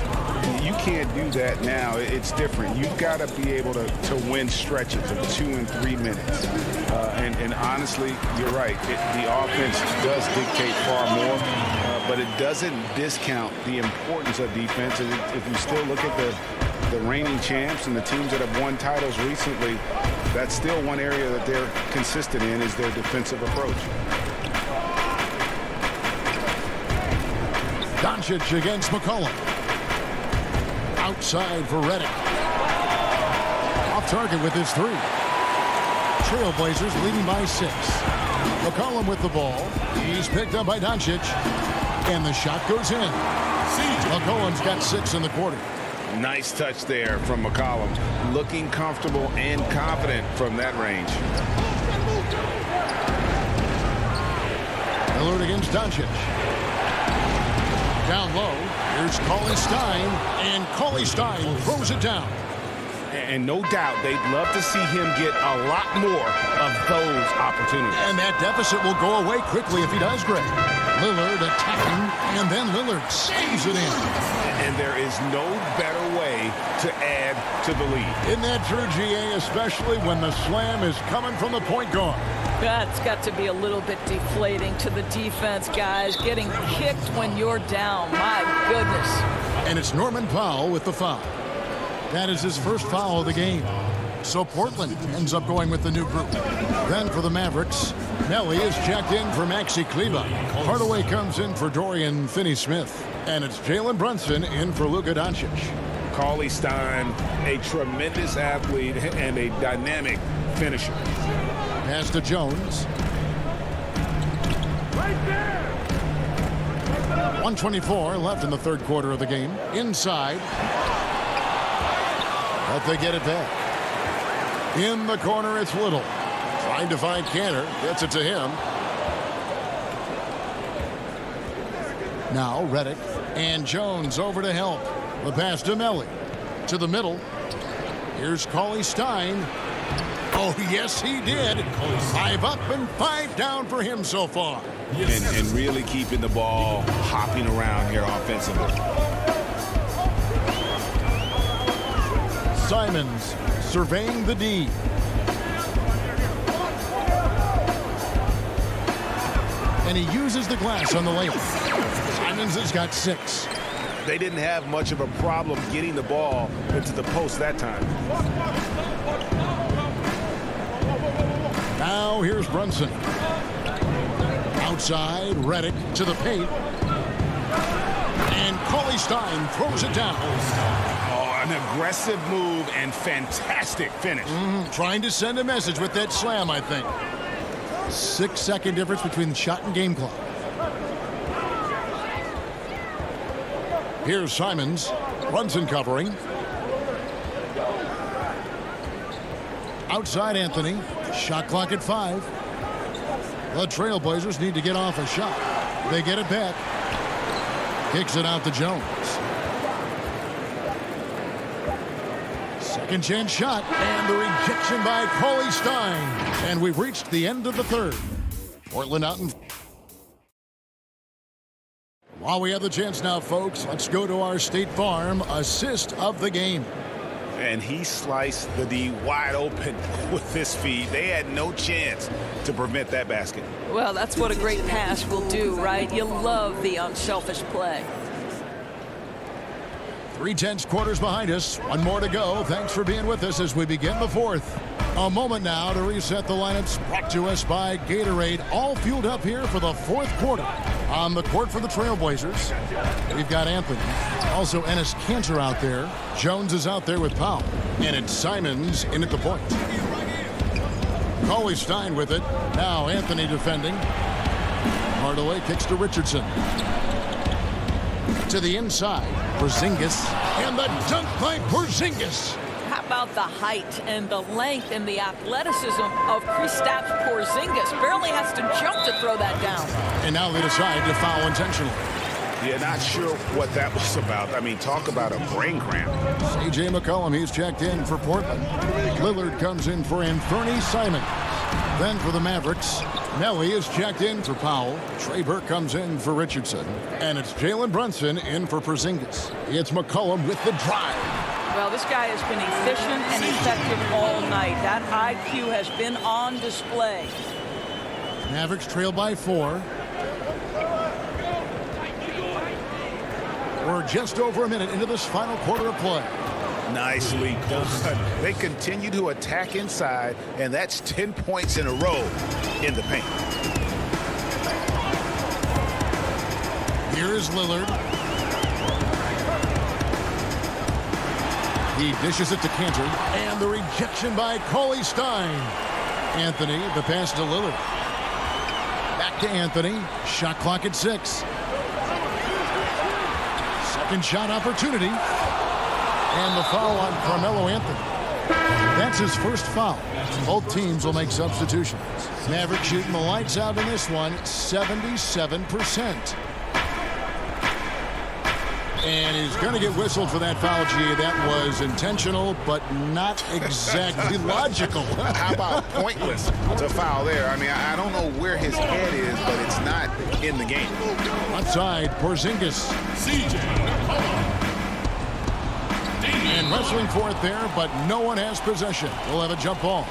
You can't do that now. It's different. You've got to be able to win stretches of 2 and 3 minutes. And honestly, you're right. The offense does dictate far more, but it doesn't discount the importance of defense. And if you still look at the reigning champs and the teams that have won titles recently, that's still one area that they're consistent in is their defensive approach. Doncic against McCollum. Outside for Redick. Off target with his 3. Trailblazers leading by 6. McCollum with the ball. He's picked up by Doncic. And the shot goes in. McCollum's got 6 in the quarter. Nice touch there from McCollum. Looking comfortable and confident from that range. Lillard against Doncic. Down low, here's Cauley Stein, and Cauley Stein throws it down. And no doubt they'd love to see him get a lot more of those opportunities. And that deficit will go away quickly if he does, Greg. Lillard attacking, and then Lillard saves it in. And there is no better way to add to the lead. Isn't that true, GA, especially when the slam is coming from the point guard? That's got to be a little bit deflating to the defense, guys. Getting kicked when you're down. My goodness. And it's Norman Powell with the foul. That is his first foul of the game. So Portland ends up going with the new group. Then for the Mavericks, Melly is checked in for Maxi Kleba. Hardaway comes in for Dorian Finney-Smith. And it's Jalen Brunson in for Luka Doncic. Cauley Stein, a tremendous athlete and a dynamic finisher. Pass to Jones. 1:24 left in the third quarter of the game. Inside. But they get it back. In the corner, it's Little. Trying to find Cantor. Gets it to him. Now Redick and Jones over to help. The pass to Melly. To the middle. Here's Cauley Stein. Oh, yes, he did. 5 up and 5 down for him so far. And really keeping the ball hopping around here offensively. Simons surveying the D. And he uses the glass on the layup. Simons has got 6. They didn't have much of a problem getting the ball into the post that time. Now here's Brunson. Outside, Redick to the paint. And Cauley Stein throws it down. Oh, an aggressive move and fantastic finish. Trying to send a message with that slam, I think. 6-second difference between the shot and game clock. Here's Simons. Brunson covering. Outside Anthony. Shot clock at 5. The Trailblazers need to get off a shot. They get it back. Kicks it out to Jones. Second chance shot. And the rejection by Cauley Stein. And we've reached the end of the third. Portland out in. While we have the chance now, folks, let's go to our State Farm assist of the game. And he sliced the D wide open with his feet. They had no chance to prevent that basket. Well, that's what a great pass will do, right? You love the unselfish play. 3/10 quarters behind us. One more to go. Thanks for being with us as we begin the fourth. A moment now to reset the lineups, brought to us by Gatorade. All fueled up here for the fourth quarter. On the court for the Trailblazers, we've got Anthony. Also Enes Kanter out there. Jones is out there with Powell. And it's Simons in at the point. Cauley Stein with it. Now Anthony defending. Hardaway kicks to Richardson. To the inside. Porzingis. And the dunk by Porzingis. How about the height and the length and the athleticism of Kristaps Porzingis? Barely has to jump to throw that down. And now they decide to foul intentionally. Yeah, not sure what that was about. I mean, talk about a brain cramp. C.J. McCollum, he's checked in for Portland. Lillard comes in for Anthony Simons. Then for the Mavericks, Melly is checked in for Powell. Trey Burke comes in for Richardson. And it's Jalen Brunson in for Porzingis. It's McCollum with the drive. Well, this guy has been efficient and effective all night. That IQ has been on display. Mavericks trail by 4. We're just over a minute into this final quarter of play. Nicely done. They continue to attack inside, and that's 10 points in a row in the paint. Here's Lillard. He dishes it to Kanter. And the rejection by Cauley Stein. Anthony, the pass to Lillard. Back to Anthony. Shot clock at 6. Second shot opportunity. And the foul on Carmelo Anthony. That's his first foul. Both teams will make substitutions. Maverick shooting the lights out in this one, 77%. And he's going to get whistled for that foul, G. That was intentional, but not exactly logical. How about pointless to foul there? I mean, I don't know where his head is, but it's not in the game. Outside, Porzingis. And wrestling for it there, but no one has possession. We'll have a jump ball.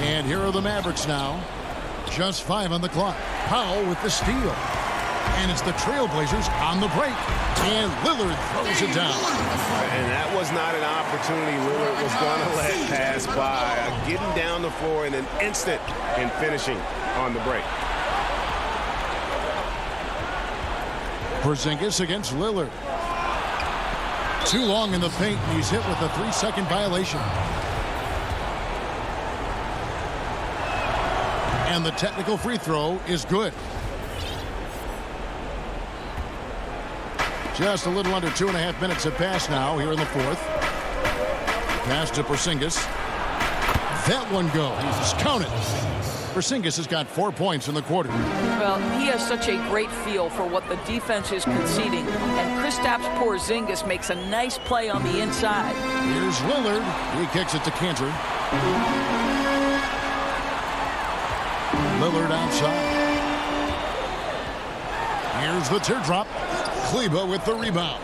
And here are the Mavericks now. Just 5 on the clock. Powell with the steal. And it's the Trailblazers on the break. And Lillard throws it down. And that was not an opportunity Lillard was going to let pass by. Getting down the floor in an instant and finishing on the break. Porzingis against Lillard. Too long in the paint, and he's hit with a 3-second violation. And the technical free throw is good. Just a little under 2.5 minutes have passed now here in the fourth. Pass to Porzingis. That one goes. Count it. Porzingis has got 4 points in the quarter. Well, he has such a great feel for what the defense is conceding. And Kristaps Porzingis makes a nice play on the inside. Here's Lillard. He kicks it to Cantor. Lillard outside. Here's the teardrop. Kleba with the rebound.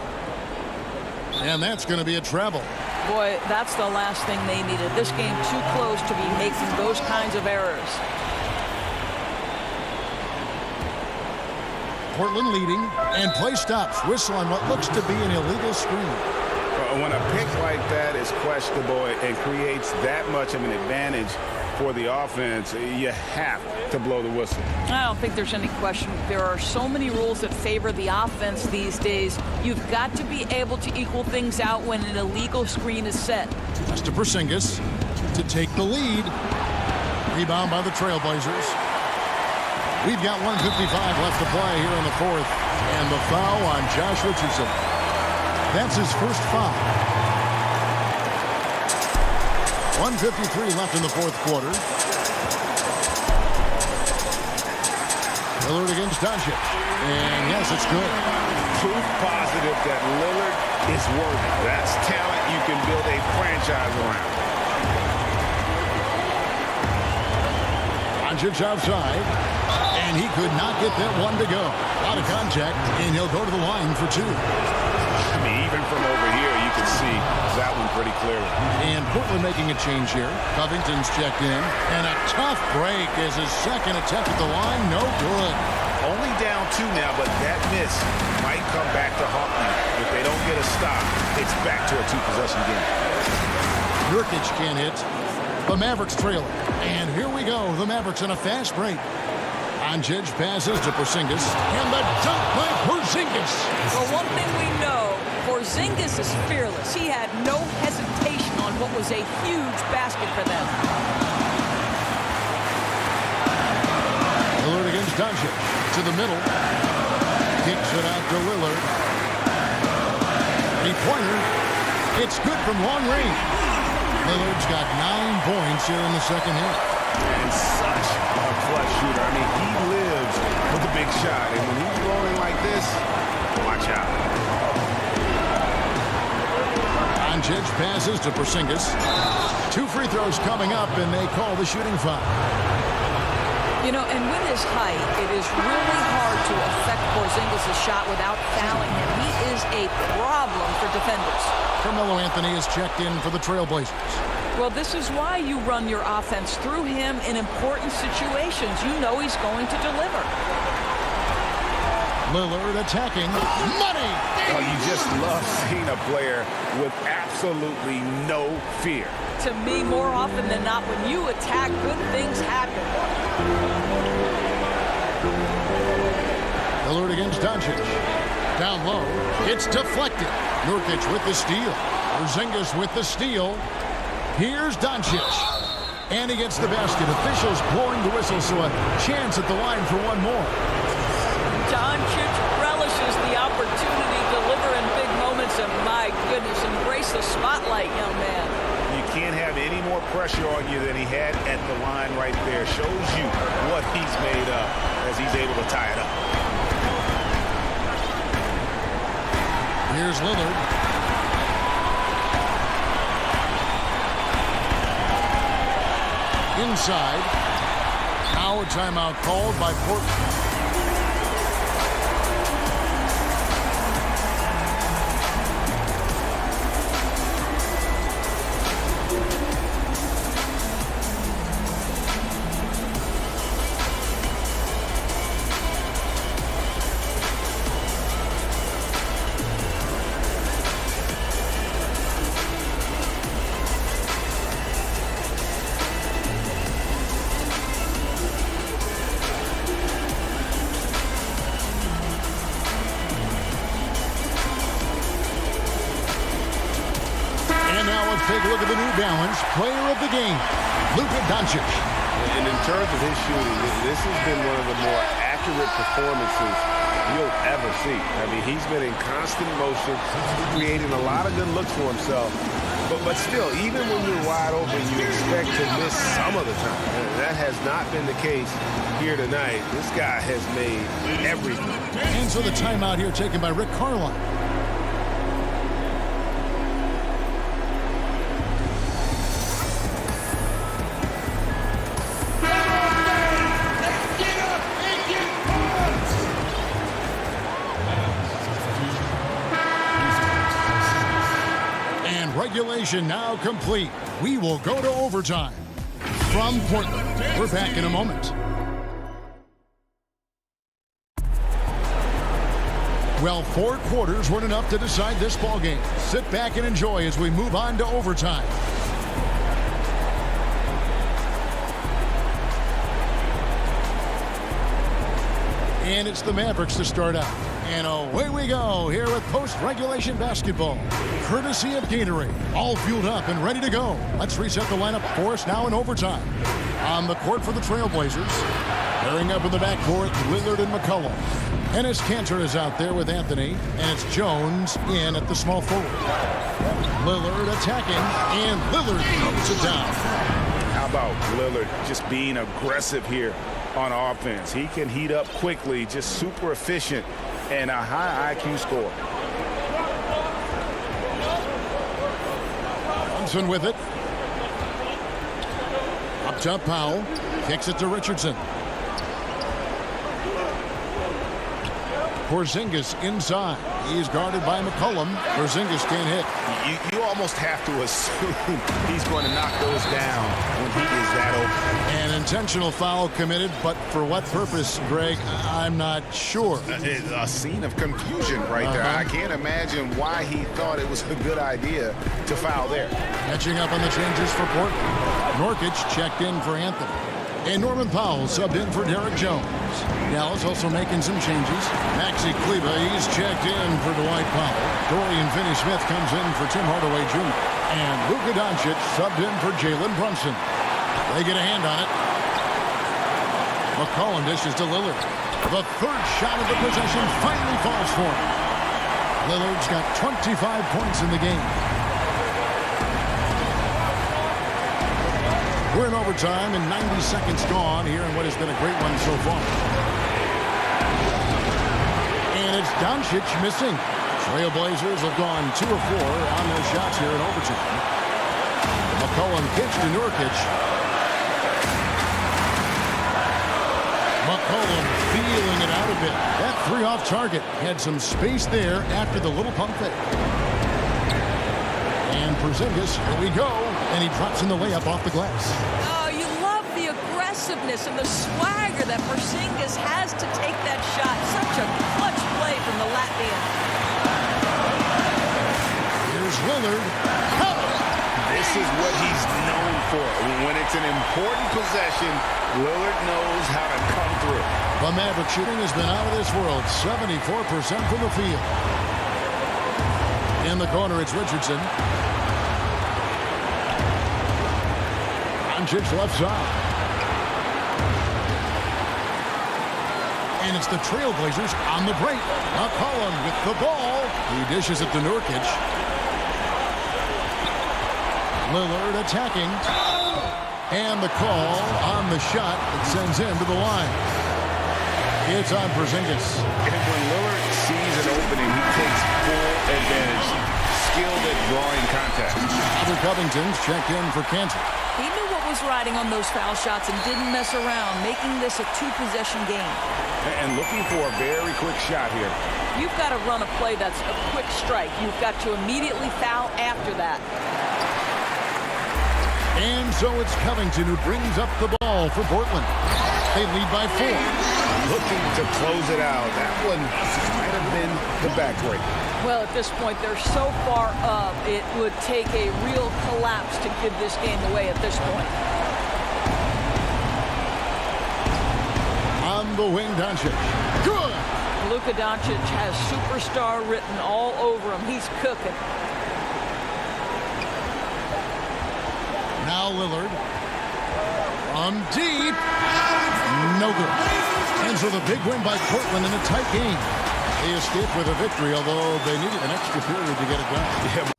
And that's going to be a travel. Boy, that's the last thing they needed. This game too close to be making those kinds of errors. Portland leading, and play stops. Whistle on what looks to be an illegal screen. When a pick like that is questionable and creates that much of an advantage for the offense, you have to blow the whistle. I don't think there's any question. There are so many rules that favor the offense these days. You've got to be able to equal things out when an illegal screen is set. That's to Porzingis to take the lead. Rebound by the Trailblazers. We've got 1:55 left to play here in the fourth. And the foul on Josh Richardson. That's his first foul. 1:53 left in the fourth quarter. Lillard against Doncic. And yes, it's good. Proof positive that Lillard is worthy. That's talent you can build a franchise around. Doncic outside. And he could not get that one to go. A lot of contact, and he'll go to the line for two. I mean, even from over here, you can see that one pretty clearly. And Portland making a change here. Covington's checked in. And a tough break as his second attempt at the line. No good. Only down 2 now, but that miss might come back to haunt them. If they don't get a stop, it's back to a 2-possession game. Nurkic can't hit. The Mavericks trailing. And here we go. The Mavericks in a fast break. Doncic passes to Porzingis. And the dunk by Porzingis. Well, one thing we know, Porzingis is fearless. He had no hesitation on what was a huge basket for them. Lillard against Doncic. To the middle. Kicks it out to Lillard. Three-pointer. It's good from long range. Lillard's got 9 points here in the second half. And such a clutch shooter. I mean, he lives with a big shot. And when he's rolling like this, watch out. Doncic passes to Porzingis. 2 free throws coming up, and they call the shooting foul. You know, and with his height, it is really hard to affect Porzingis' shot without fouling him. He is a problem for defenders. Carmelo Anthony is checked in for the Trailblazers. Well, this is why you run your offense through him in important situations. You know he's going to deliver. Lillard attacking. Money! Oh, you just love seeing a player with absolutely no fear. To me, more often than not, when you attack, good things happen. Lillard against Doncic. Down low. It's deflected. Nurkic with the steal. Porzingis with the steal. Here's Doncic. And he gets the basket. Officials blowing the whistle, so a chance at the line for one more. Doncic relishes the opportunity to deliver in big moments, and my goodness, embrace the spotlight, young man. You can't have any more pressure on you than he had at the line right there. Shows you what he's made of as he's able to tie it up. Here's Lillard. Inside. Now a timeout called by Portland. Let's take a look at the New Balance player of the game, Luka Doncic. And in terms of his shooting, this has been one of the more accurate performances you'll ever see. I mean, he's been in constant motion, creating a lot of good looks for himself. But still, even when you're wide open, you expect to miss some of the time. And that has not been the case here tonight. This guy has made everything. And so the timeout here taken by Rick Carlisle. Regulation now complete. We will go to overtime. From Portland, we're back in a moment. Well, 4 quarters weren't enough to decide this ballgame. Sit back and enjoy as we move on to overtime. And it's the Mavericks to start out. And away we go here with post-regulation basketball. Courtesy of Gatorade. All fueled up and ready to go. Let's reset the lineup for us now in overtime. On the court for the Trailblazers. Pairing up in the backcourt, Lillard and McCollum. Enes Kanter is out there with Anthony. And it's Jones in at the small forward. Lillard attacking. And Lillard throws it down. How about Lillard just being aggressive here on offense? He can heat up quickly, just super efficient, and a high IQ score. Thompson with it. Up top, Powell. Kicks it to Richardson. Porzingis inside. He's guarded by McCollum. Porzingis can't hit. You almost have to assume he's going to knock those down when he is that open. An intentional foul committed, but for what purpose, Greg? I'm not sure. A scene of confusion right there. I can't imagine why he thought it was a good idea to foul there. Catching up on the changes for Portland. Norkic checked in for Anthony. And Norman Powell subbed in for Derek Jones. Dallas also making some changes. Maxi Kleber, he's checked in for Dwight Powell. Dorian Finney-Smith comes in for Tim Hardaway Jr. And Luka Doncic subbed in for Jalen Brunson. They get a hand on it. McCollum dishes to Lillard. The third shot of the possession finally falls for him. Lillard's got 25 points in the game. We're in overtime and 90 seconds gone here in what has been a great one so far. And it's Doncic missing. Trailblazers have gone 2 of 4 on their shots here in overtime. McCollum kicks to Nurkic. McCollum feeling it out a bit. That 3 off target had some space there after the little pump fake. And Porzingis, here we go. And he drops in the layup off the glass. Oh, you love the aggressiveness and the swagger that Porzingis has to take that shot. Such a clutch play from the Latvian. Here's Lillard. This is what he's known for. When it's an important possession, Lillard knows how to come through. The Maverick shooting has been out of this world. 74% from the field. In the corner, it's Richardson. Doncic left side. And it's the Trailblazers on the break. McCollum with the ball. He dishes it to Nurkic. Lillard attacking. And the call on the shot that sends him to the line. It's on Porzingis. And when Lillard sees an opening, he takes full advantage. Skilled at drawing contact. Robert Covington's checked in for Kanter. He knew what was riding on those foul shots and didn't mess around, making this a 2-possession game. And looking for a very quick shot here. You've got to run a play that's a quick strike. You've got to immediately foul after that. And so it's Covington who brings up the ball for Portland. They lead by 4. Looking to close it out. That one might have been the back break. Well, at this point, they're so far up, it would take a real collapse to give this game away at this point. On the wing, Doncic. Good! Luka Doncic has superstar written all over him. He's cooking. Now Lillard. From deep. No good. And so the big win by Portland in a tight game. They escaped with a victory, although they needed an extra period to get it done. Yeah.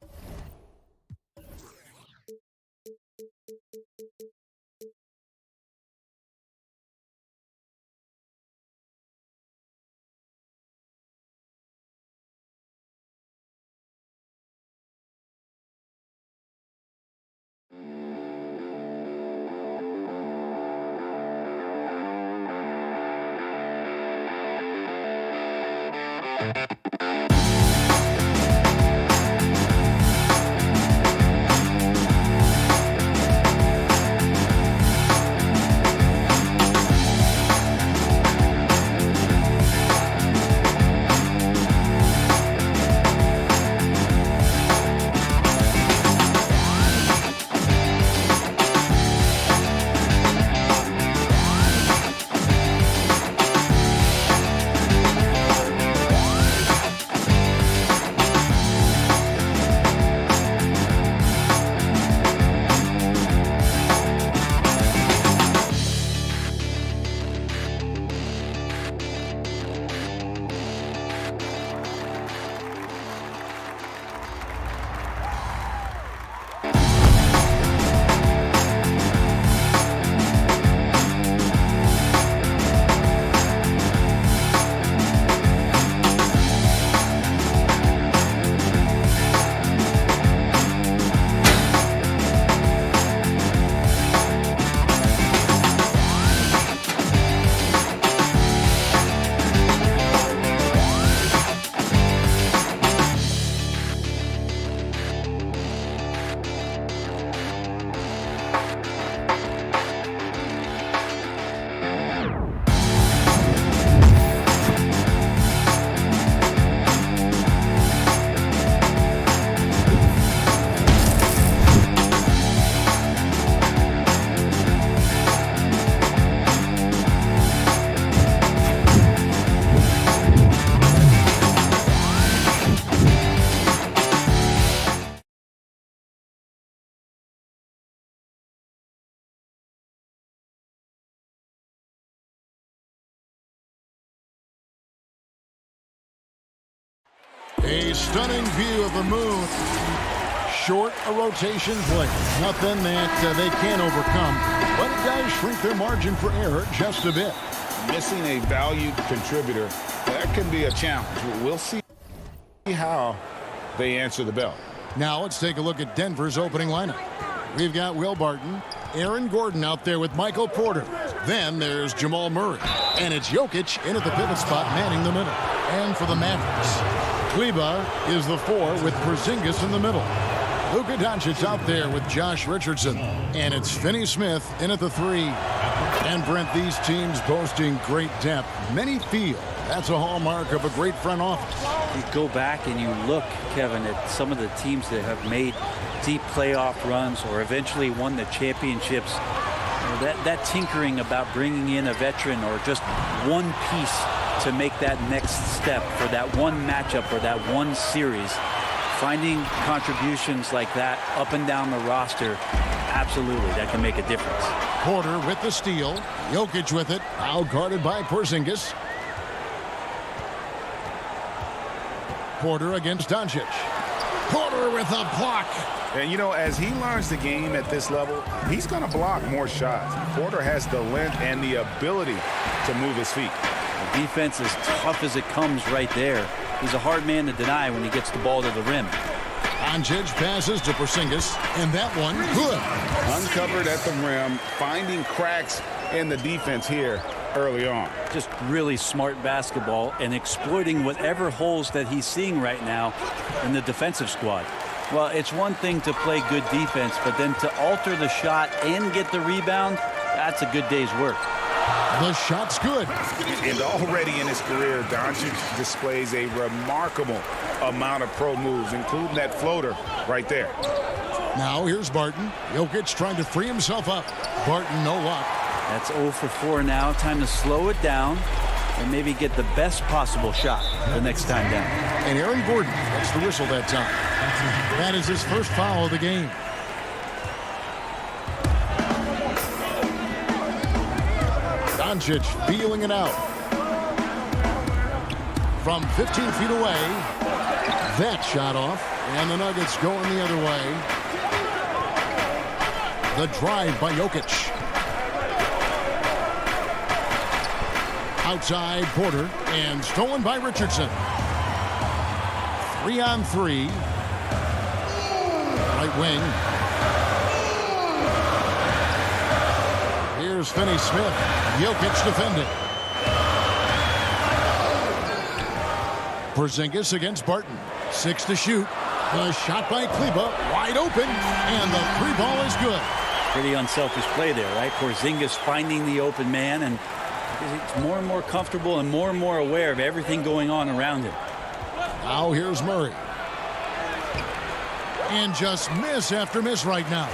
A stunning view of the moon. Short a rotation play. Nothing that they can't overcome, but it does shrink their margin for error just a bit. Missing a valued contributor, that can be a challenge. We'll see how they answer the bell. Now let's take a look at Denver's opening lineup. We've got Will Barton, Aaron Gordon out there with Michael Porter. Then there's Jamal Murray. And it's Jokic in at the pivot spot, manning the middle. And for the Mavericks, Kleba is the 4 with Porzingis in the middle. Luka Doncic out there with Josh Richardson. And it's Finney-Smith in at the 3. And Brent, these teams boasting great depth. Many feel that's a hallmark of a great front office. You go back and you look, Kevin, at some of the teams that have made deep playoff runs or eventually won the championships. That tinkering about bringing in a veteran or just one piece to make that next step for that one matchup or that one series, finding contributions like that up and down the roster, absolutely, that can make a difference. Porter with the steal. Jokic with it. Now guarded by Porzingis. Porter against Doncic. Porter with a block. And, you know, as he learns the game at this level, he's going to block more shots. Porter has the length and the ability to move his feet. The defense is tough as it comes right there. He's a hard man to deny when he gets the ball to the rim. Doncic passes to Porzingis, and that one good. Uncovered at the rim, finding cracks in the defense here early on. Just really smart basketball and exploiting whatever holes that he's seeing right now in the defensive squad. Well, it's one thing to play good defense, but then to alter the shot and get the rebound, that's a good day's work. The shot's good. And already in his career, Doncic displays a remarkable amount of pro moves, including that floater right there. Now here's Barton. Jokic trying to free himself up. Barton, no luck. That's 0 for 4 now. Time to slow it down and maybe get the best possible shot the next time down. And Aaron Gordon gets the whistle that time. That is his first foul of the game. Doncic feeling it out. From 15 feet away. That shot off. And the Nuggets going the other way. The drive by Jokic. Outside Porter. And stolen by Richardson. 3-on-3. Right wing. Here's Finney-Smith. Jokic defending. Porzingis against Barton. 6 to shoot. A shot by Kleba. Wide open. And the three ball is good. Pretty unselfish play there, right? Porzingis finding the open man, and he's more and more comfortable and more aware of everything going on around him. Now here's Murray. And just miss after miss right now.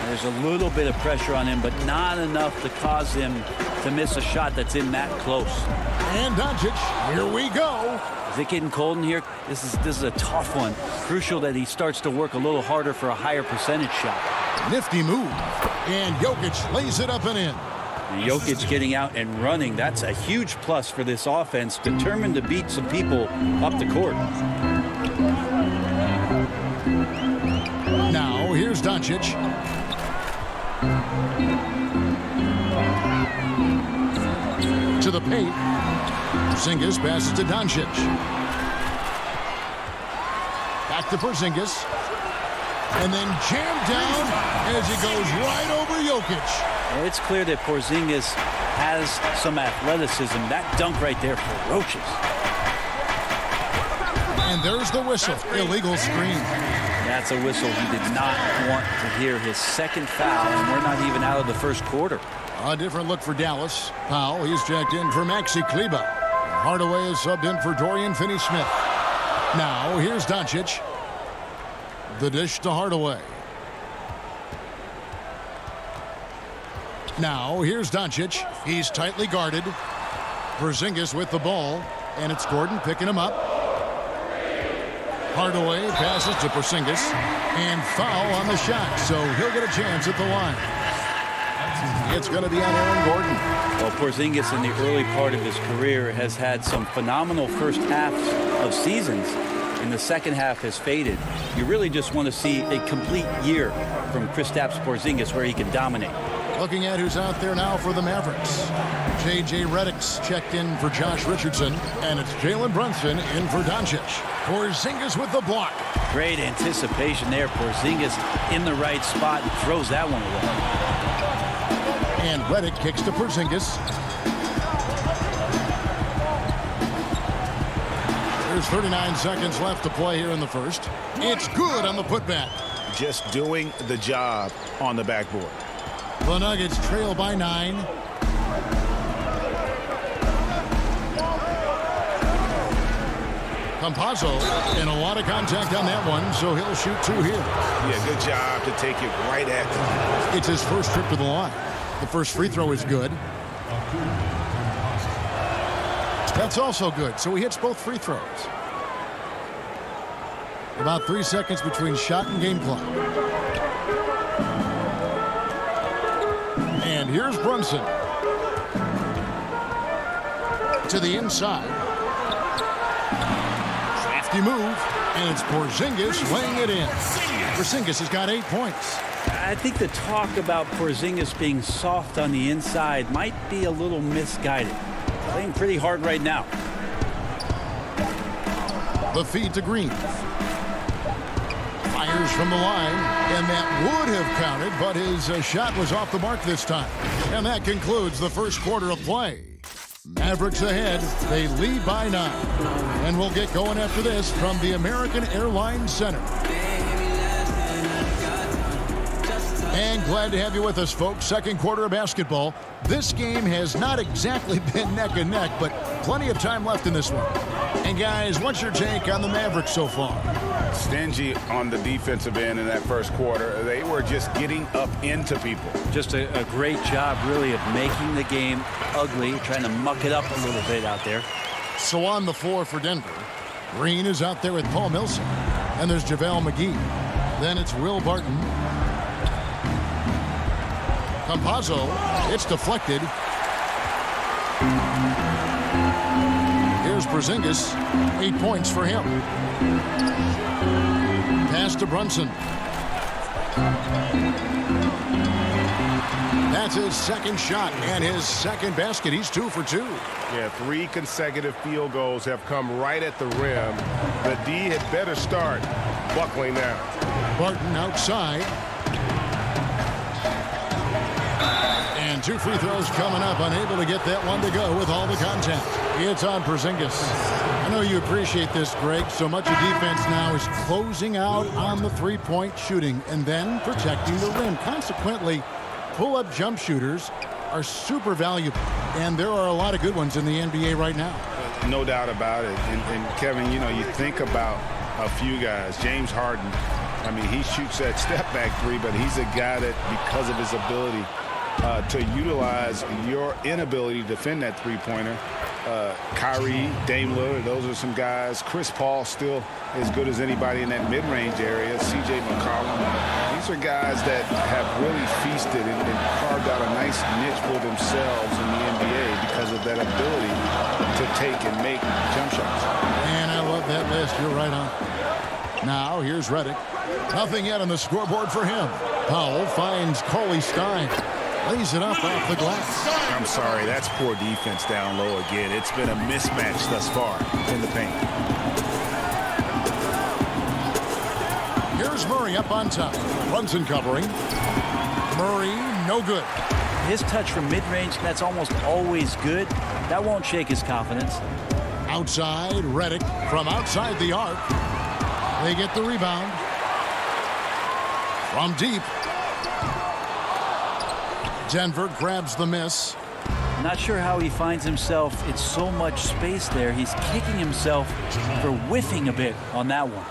There's a little bit of pressure on him, but not enough to cause him to miss a shot that's in that close. And Doncic, here we go. Is it getting cold in here? This is a tough one. Crucial that he starts to work a little harder for a higher percentage shot. Nifty move. And Jokic lays it up and in. And Jokic getting out and running. That's a huge plus for this offense. Determined to beat some people up the court. Now here's Doncic. To the paint. Porzingis passes to Doncic. Back to Porzingis. And then jammed down as he goes right over Jokic. It's clear that Porzingis has some athleticism. That dunk right there ferocious. And there's the whistle. Illegal screen. That's a whistle he did not want to hear. His second foul, and we're not even out of the first quarter. A different look for Dallas. Powell, he's checked in for Maxi Kleba. Hardaway is subbed in for Dorian Finney-Smith. Now, here's Doncic. The dish to Hardaway. Now, here's Doncic. He's tightly guarded. Porzingis with the ball. And it's Gordon picking him up. Hardaway passes to Porzingis. And foul on the shot. So he'll get a chance at the line. It's going to be on Aaron Gordon. Well, Porzingis in the early part of his career has had some phenomenal first halves of seasons. In the second half has faded. You really just want to see a complete year from Kristaps Porzingis where he can dominate. Looking at who's out there now for the Mavericks. J.J. Redick's checked in for Josh Richardson. And it's Jalen Brunson in for Doncic. Porzingis with the block. Great anticipation there. Porzingis in the right spot and throws that one away. And Redick kicks to Porzingis. There's 39 seconds left to play here in the first. It's good on the putback. Just doing the job on the backboard. The Nuggets trail by 9. Campazzo, and a lot of contact on that one, so he'll shoot 2 here. Yeah, good job to take it right at him. It's his first trip to the line. The first free throw is good. That's also good, so he hits both free throws. About 3 seconds between shot and game clock. And here's Brunson. To the inside. Crafty move, and it's Porzingis laying it in. Porzingis has got 8 points. I think the talk about Porzingis being soft on the inside might be a little misguided. Playing pretty hard right now. The feed to Green. Fires from the line, and that would have counted, but his shot was off the mark this time. And that concludes the first quarter of play. Mavericks ahead. They lead by 9. And we'll get going after this from the American Airlines Center. And glad to have you with us, folks. Second quarter of basketball. This game has not exactly been neck and neck, but plenty of time left in this one. And guys, what's your take on the Mavericks so far? Stingy on the defensive end in that first quarter. They were just getting up into people. Just a great job, really, of making the game ugly, trying to muck it up a little bit out there. So on the floor for Denver, Green is out there with Paul Millsap. And there's JaVale McGee. Then it's Will Barton. Campazzo, it's deflected. Here's Porzingis. 8 points for him. Pass to Brunson. That's his second shot and his second basket. He's 2 for 2. Yeah, 3 consecutive field goals have come right at the rim. The D had better start buckling now. Barton outside. And 2 free throws coming up. Unable to get that one to go with all the contact. It's on Porzingis. I know you appreciate this, Greg. So much of defense now is closing out on the three-point shooting and then protecting the rim. Consequently, pull-up jump shooters are super valuable, and there are a lot of good ones in the NBA right now. No doubt about it. And Kevin, you know, you think about a few guys. James Harden, I mean, he shoots that step-back three, but he's a guy that, because of his ability to utilize your inability to defend that three-pointer, Kyrie, Dame Lillard, those are some guys. Chris Paul still as good as anybody in that mid-range area. C.J. McCollum. These are guys that have really feasted and carved out a nice niche for themselves in the NBA because of that ability to take and make jump shots. And I love that list. You're right on. Now here's Redick. Nothing yet on the scoreboard for him. Powell finds Cauley Stein. Lays it up off the glass. I'm sorry, that's poor defense down low again. It's been a mismatch thus far in the paint. Here's Murray up on top. Brunson covering. Murray, no good. His touch from mid-range, that's almost always good. That won't shake his confidence. Outside, Redick from outside the arc. They get the rebound. From deep. Denver grabs the miss. Not sure how he finds himself. It's so much space there. He's kicking himself for whiffing a bit on that one.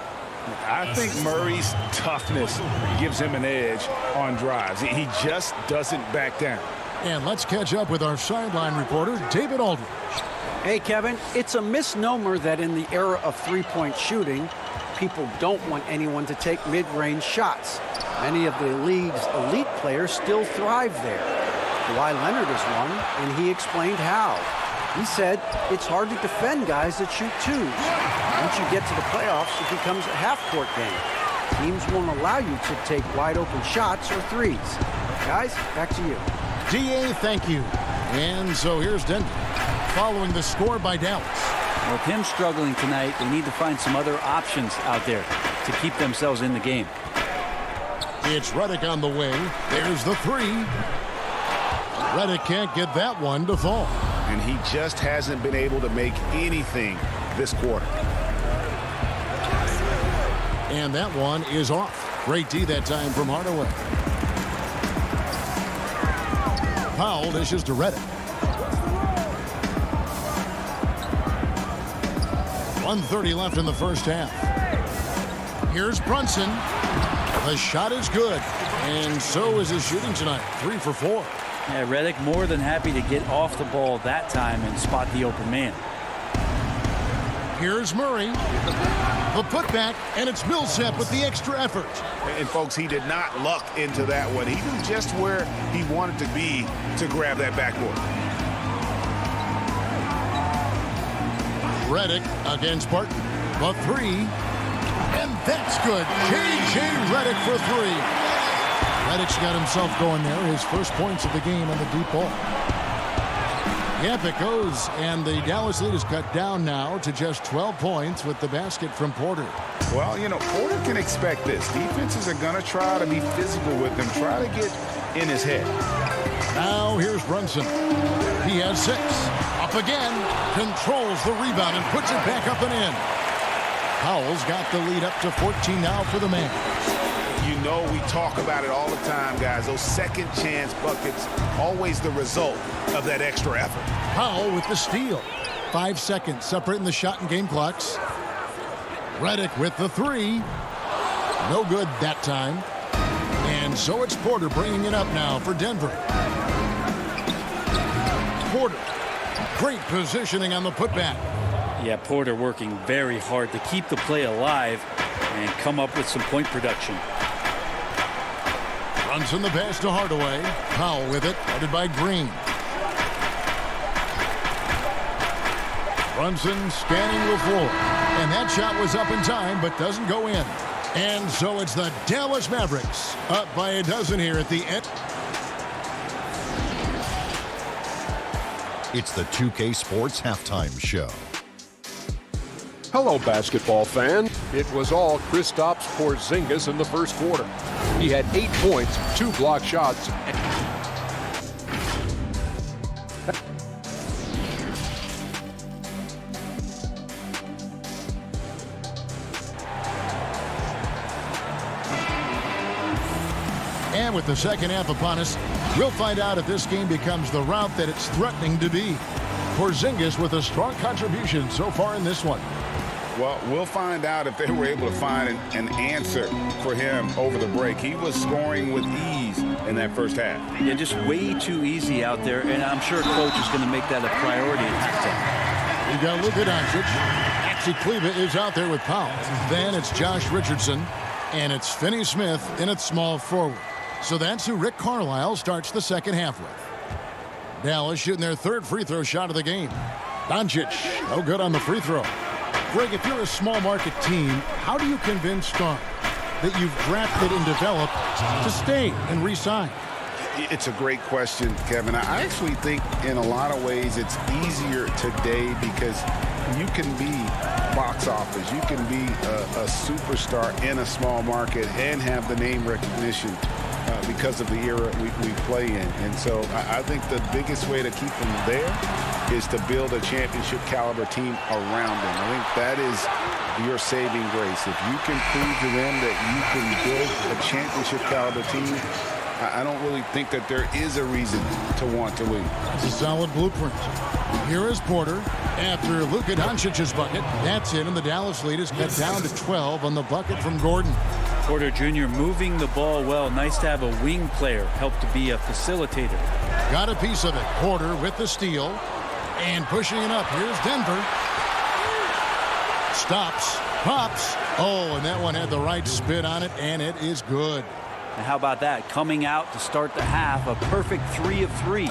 I think Murray's toughness gives him an edge on drives. He just doesn't back down. And let's catch up with our sideline reporter, David Aldridge. Hey, Kevin, it's a misnomer that in the era of three-point shooting, people don't want anyone to take mid-range shots. Many of the league's elite players still thrive there. Kawhi Leonard is one, and he explained how. He said it's hard to defend guys that shoot twos. Once you get to the playoffs, it becomes a half-court game. Teams won't allow you to take wide-open shots or threes. Guys, back to you. DA, thank you. And so here's Denver, following the score by Dallas. With him struggling tonight, they need to find some other options out there to keep themselves in the game. It's Redick on the way. There's the three. Redick can't get that one to fall. And he just hasn't been able to make anything this quarter. And that one is off. Great D that time from Hardaway. Powell dishes to Redick. 1:30 left in the first half. Here's Brunson. The shot is good, and so is his shooting tonight. 3 for 4. Yeah, Redick more than happy to get off the ball that time and spot the open man. Here's Murray. The putback, and it's Millsap with the extra effort. And folks, he did not luck into that one. He knew just where he wanted to be to grab that backboard. Redick against Barton. The three. And that's good. J.J. Redick for 3. Redick's got himself going there. His first points of the game on the deep ball. Yep, it goes. And the Dallas lead is cut down now to just 12 points with the basket from Porter. Well, you know, Porter can expect this. Defenses are going to try to be physical with him, try to get in his head. Now here's Brunson. He has 6. Up again. Controls the rebound and puts it back up and in. Powell's got the lead up to 14 now for the man. You know, we talk about it all the time, guys. Those second chance buckets, always the result of that extra effort. Powell with the steal. 5 seconds separating the shot and game clocks. Redick with the 3. No good that time. And so it's Porter bringing it up now for Denver. Porter. Great positioning on the putback. Yeah, Porter working very hard to keep the play alive and come up with some point production. Runs in the pass to Hardaway. Powell with it, headed by Green. Brunson scanning the floor. And that shot was up in time, but doesn't go in. And so it's the Dallas Mavericks up by a dozen here at the end. It's the 2K Sports Halftime Show. Hello, basketball fan. It was all Kristaps Porzingis in the first quarter. He had 8 points, 2 block shots. And with the second half upon us, we'll find out if this game becomes the route that it's threatening to be. Porzingis with a strong contribution so far in this one. Well, we'll find out if they were able to find an answer for him over the break. He was scoring with ease in that first half. Yeah, just way too easy out there, and I'm sure coach is going to make that a priority at halftime. You got Luka Doncic. Maxi Kleber is out there with Powell. Then it's Josh Richardson, and it's Finney Smith in at small forward. So that's who Rick Carlisle starts the second half with. Dallas shooting their third free throw shot of the game. Doncic, no good on the free throw. Greg, if you're a small market team, how do you convince Stark that you've drafted and developed to stay and re-sign? It's a great question, Kevin. I actually think in a lot of ways it's easier today because you can be box office. You can be a superstar in a small market and have the name recognition because of the era we play in. And so I think the biggest way to keep them there is to build a championship caliber team around them. I think that is your saving grace. If you can prove to them that you can build a championship caliber team, I don't really think that there is a reason to want to leave. It's a solid blueprint. Here is Porter after Luka Doncic's bucket. That's it, and the Dallas lead is cut down to 12 on the bucket from Gordon. Porter Jr. moving the ball well. Nice to have a wing player help to be a facilitator. Got a piece of it. Porter with the steal and pushing it up. Here's Denver. Stops. Pops. Oh, and that one had the right spin on it, and it is good. And how about that? Coming out to start the half, a perfect 3 of 3.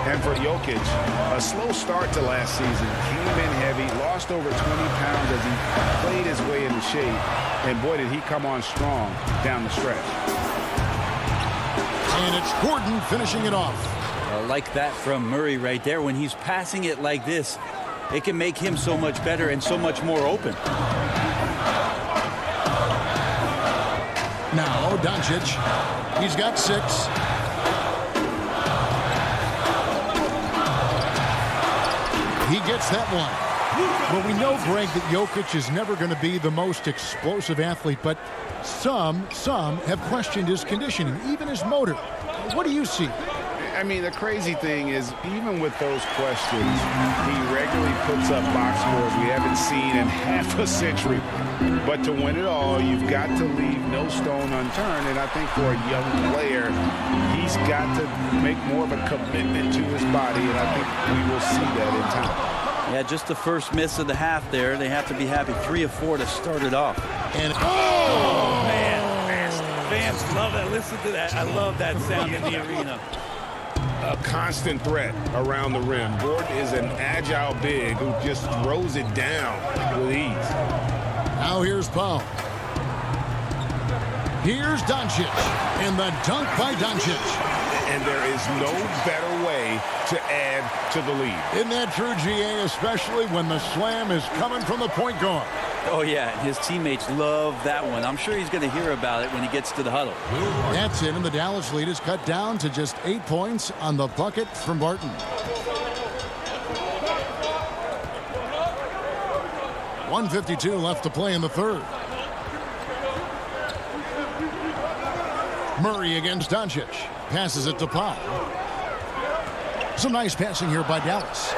And for Jokic, a slow start to last season. Came in heavy, lost over 20 pounds as he played his way into shape. And boy, did he come on strong down the stretch. And it's Gordon finishing it off. I like that from Murray right there. When he's passing it like this, it can make him so much better and so much more open. Now, Doncic. He's got 6. He gets that one. Well, we know, Greg, that Jokic is never going to be the most explosive athlete, but some have questioned his conditioning, even his motor. What do you see? I mean, the crazy thing is, even with those questions, he regularly puts up box scores we haven't seen in half a century. But to win it all, you've got to leave no stone unturned. And I think for a young player, he's got to make more of a commitment to his body. And I think we will see that in time. Yeah, just the first miss of the half there. They have to be happy. 3 of 4 to start it off. And oh man, fans love that. Listen to that. I love that sound in the arena. A constant threat around the rim. Gordon is an agile big who just throws it down with ease. Now here's Powell. Here's Doncic. And the dunk by Doncic. And there is no better way to add to the lead. Isn't that true, GA? Especially when the slam is coming from the point guard. Oh, yeah. His teammates love that one. I'm sure he's going to hear about it when he gets to the huddle. That's it, and the Dallas lead is cut down to just 8 points on the bucket from Barton. .152 left to play in the third. Murray against Doncic. Passes it to Powell. Some nice passing here by Dallas.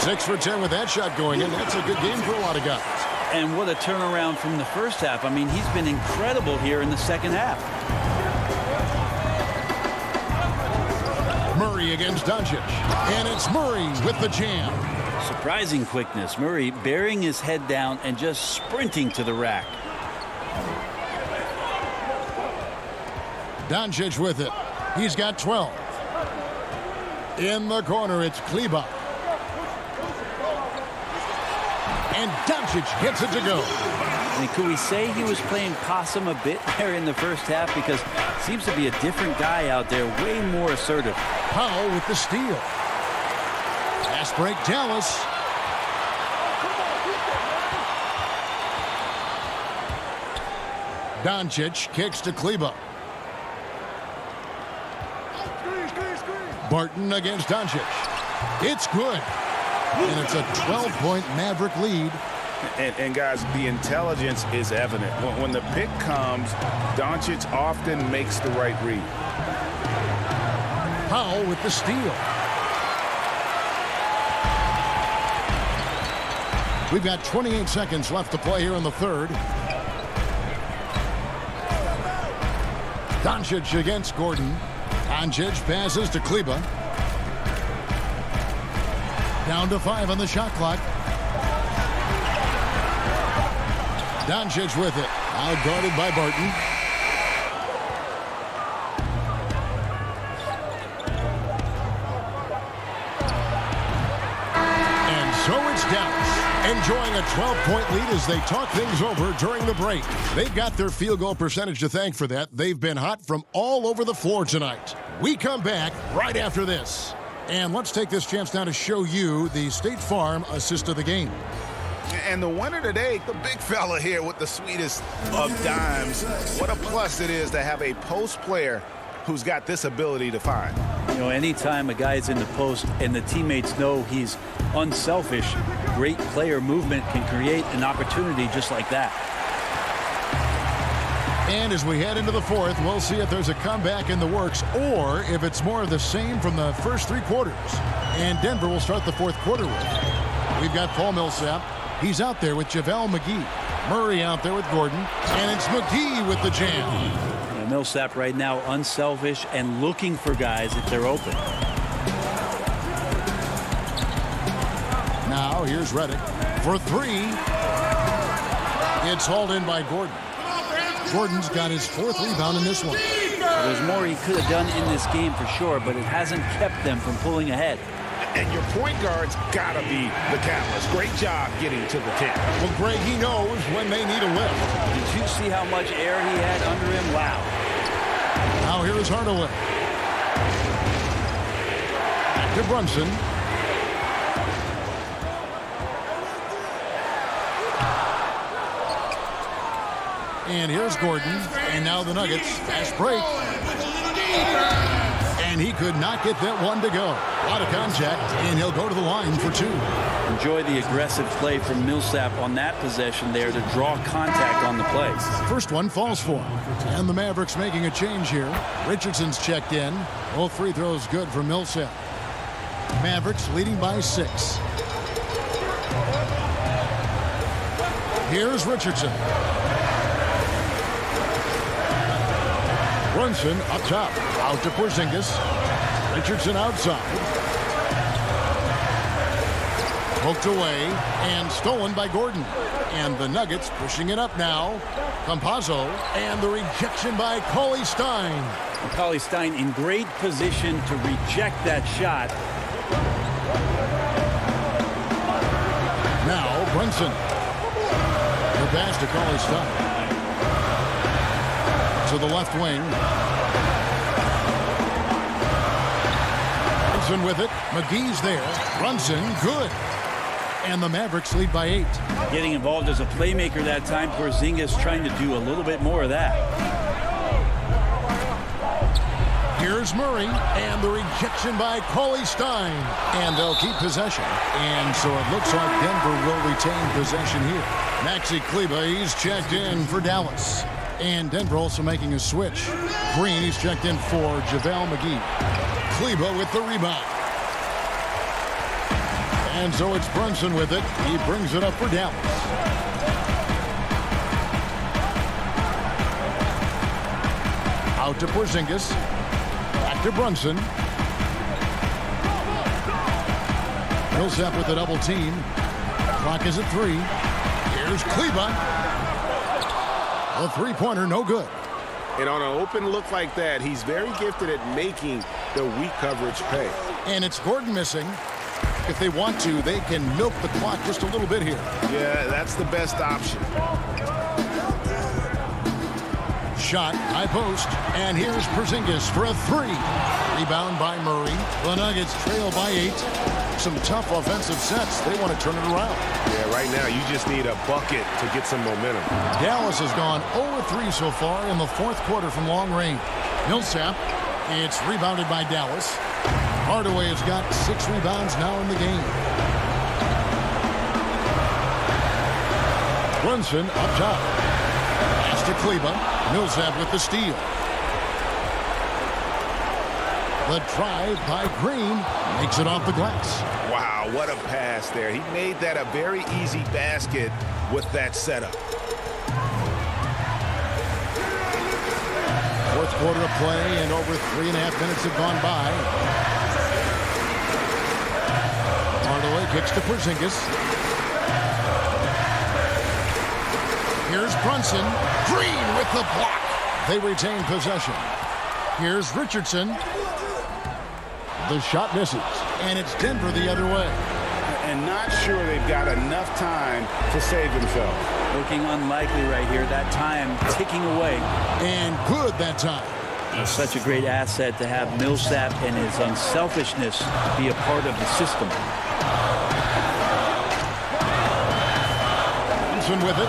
6 for 10 with that shot going in. That's a good game for a lot of guys. And what a turnaround from the first half. I mean, he's been incredible here in the second half. Murray against Doncic. And it's Murray with the jam. Surprising quickness. Murray bearing his head down and just sprinting to the rack. Doncic with it. He's got 12. In the corner, it's Kleber. and Doncic gets it to go. I mean, could we say he was playing possum a bit there in the first half? Because seems to be a different guy out there, way more assertive. Powell with the steal. Fast break, Dallas. Doncic kicks to Kleber. Barton against Doncic. It's good. And it's a 12-point Maverick lead. And guys, the intelligence is evident. When the pick comes, Doncic often makes the right read. Powell with the steal. We've got 28 seconds left to play here in the third. Doncic against Gordon. Doncic passes to Kleber. Down to 5 on the shot clock. Doncic with it. Now guarded by Barton. And so it's Dallas enjoying a 12-point lead as they talk things over during the break. They've got their field goal percentage to thank for that. They've been hot from all over the floor tonight. We come back right after this. And let's take this chance now to show you the State Farm assist of the game. And the winner today, the big fella here with the sweetest of dimes. What a plus it is to have a post player who's got this ability to find. You know, anytime a guy's in the post and the teammates know he's unselfish, great player movement can create an opportunity just like that. And as we head into the fourth, we'll see if there's a comeback in the works or if it's more of the same from the first 3 quarters. And Denver will start the fourth quarter with. We've got Paul Millsap. He's out there with JaVale McGee. Murray out there with Gordon. And it's McGee with the jam. Millsap right now unselfish and looking for guys if they're open. Now here's Redick for 3. It's hauled in by Gordon. Gordon's got his 4th rebound in this one. There's more he could have done in this game for sure, but it hasn't kept them from pulling ahead. And your point guard's got to be the catalyst. Great job getting to the 10. Well, Greg, he knows when they need a lift. Did you see how much air he had under him? Wow. Now here is Hardaway. Back to Brunson. And here's Gordon. And now the Nuggets. Fast break. And he could not get that one to go. A lot of contact, and he'll go to the line for 2. Enjoy the aggressive play from Millsap on that possession there to draw contact on the play. First one falls for him. And the Mavericks making a change here. Richardson's checked in. Both free throws good for Millsap. Mavericks leading by 6. Here's Richardson. Brunson up top. Out to Porzingis. Richardson outside. Poked away and stolen by Gordon. And the Nuggets pushing it up now. Campazzo and the rejection by Cauley Stein. Cauley Stein in great position to reject that shot. Now Brunson. The pass to Cauley Stein. To the left wing. Brunson with it. McGee's there. Brunson, good. And the Mavericks lead by 8. Getting involved as a playmaker that time. Porzingis trying to do a little bit more of that. Here's Murray, and the rejection by Cauley Stein. And they'll keep possession. And so it looks like Denver will retain possession here. Maxi Kleber, he's checked in for Dallas. And Denver also making a switch. Green, he's checked in for JaVale McGee. Kleber with the rebound. And so it's Brunson with it. He brings it up for Dallas. Out to Porzingis. Back to Brunson. Millsap with a double team. Clock is at 3. Here's Kleber. A 3-pointer, no good. And on an open look like that, he's very gifted at making the weak coverage pay. And it's Gordon missing. If they want to, they can milk the clock just a little bit here. Yeah, that's the best option. Shot, high post, and here's Porzingis for a three. Rebound by Murray. The Nuggets trail by 8. Some tough offensive sets. They want to turn it around. Yeah, right now you just need a bucket to get some momentum. Dallas has gone 0-3 so far in the fourth quarter from long range. Millsap, it's rebounded by Dallas. Hardaway has got 6 rebounds now in the game. Brunson up top. Pass to Kleba. Millsap with the steal. The drive by Green makes it off the glass. Wow, what a pass there. He made that a very easy basket with that setup. Fourth quarter of play, and over 3.5 minutes have gone by. Hardaway kicks to Porzingis. Here's Brunson. Green with the block. They retain possession. Here's Richardson. The shot misses, and it's Denver the other way. And not sure they've got enough time to save themselves. Looking unlikely right here. That time ticking away. And good that time. It's such a great asset to have Millsap and his unselfishness be a part of the system. Brunson with it.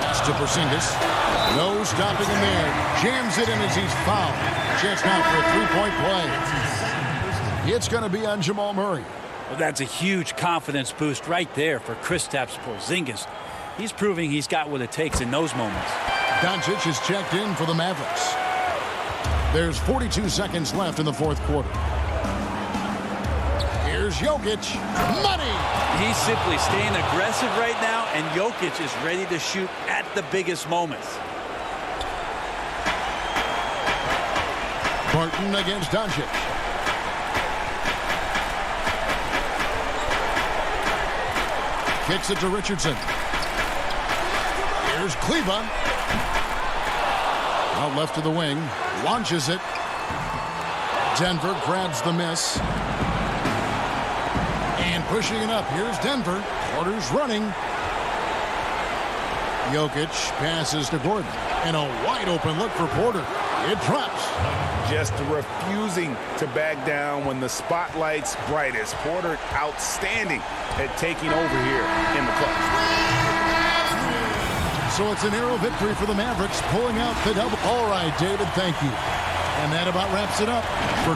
Pass to Porzingis. No stopping him there. Jams it in as he's fouled. Chance now for a three-point play. It's going to be on Jamal Murray. Well, that's a huge confidence boost right there for Kristaps Porzingis. He's proving he's got what it takes in those moments. Doncic is checked in for the Mavericks. There's 42 seconds left in the fourth quarter. Here's Jokic. Money! He's simply staying aggressive right now, and Jokic is ready to shoot at the biggest moments. Barton against Doncic. Kicks it to Richardson. Here's Kleba. Out left to the wing. Launches it. Denver grabs the miss. And pushing it up. Here's Denver. Porter's running. Jokic passes to Gordon. And a wide open look for Porter. It drops. Just refusing to back down when the spotlight's brightest. Porter outstanding at taking over here in the clutch. So it's a narrow victory for the Mavericks, pulling out the double. All right, David, thank you. And that about wraps it up for